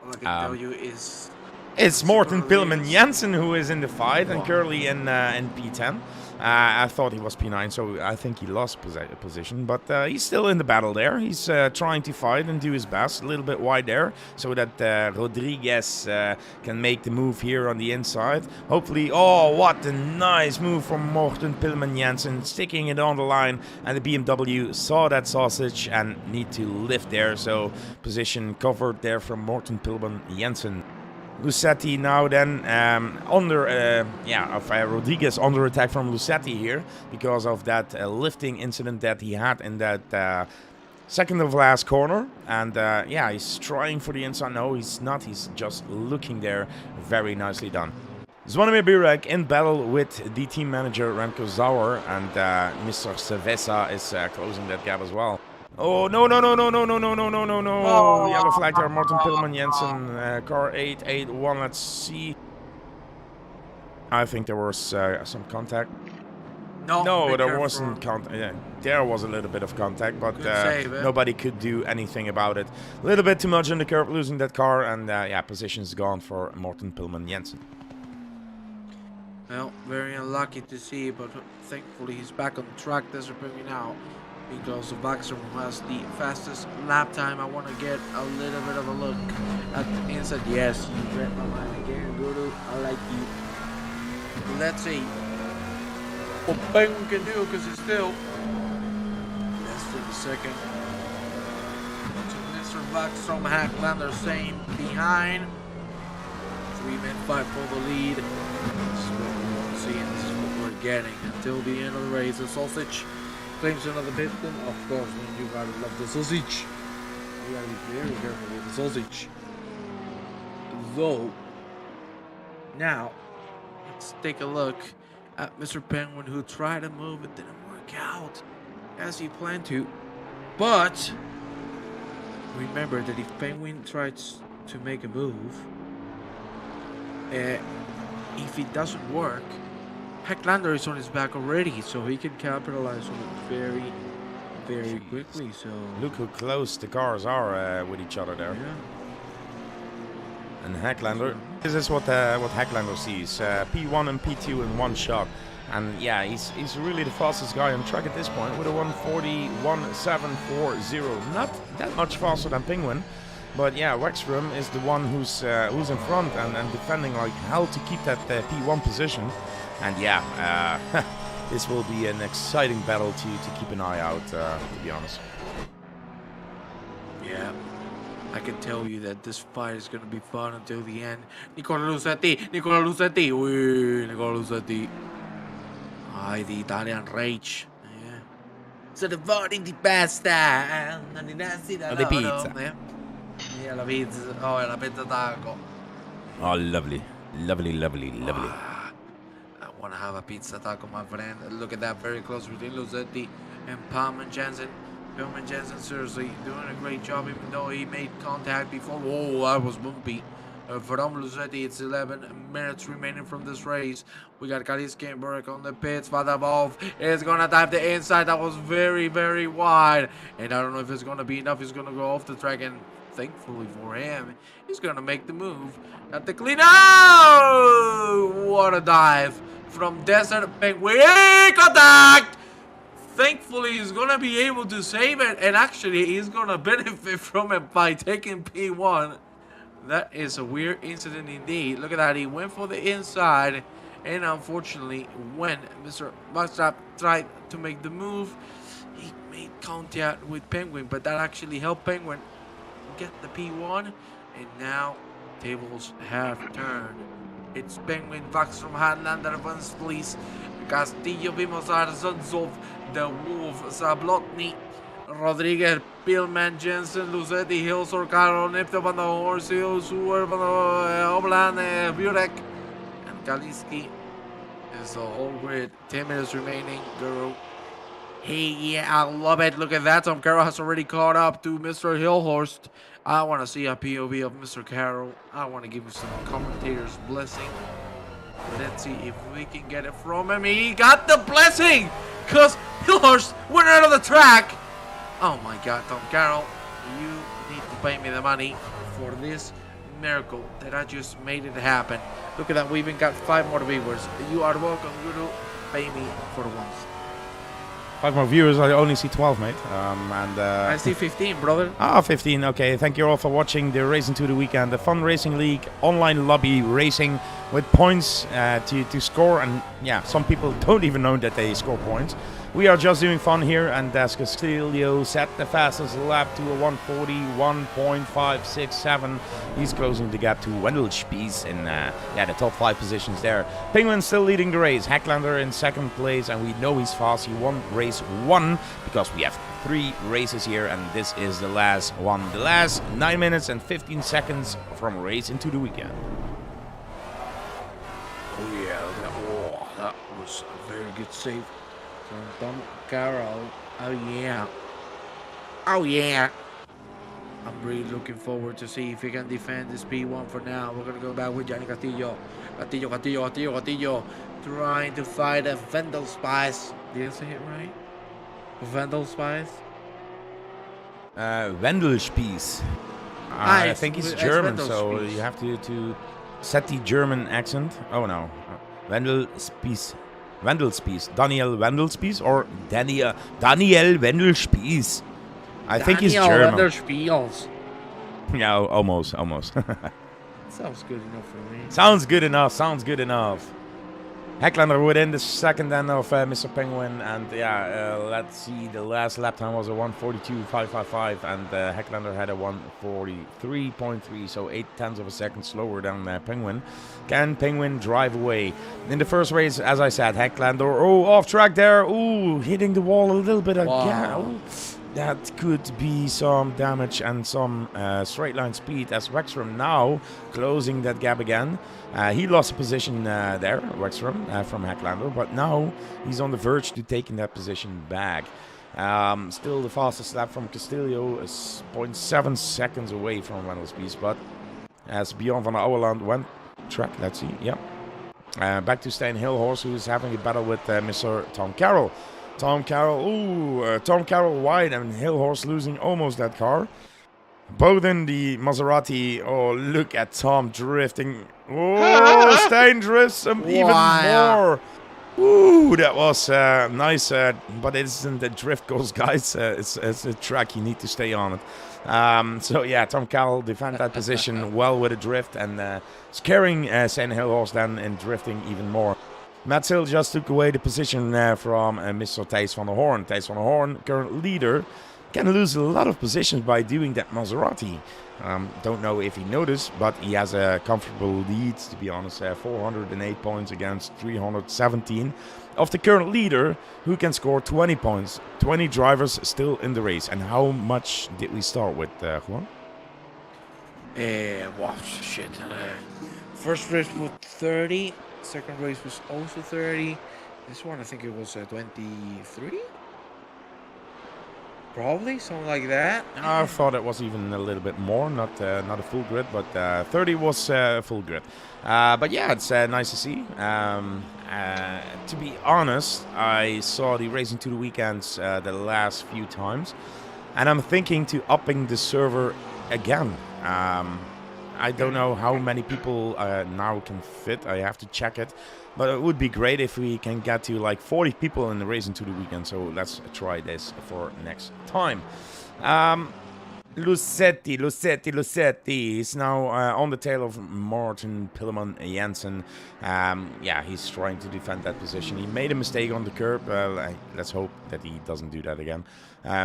All I can tell you is it's Morten Pilleman Jensen who is in the fight and currently in P10. I thought he was P9, so I think he lost position, but he's still in the battle there. He's trying to fight and do his best, a little bit wide there, so that Rodriguez can make the move here on the inside. Hopefully, oh, what a nice move from Morten Pilleman Jensen, sticking it on the line, and the BMW saw that sausage and need to lift there, so position covered there from Morten Pilleman Jensen. Lucetti now then Rodriguez under attack from Lucetti here because of that lifting incident that he had in that second of last corner, and yeah, he's trying for the inside. No, he's not, he's just looking there. Very nicely done. Zvonimir Burek in battle with the team manager Remco Zauer, and Mr. Cerveza is closing that gap as well. Oh, no. Oh. Yellow flag there, Morten Pilleman Jensen, car 881, let's see. I think there was some contact. No, there wasn't contact. Yeah, there was a little bit of contact, but nobody could do anything about it. A little bit too much on the curb, losing that car, and yeah, position's gone for Morten Pilleman Jensen. Well, very unlucky to see, but thankfully he's back on track. That's what bringing out. Because Baxter has the fastest lap time. I want to get a little bit of a look at the inside. Yes, you read my mind again, Guru. I like you. Let's see what Penguin can do because it's still less than a second. So Mr. Baxter Hecklander same behind. 3-man fight for the lead. Let's see, and this is what we're getting until the end of the race. The sausage claims another piston. Of course, when you gotta love the sausage, you gotta be very careful with the sausage. Though, now let's take a look at Mr. Penguin, who tried to move. It didn't work out as he planned to. But remember that if Penguin tries to make a move, if it doesn't work, Hecklander is on his back already, so he can capitalize on it very, very quickly. So Look how close the cars are with each other there. yeah. And Hecklander, this is what Hecklander sees. P1 and P2 in one shot. And yeah, he's really the fastest guy on track at this point with a 1:40.1740. Not that much faster than Penguin, but yeah, Wexstrom is the one who's in front and defending like hell to keep that P1 position. And yeah, this will be an exciting battle to keep an eye out, to be honest. Yeah, I can tell you that this fight is going to be fun until the end. Nicola Lucetti, ui, Nicola Lucetti. The Italian rage. Yeah. So the voting di pasta. O di pizza. Yeah, la pizza. Oh, la pizza taco. Oh, lovely. Lovely, lovely, lovely. I want to have a pizza taco, my friend. Look at that, very close between Lucetti and Palman Jensen. Palman Jensen seriously doing a great job, even though he made contact before. Whoa, that was bumpy. From Lucetti, it's 11 minutes remaining from this race. We got Kaliski and Burke on the pits. Vadabov is going to dive the inside. That was very, very wide. And I don't know if it's going to be enough. He's going to go off the track. And thankfully for him, he's going to make the move. At the clean. Oh! What a dive from Desert Penguin. Contact! Thankfully, he's going to be able to save it. And actually, he's going to benefit from it by taking P1. That is a weird incident indeed. Look at that. He went for the inside. And unfortunately, when Mr. Buckstrap tried to make the move, he made contact with Penguin. But that actually helped Penguin get the P1. And now, tables have turned. It's Penguin, Vaxstrom, Highlander, Van Vliet, Castillo, Vimos, Arzonzov, The Wolf, Zablotny, Rodriguez, Pillman, Jensen, Lucetti, Hills, Orcaro, Nipto van the Horse, Hills, Suer van the Oblan, Burek, and Kaliski is the whole grid. 10 minutes remaining. Guru. Hey, yeah, I love it. Look at that. Tom Carroll has already caught up to Mr. Hillhorst. I want to see a POV of Mr. Carroll. I want to give you some commentator's blessing. Let's see if we can get it from him. He got the blessing because Hillhorst went out of the track. Oh my God, Tom Carroll, you need to pay me the money for this miracle that I just made it happen. Look at that, we even got 5 more viewers. You are welcome, Guru. Pay me for the ones. 5 more viewers, I only see 12, mate. I see 15, brother. 15, okay. Thank you all for watching the Racing to the Weekend, the Fun Racing League, online lobby racing with points to score. And yeah, some people don't even know that they score points. We are just doing fun here, and as Castillo set the fastest lap to a 1:41.567. He's closing the gap to Wendell Spies in the top 5 positions there. Penguin still leading the race. Hecklander in 2nd place, and we know he's fast. He won race 1 because we have 3 races here, and this is the last one. The last 9 minutes and 15 seconds from Race into the Weekend. Oh yeah, that was a very good save from Tom Carroll. Oh yeah. Oh yeah. I'm really looking forward to see if he can defend this P1 for now. We're gonna go back with Gianni Castillo. Castillo. Trying to fight a Vendel Spice. Did I say it right? Vendel Spice? Wendell Spies. I think he's it's German, Wendell so Spies. you have to set the German accent. Oh no. Wendell Spies. Wendell Spies. Daniel Wendell Spies or Daniel Wendell Spies. I think he's German. Daniel Spiels. Yeah, almost. Sounds good enough for me. Sounds good enough. Hecklander within the second then of Mr. Penguin, and let's see, the last lap time was a 1:42.555, and Hecklander had a 1:43.3, so 0.8 of a second slower than Penguin. Can Penguin drive away? In the first race, as I said, Hecklander, off track there, hitting the wall a little bit again. Wow. That could be some damage and some straight line speed, as Wexram now closing that gap again. He lost a position there, Wexram, from Hecklander, but now he's on the verge to taking that position back. Still the fastest lap from Castillo is 0.7 seconds away from Wendell Spies, but as Bjorn van der Ouweland went track, let's see, back to Stijn Hilhorst, who's having a battle with Mr. Tom Carroll. Tom Carroll wide, and Hilhorst losing almost that car. Both in the Maserati. Oh, look at Tom drifting. Oh, Stijn drifts him even more. Ooh, that was nice, but it isn't the drift goals, guys. It's a track, you need to stay on it. So yeah, Tom Carroll defended that position well with a drift, and scaring Stijn Hilhorst then in drifting even more. Mats Hill just took away the position from Mr. Thijs van der Hoorn. Thijs van der Hoorn, current leader, can lose a lot of positions by doing that Maserati. Don't know if he noticed, but he has a comfortable lead, to be honest. 408 points against 317 of the current leader, who can score 20 points. 20 drivers still in the race. And how much did we start with, Juan? Shit. First race was 30. Second race was also 30. This one, I think it was 23? Probably, something like that. I thought it was even a little bit more, not a full grid, but 30 was full grid. But yeah, it's nice to see. To be honest, I saw the Racing to the Weekends the last few times, and I'm thinking to upping the server again. I don't know how many people now can fit. I have to check it. But it would be great if we can get to like 40 people in the Racing to the Weekend. So let's try this for next time. Lucetti is now on the tail of Martin Pilleman Jensen. He's trying to defend that position. He made a mistake on the curb. Let's hope that he doesn't do that again.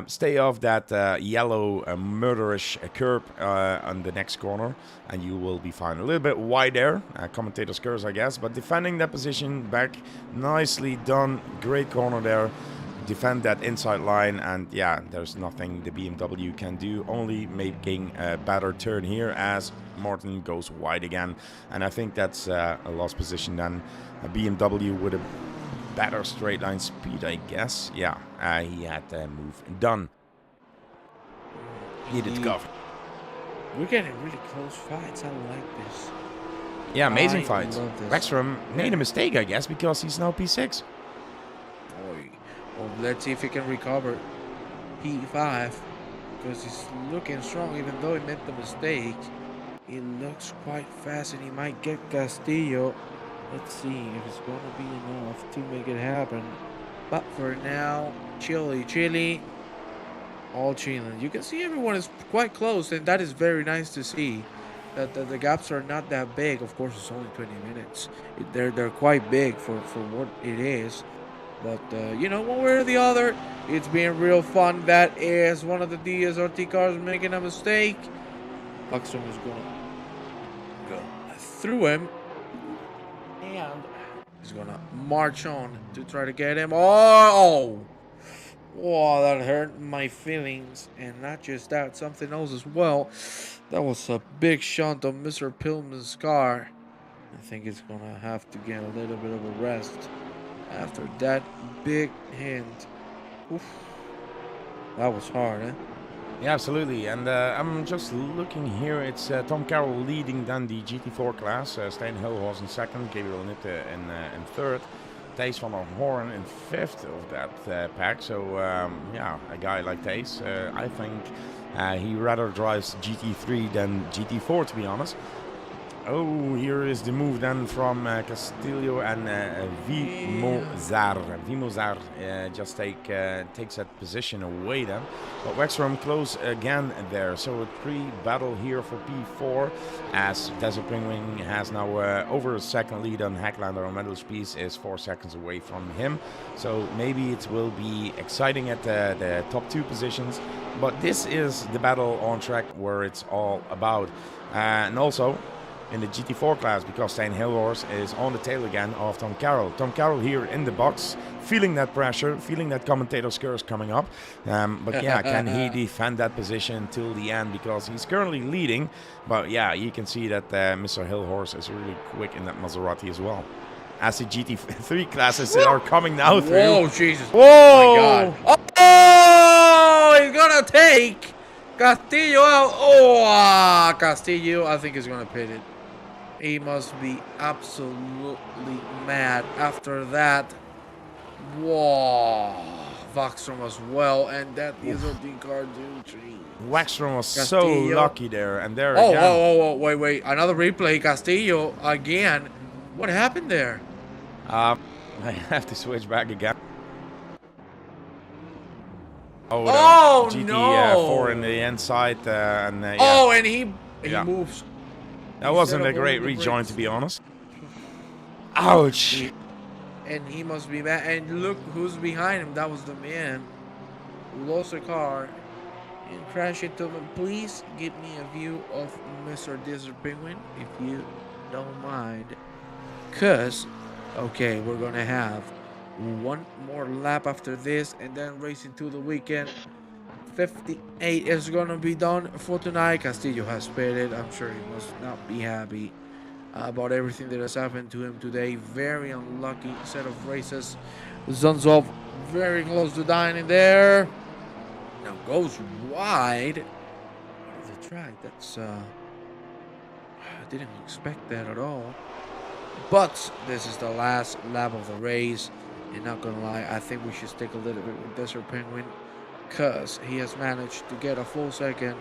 Stay off that yellow murderish curb on the next corner, and you will be fine. A little bit wide there, commentator's curse, I guess, but defending that position back, nicely done. Great corner there. Defend that inside line, and yeah, there's nothing the BMW can do, only making a better turn here as Martin goes wide again. And I think that's a lost position then. A BMW with a better straight line speed, I guess. Yeah, he had the move done. He did cover. We're getting really close fights. I like this. Yeah, amazing I fight. love this. Wexram made a mistake, I guess, because he's now P6. Well, let's see if he can recover P5, because he's looking strong. Even though he made the mistake, he looks quite fast, and he might get Castillo. Let's see if it's going to be enough to make it happen. But for now, Chile, all chilling. You can see everyone is quite close, and that is very nice to see. That the gaps are not that big. Of course, it's only 20 minutes. They're quite big for what it is. But, one way or the other, it's been real fun. That is one of the DSRT cars making a mistake. Buxton is going to go through him. And he's going to march on to try to get him. Oh, that hurt my feelings. And not just that, something else as well. That was a big shunt of Mr. Pillman's car. I think it's going to have to get a little bit of a rest after that big hint. Oof. That was hard, eh? Yeah, absolutely. And I'm just looking here. It's Tom Carroll leading then the GT4 class. Stijn Hilhorst in second. Gabriel Nitte in third. Thijs van der Hoorn in fifth of that pack. So, a guy like Thijs, I think he rather drives GT3 than GT4, to be honest. Oh, here is the move then from Castillo and Vimozar. Vimozar just takes that position away then. But Wexstrom close again there. So a pre-battle here for P4 as Desert Penguin has now over a second lead on Hacklander on Mental Spies is 4 seconds away from him. So maybe it will be exciting at the top 2 positions. But this is the battle on track where it's all about. And also in the GT4 class, because Stijn Hilhorst is on the tail again of Tom Carroll. Tom Carroll here in the box, feeling that pressure, feeling that commentator's curse coming up. But yeah, can he defend that position till the end? Because he's currently leading. But yeah, you can see that Mr. Hilhorst is really quick in that Maserati as well. As the GT3 classes are coming now through. Whoa, Jesus. Whoa! Oh my God. Oh, he's gonna take Castillo out. Oh, Castillo, I think he's gonna pit it. He must be absolutely mad after that. Whoa. Voxstrom as well, and that is a car tree. Wexstrom was so Castillo. lucky there, and there Oh, again. oh, wait. Another replay. Castillo again. What happened there? I have to switch back again. Oh, GT4 no. in the inside, and yeah. Oh, and he Yeah. moves. That wasn't a great rejoin, to be honest. Ouch! And he must be mad. And look who's behind him. That was the man who lost a car and crashed into him. Please give me a view of Mr. Desert Penguin, if you don't mind. Because, okay, we're going to have one more lap after this and then racing to the weekend. 58 is going to be done for tonight. Castillo has pitted. I'm sure he must not be happy about everything that has happened to him today. Very unlucky set of races. Zonzov very close to dying in there. Now goes wide of the track. That's I didn't expect that at all. But this is the last lap of the race. And not gonna lie, I think we should stick a little bit with Desert Penguin, because he has managed to get a full second.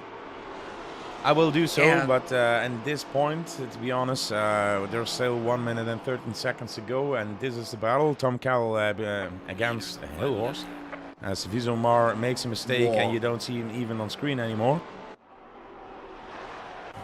I will do so, Yeah. but at this point, to be honest, there's still 1 minute and 13 seconds to go, and this is the battle. Tom Carroll against Hilhorst. As Vizomar makes a mistake, Whoa. and you don't see him even on screen anymore.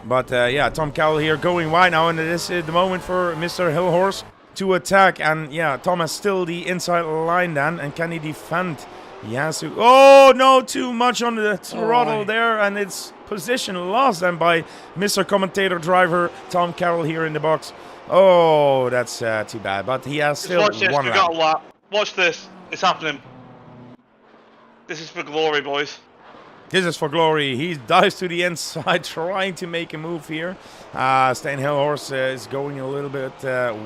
But yeah, Tom Carroll here going wide now, and this is the moment for Mr. Hilhorst to attack. And yeah, Tom has still the inside line then, and can he defend? He has to. Oh no, too much on the throttle there, and it's position lost then by Mr. Commentator Driver Tom Carroll here in the box. Oh, that's too bad, but he has still Watch this, one we lap. got a lap. Watch this, it's happening. This is for glory, boys. This is for glory. He dives to the inside, trying to make a move here. Stijn Hilhorst is going a little bit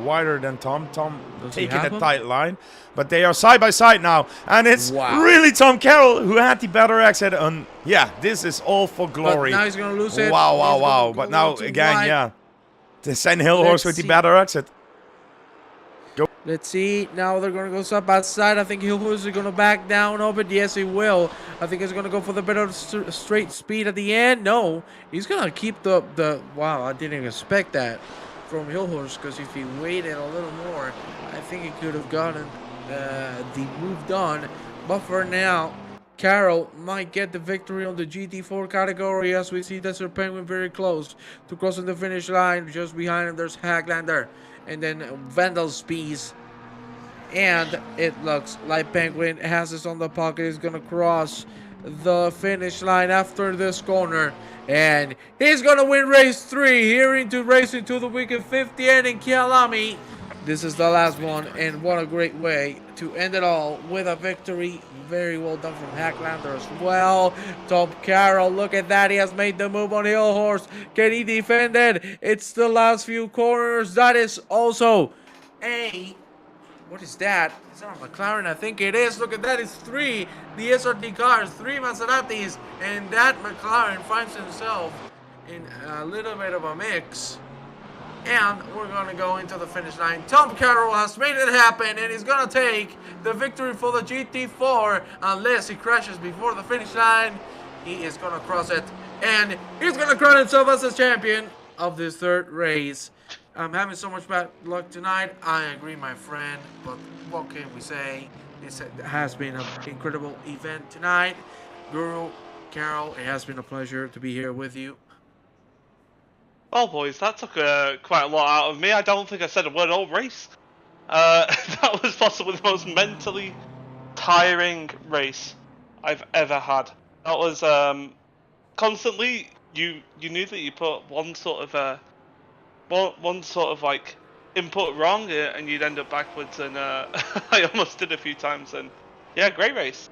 wider than Tom. Tom Does he taking have a him? tight line. But they are side by side now. And it's Wow. really Tom Carroll who had the better exit. And yeah, this is all for glory. But now he's gonna lose it. Wow, He's wow, gonna wow. go But now too again, wide. yeah. The Stijn Hilhorst Let's with the see. better exit. Let's see. Now they're going to go side by side. I think Hilhorst is going to back down a bit. Yes, he will. I think he's going to go for the better straight speed at the end. No, he's going to keep the... Wow, I didn't expect that from Hilhorst, because if he waited a little more, I think he could have gotten the move done. But for now, Carroll might get the victory on the GT4 category, as we see Desert Penguin very close to crossing the finish line. Just behind him, there's Hacklander. And then Vandal Spies. And it looks like Penguin has this on the pocket. He's going to cross the finish line after this corner. And he's going to win race 3 here into racing to the weekend 58 in Kyalami. This is the last one. And what a great way to end it all with a victory. Very well done from Hacklander as well. Tom Carroll, look at that. He has made the move on Hilhorst. Can he defend it? It's the last few corners. That is also a... What is that? Is that a McLaren? I think it is. Look at that. It's 3 DSRT cars, 3 Maseratis. And that McLaren finds himself in a little bit of a mix. And we're going to go into the finish line. Tom Carroll has made it happen, and he's going to take the victory for the GT4. Unless he crashes before the finish line, he is going to cross it. And he's going to crown himself as a champion of this third race. I'm having so much bad luck tonight. I agree, my friend, but what can we say? It has been an incredible event tonight. Guru, Carol, it has been a pleasure to be here with you. Well, boys, that took quite a lot out of me. I don't think I said a word all race. That was possibly the most mentally tiring race I've ever had. That was constantly you knew that you put one sort of like input wrong and you'd end up backwards, and I almost did a few times. And yeah, great race.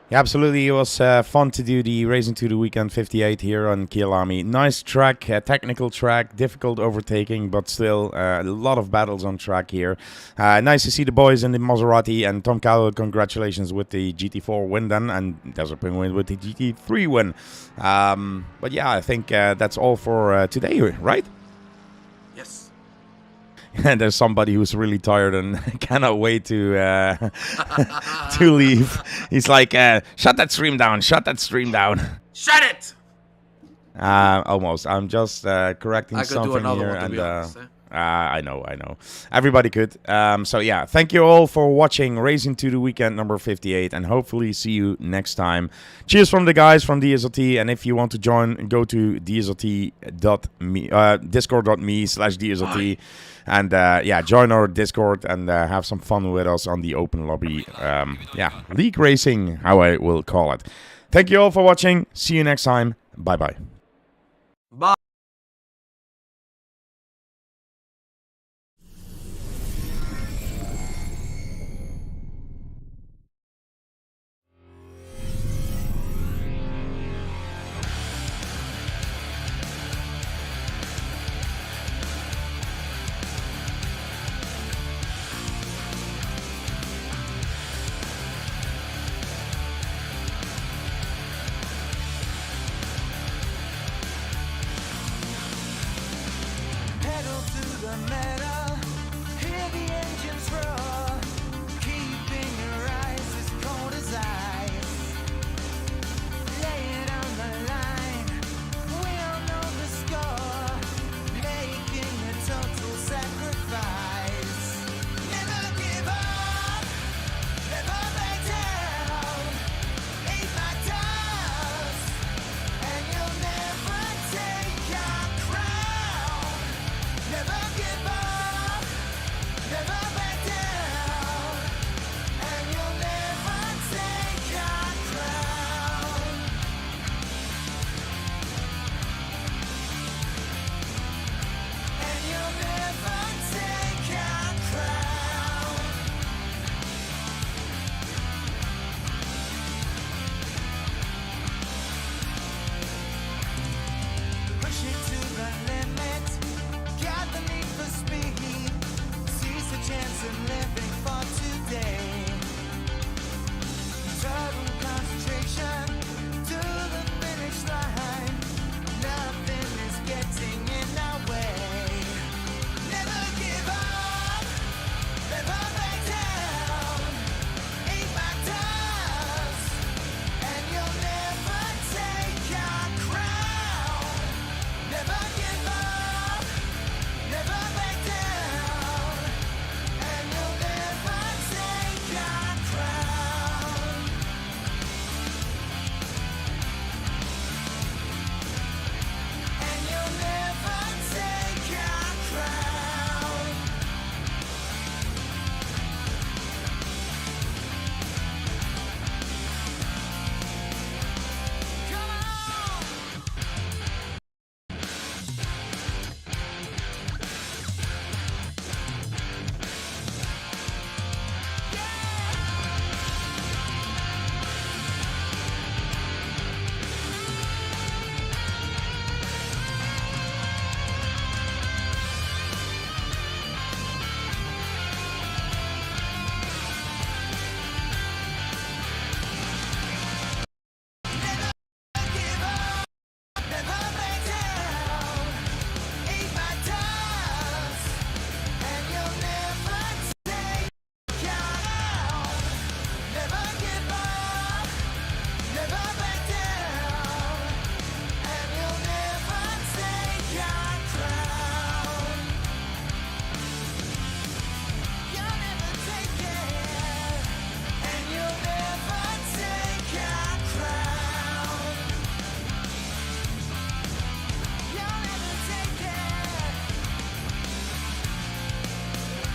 Yeah, absolutely. It was fun to do the Racing to the Weekend 58 here on Kyalami. Nice track, technical track, difficult overtaking, but still a lot of battles on track here. Nice to see the boys in the Maserati, and Tom Cowell, congratulations with the GT4 win then, and Desert Penguin with the GT3 win. But yeah, I think that's all for today, right? Yes. And there's somebody who's really tired and cannot wait to to leave. He's like, shut that stream down, shut that stream down. Shut it! Almost. I'm just correcting I could do something another here. one, to And be honest. I know. Everybody could. So yeah, thank you all for watching Racing to the Weekend number 58, and hopefully see you next time. Cheers from the guys from DSRT, and if you want to join, go to dsrt.me, discord.me/DSRT. And yeah, join our Discord and have some fun with us on the open lobby. Yeah, league racing, how I will call it. Thank you all for watching. See you next time. Bye-bye. Bye. Pedal to the metal.